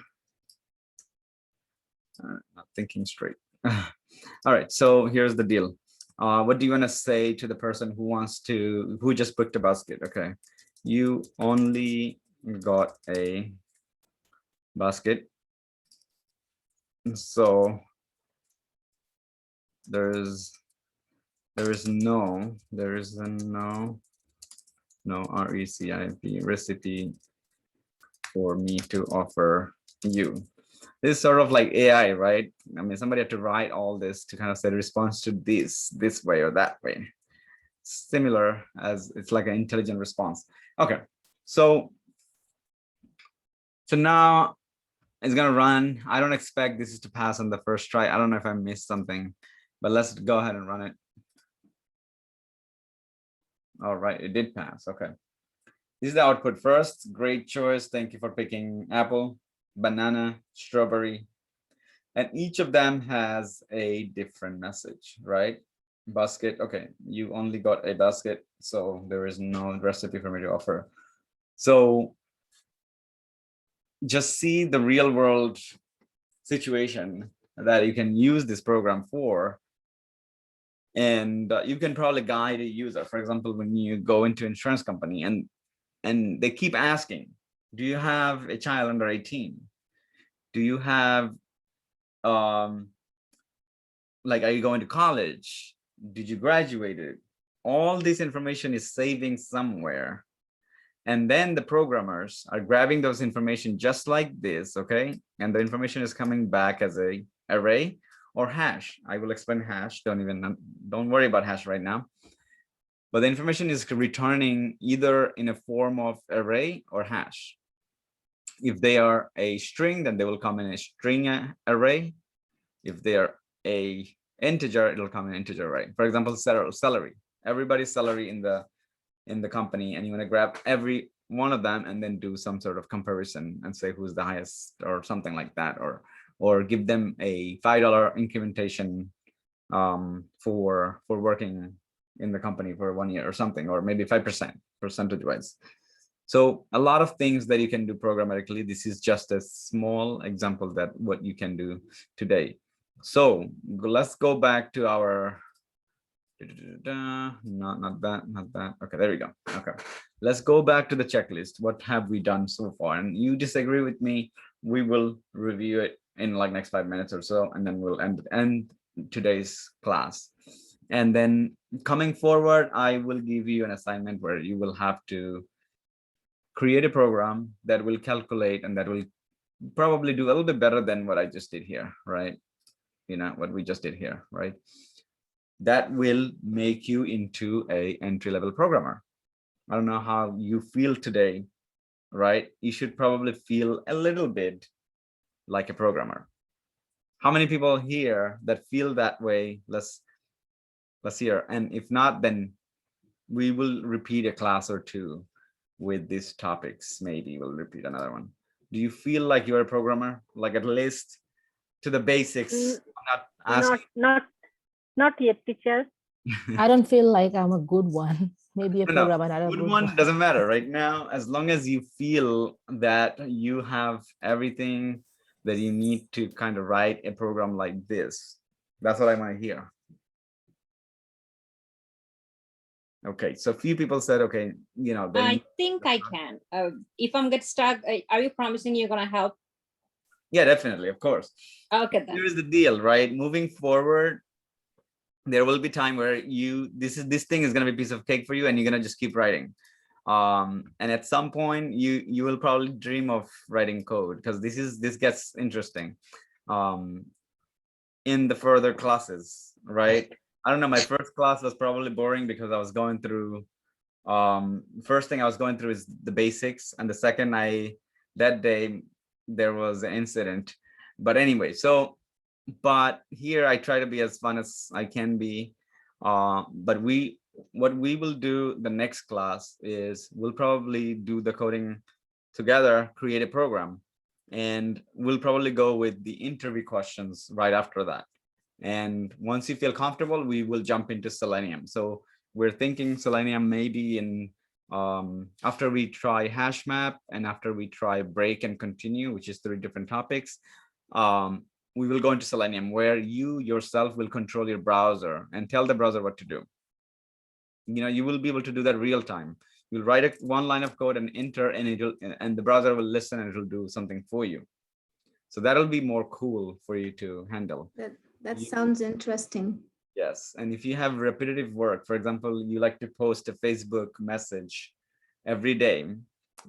Not thinking straight. All right, so here's the deal. What do you want to say to the person who just booked a basket? Okay, you only got a basket. So there is no recipe for me to offer you. This is sort of like AI, right? I mean, somebody had to write all this to kind of say the response to this way or that way. Similar as it's like an intelligent response. Okay, so now it's gonna run. I don't expect this is to pass on the first try. I don't know if I missed something, but let's go ahead and run it. All right, it did pass. Okay. This is the output first. Great choice. Thank you for picking apple, banana, strawberry. And each of them has a different message, right? Basket. Okay, you only got a basket, so there is no recipe for me to offer. So just see the real world situation that you can use this program for. And you can probably guide a user. For example, when you go into insurance company and they keep asking, do you have a child under 18? Do you have, like, are you going to college? Did you graduate? All this information is saving somewhere. And then the programmers are grabbing those information just like this, okay? And the information is coming back as a array or hash. I will explain hash. Don't worry about hash right now. but the information is returning either in a form of array or hash. If they are a string, then they will come in a string array. If they are a integer, it'll come in an integer array. For example, salary. Everybody's salary in the company, and you want to grab every one of them and then do some sort of comparison and say who's the highest or something like that, or give them a $5 incrementation for working in the company for 1 year or something, or maybe 5% percentage wise. So a lot of things that you can do programmatically. This is just a small example that what you can do today. So let's go back to our not that. Okay, there we go. Okay, let's go back to the checklist. What have we done so far? And you disagree with me, we will review it in like next 5 minutes or so, and then we'll end today's class. And then coming forward, I will give you an assignment where you will have to create a program that will calculate and that will probably do a little bit better than what I just did here, right? You know, what we just did here, right? That will make you into a entry-level programmer. I don't know how you feel today, right? You should probably feel a little bit like a programmer. How many people here that feel that way? Let's hear. And if not, then we will repeat a class or two with these topics. Maybe we'll repeat another one. Do you feel like you're a programmer? Like at least to the basics? I'm not asking. Not yet, teacher. I don't feel like I'm a good one. Maybe a No, programmer, not a good good one one. doesn't matter right now, as long as you feel that you have everything that you need to kind of write a program like this. That's what I want to hear. Okay, so few people said, okay, you know. I think I can. If I'm get stuck, are you promising you're gonna help? Yeah, definitely, of course. Okay, then. Here's the deal, right? Moving forward, there will be time where this thing is gonna be a piece of cake for you, and you're gonna just keep writing. And at some point, you will probably dream of writing code, because this gets interesting in the further classes, right? I don't know, my first class was probably boring because I was going through, first thing I was going through is the basics, and the second that day there was an incident. But anyway, but here I try to be as fun as I can be. But what we will do the next class is we'll probably do the coding together, create a program, and we'll probably go with the interview questions right after that. And once you feel comfortable, we will jump into Selenium. So we're thinking Selenium maybe in after we try HashMap and after we try break and continue, which is 3 different topics, we will go into Selenium, where you yourself will control your browser and tell the browser what to do. You know, you will be able to do that real time. You'll write one line of code and enter, and the browser will listen and it'll do something for you. So that'll be more cool for you to handle. That sounds interesting. Yes, and if you have repetitive work, for example, you like to post a Facebook message every day,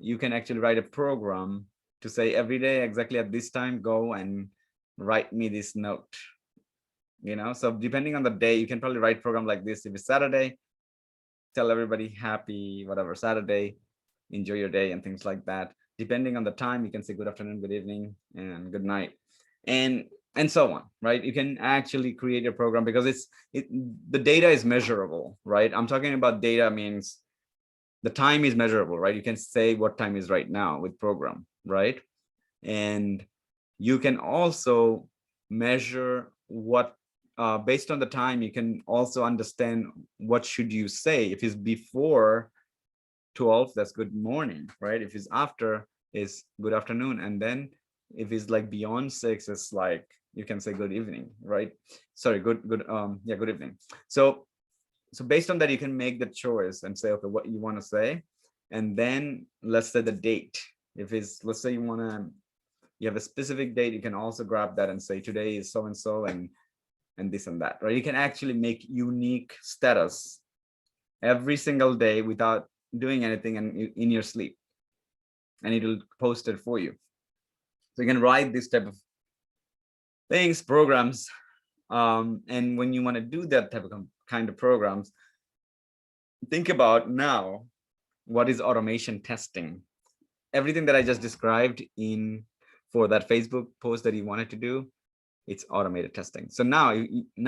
you can actually write a program to say every day exactly at this time, go and write me this note. You know, so depending on the day, you can probably write program like this. If it's Saturday, tell everybody happy whatever Saturday, enjoy your day and things like that. Depending on the time, you can say good afternoon, good evening, and good night, and so on, right? You can actually create a program because the data is measurable, right? I'm talking about data means the time is measurable, right? You can say what time is right now with program, right? And you can also measure what, based on the time, you can also understand what should you say. If it's before 12, that's good morning, right? If it's after, is good afternoon. And then if it's like beyond 6, it's like, you can say good evening, right? Sorry, good evening. So based on that, you can make the choice and say, okay, what you want to say. And then let's say the date. If it's, let's say you have a specific date, you can also grab that and say today is so-and-so and this and that, right? You can actually make unique status every single day without doing anything and in your sleep, and it'll post it for you. So you can write this type of things, programs, and when you want to do that type of kind of programs, think about now, what is automation testing? Everything that I just described for that Facebook post that you wanted to do, it's automated testing. So now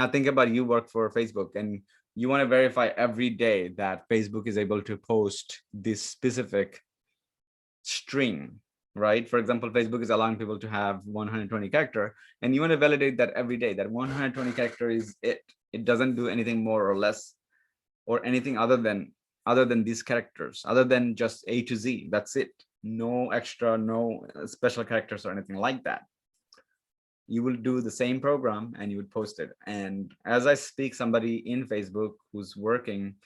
think about, you work for Facebook and you want to verify every day that Facebook is able to post this specific string, right? For example, Facebook is allowing people to have 120 character, and you want to validate that every day, that 120 character is it. It doesn't do anything more or less, or anything other than these characters, other than just A to Z. That's it. No extra, no special characters or anything like that. You will do the same program and you would post it. And as I speak, somebody in Facebook who's working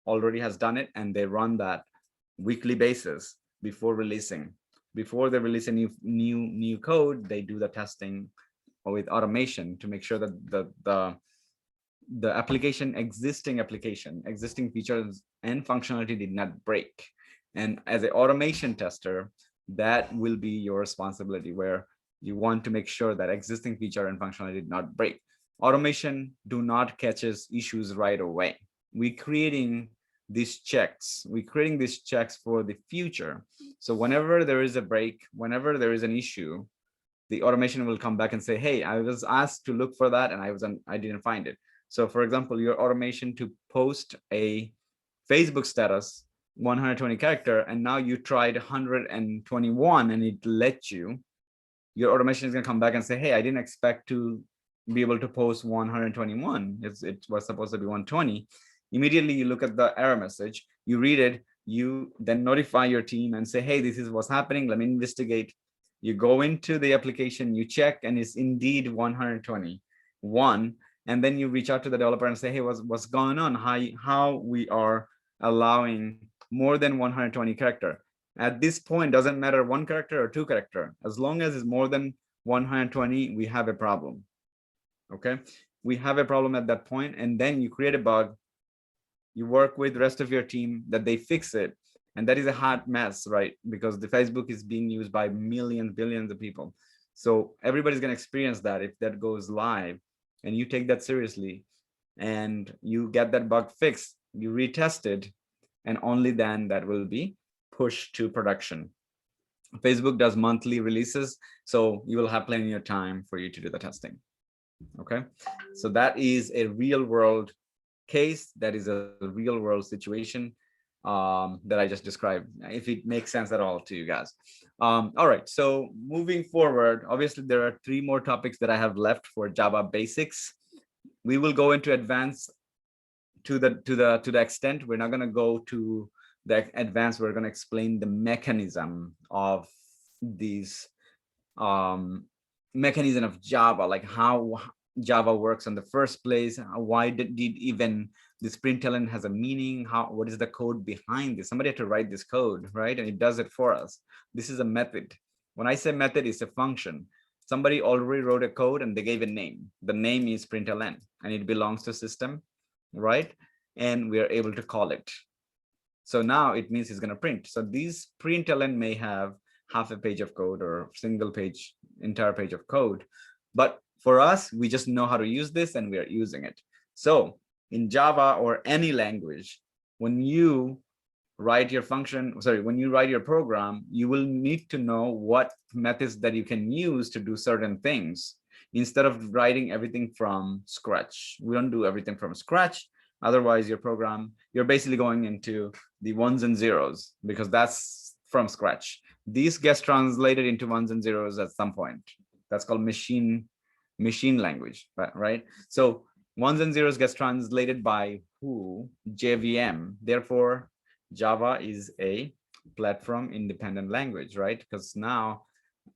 already has done it, and they run that weekly basis before releasing. Before they release a new code, they do the testing with automation to make sure that the existing features and functionality did not break. And as an automation tester, that will be your responsibility, where you want to make sure that existing feature and functionality did not break. Automation do not catches issues right away. We're creating these checks. We're creating these checks for the future. So whenever there is a break, whenever there is an issue, the automation will come back and say, hey, I was asked to look for that and I didn't find it. So for example, your automation to post a Facebook status 120 character, and now you tried 121 and it let you, your automation is going to come back and say, hey, I didn't expect to be able to post 121. It was supposed to be 120. Immediately you look at the error message, you read it, you then notify your team and say, hey, this is what's happening, let me investigate. You go into the application, you check, and it's indeed 121. And then you reach out to the developer and say, hey, what's going on? How we are allowing more than 120 character. At this point, doesn't matter one character or two character. As long as it's more than 120, we have a problem. Okay, we have a problem at that point, and then you create a bug. You work with the rest of your team that they fix it, and that is a hot mess, right? Because the Facebook is being used by millions, billions of people. So everybody's gonna experience that if that goes live, and you take that seriously, and you get that bug fixed, you retest it, and only then that will be pushed to production. Facebook does monthly releases, so you will have plenty of time for you to do the testing. Okay, so that is a real world case. That is a real world situation that I just described, if it makes sense at all to you guys. All right, so moving forward, obviously there are 3 more topics that I have left for Java basics. We will go into advanced to the extent. We're not going to go to the advanced. We're going to explain the mechanism of these mechanism of Java, like how Java works in the first place. Why did even this println has a meaning? What is the code behind this? Somebody had to write this code, right? And it does it for us. This is a method. When I say method, it's a function. Somebody already wrote a code and they gave a name. The name is println, and it belongs to system, right? And we are able to call it. So now it means it's going to print. So these println may have half a page of code or single page, entire page of code. But for us, we just know how to use this and we are using it. So in Java or any language, when you write your function, when you write your program, you will need to know what methods that you can use to do certain things instead of writing everything from scratch. We don't do everything from scratch. Otherwise, your program, you're basically going into the ones and zeros because that's from scratch. These gets translated into ones and zeros at some point. That's called machine language, right? So ones and zeros gets translated by who? JVM. Therefore, Java is a platform independent language, right? Because now,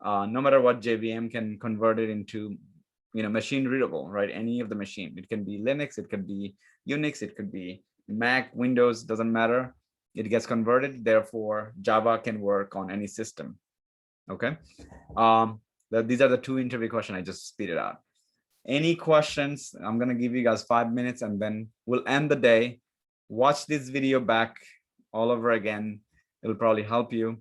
no matter what, JVM can convert it into, machine readable, right? Any of the machine. It can be Linux, it could be Unix, it could be Mac, Windows, doesn't matter. It gets converted. Therefore, Java can work on any system. Okay. These are the 2 interview questions. I just spit it out. Any questions? I'm going to give you guys 5 minutes and then we'll end the day. Watch this video back all over again. It'll probably help you.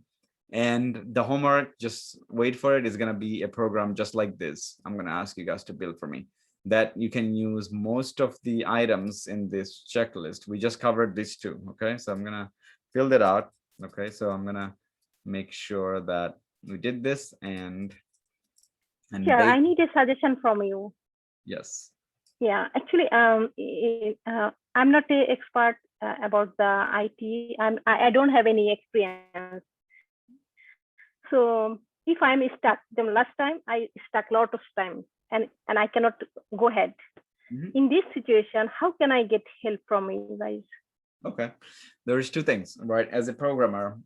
And the homework, just wait for it, is going to be a program just like this. I'm going to ask you guys to build for me. that you can use most of the items in this checklist. We just covered these two. Okay, so I'm gonna fill that out. Okay, so I'm gonna make sure that we did this and Yeah, I need a suggestion from you. yes. Yeah, actually, I'm not an expert about the IT. I don't have any experience. So if I'm stuck, then last time I stuck a lot of time and I cannot go ahead. In this situation, how can I get help from you guys? Okay, there's two things, right? As a programmer,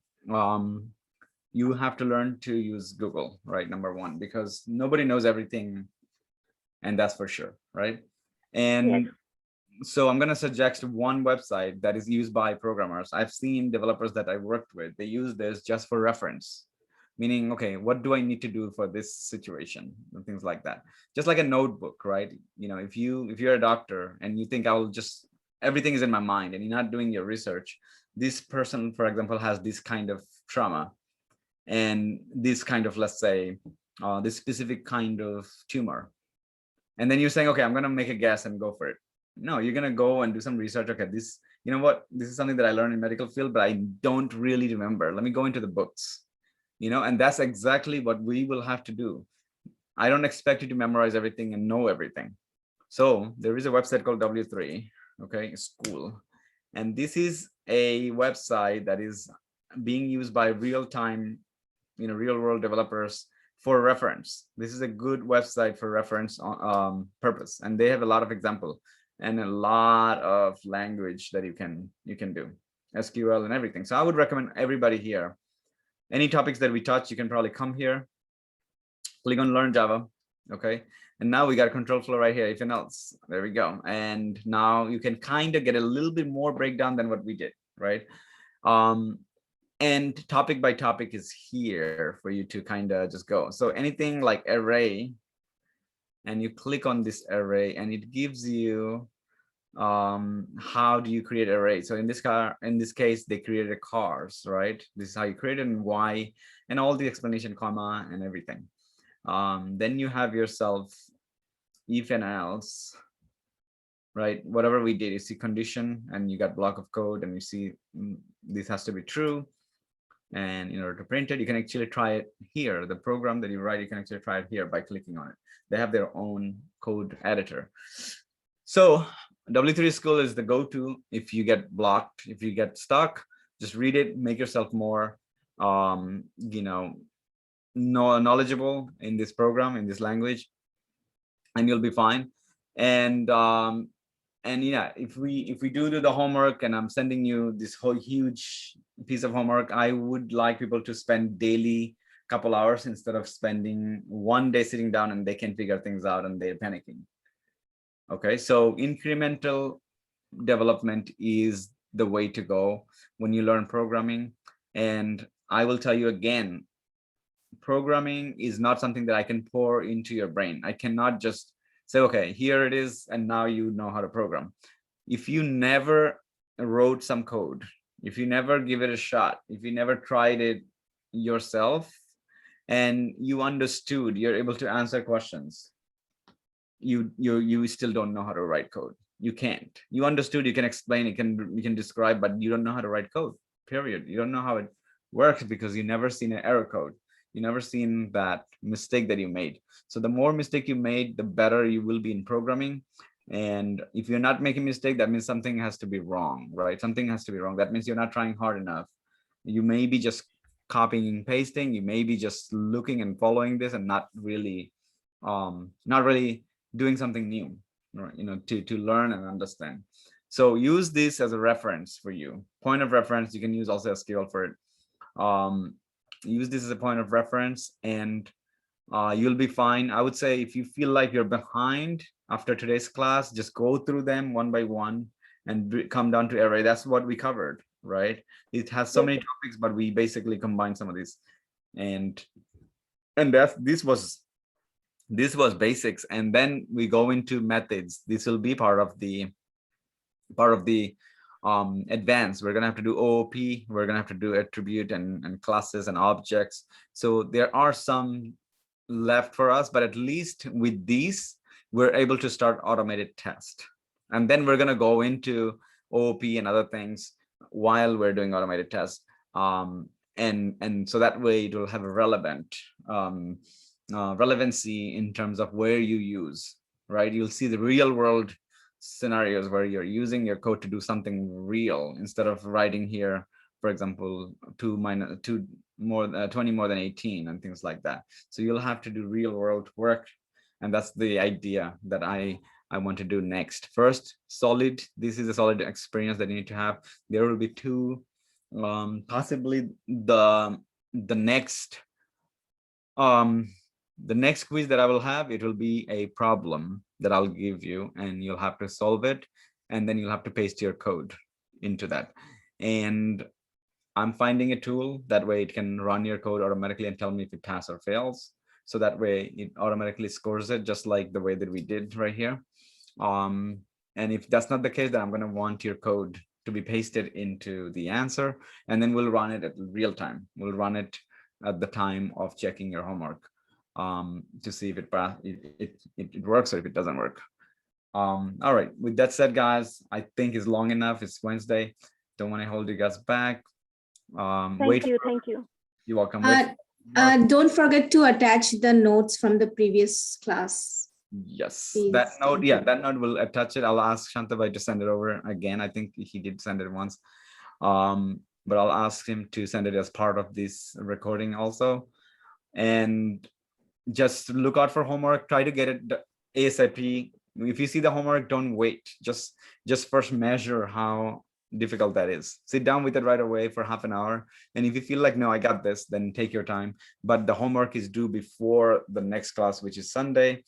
you have to learn to use Google, right? Number one, because nobody knows everything, and that's for sure, right? And so I'm going to suggest one website that is used by programmers. I've seen developers that I worked with, they use this just for reference, meaning, okay, what do I need to do for this situation and things like that. Just like a notebook, right? You know, if you're a doctor and you think I'll just, everything is in my mind and you're not doing your research, this person, for example, has this kind of trauma and this kind of, let's say, this specific kind of tumor. And then you're saying, okay, I'm going to make a guess and go for it. No, you're going to go and do some research. Okay, this, you know what, this is something that I learned in medical field, but I don't really remember. Let me go into the books, you know, and that's exactly what we will have to do. I don't expect you to memorize everything and know everything. So there is a website called W3, okay, school. And this is a website that is being used by real-time, you know, real world developers for reference. This is a good website for reference purpose, and they have a lot of example and a lot of language that you can do, SQL and everything. So I would recommend everybody here, any topics that we touch, you can probably come here, click on Learn Java, okay, and now we got a control flow right here, if else, there we go. And now you can kind of get a little bit more breakdown than what we did, right? And topic by topic is here for you to kind of just go. So anything like array, and you click on this array and it gives you how do you create array. So in this case, they created cars, right? This is how you create it and why, and all the explanation, comma, and everything. Then you have yourself if and else, right? Whatever we did, you see condition and you got block of code and you see this has to be true. And in order to print it, you can actually try it here. The program that you write, you can actually try it here by clicking on it. They have their own code editor. So W3 School is the go-to if you get blocked, if you get stuck, just read it, make yourself more, you know, knowledgeable in this program, in this language, and you'll be fine. And yeah, if we do the homework, and I'm sending you this whole huge piece of homework, I would like people to spend daily couple hours instead of spending one day sitting down and they can figure things out and they're panicking. Okay, so incremental development is the way to go when you learn programming. And I will tell you again, programming is not something that I can pour into your brain. I cannot just say, okay, here it is, and now you know how to program. If you never wrote some code, if you never give it a shot, if you never tried it yourself, and you understood, you're able to answer questions, you still don't know how to write code. You can't. You understood, you can explain, you can describe, but you don't know how to write code, period. You don't know how it works because you never seen an error code. You never seen that mistake that you made. So the more mistake you made, the better you will be in programming. And if you're not making mistake, that means something has to be wrong, right? Something has to be wrong. That means you're not trying hard enough. You may be just copying and pasting. You may be just looking and following this and not really doing something new, you know, to learn and understand. So use this as a reference for you. Point of reference. You can use also SQL for it. Use this as a point of reference, and you'll be fine. I would say if you feel like you're behind after today's class, just go through them one by one and come down to array. That's what we covered, right? It has so many topics, but we basically combined some of these, and this was basics. And then we go into methods. This will be part of the advanced. We're gonna have to do OOP, we're gonna have to do attribute and classes and objects. So there are some left for us, but at least with these we're able to start automated test. And then we're going to go into OOP and other things while we're doing automated tests. And so that way it will have a relevancy in terms of where you use, right? You'll see the real world scenarios where you're using your code to do something real instead of writing here, for example, 20 more than 18 and things like that. So you'll have to do real world work. And that's the idea that I want to do next. First, solid. This is a solid experience that you need to have. There will be two, possibly the next quiz that I will have, it will be a problem that I'll give you and you'll have to solve it. And then you'll have to paste your code into that. And I'm finding a tool that way it can run your code automatically and tell me if it passes or fails. So that way it automatically scores it just like the way that we did right here. And if that's not the case, then I'm going to want your code to be pasted into the answer, and then we'll run it at real time. We'll run it at the time of checking your homework to see if it works or if it doesn't work. All right, with that said, guys, I think it's long enough. It's Wednesday. Don't want to hold you guys back. Thank you. You're welcome. Don't forget to attach the notes from the previous class. Yes, Please. that note, yeah, that note will attach it. I'll ask Shantabhai to send it over again. I think he did send it once, but I'll ask him to send it as part of this recording also. And just look out for homework. Try to get it ASAP. If you see the homework, don't wait. Just first measure how difficult that is. Sit down with it right away for half an hour. And if you feel like, no, I got this, then take your time. But the homework is due before the next class, which is Sunday.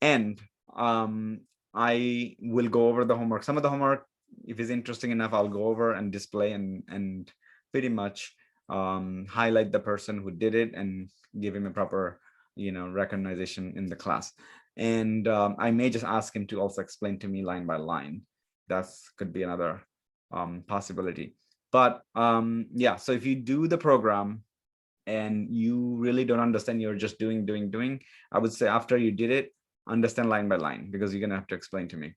And I will go over the homework. Some of the homework, if it's interesting enough, I'll go over and display and pretty much highlight the person who did it and give him a proper, recognition in the class. And I may just ask him to also explain to me line by line. That could be another possibility. But yeah, so if you do the program and you really don't understand, you're just doing, I would say after you did it, understand line by line, because you're gonna have to explain to me.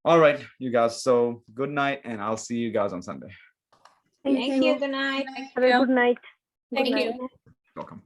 All right, you guys, so good night, and I'll see you guys on Sunday. Thank you. Good night. Have a good night. Thank Good you. night. Welcome.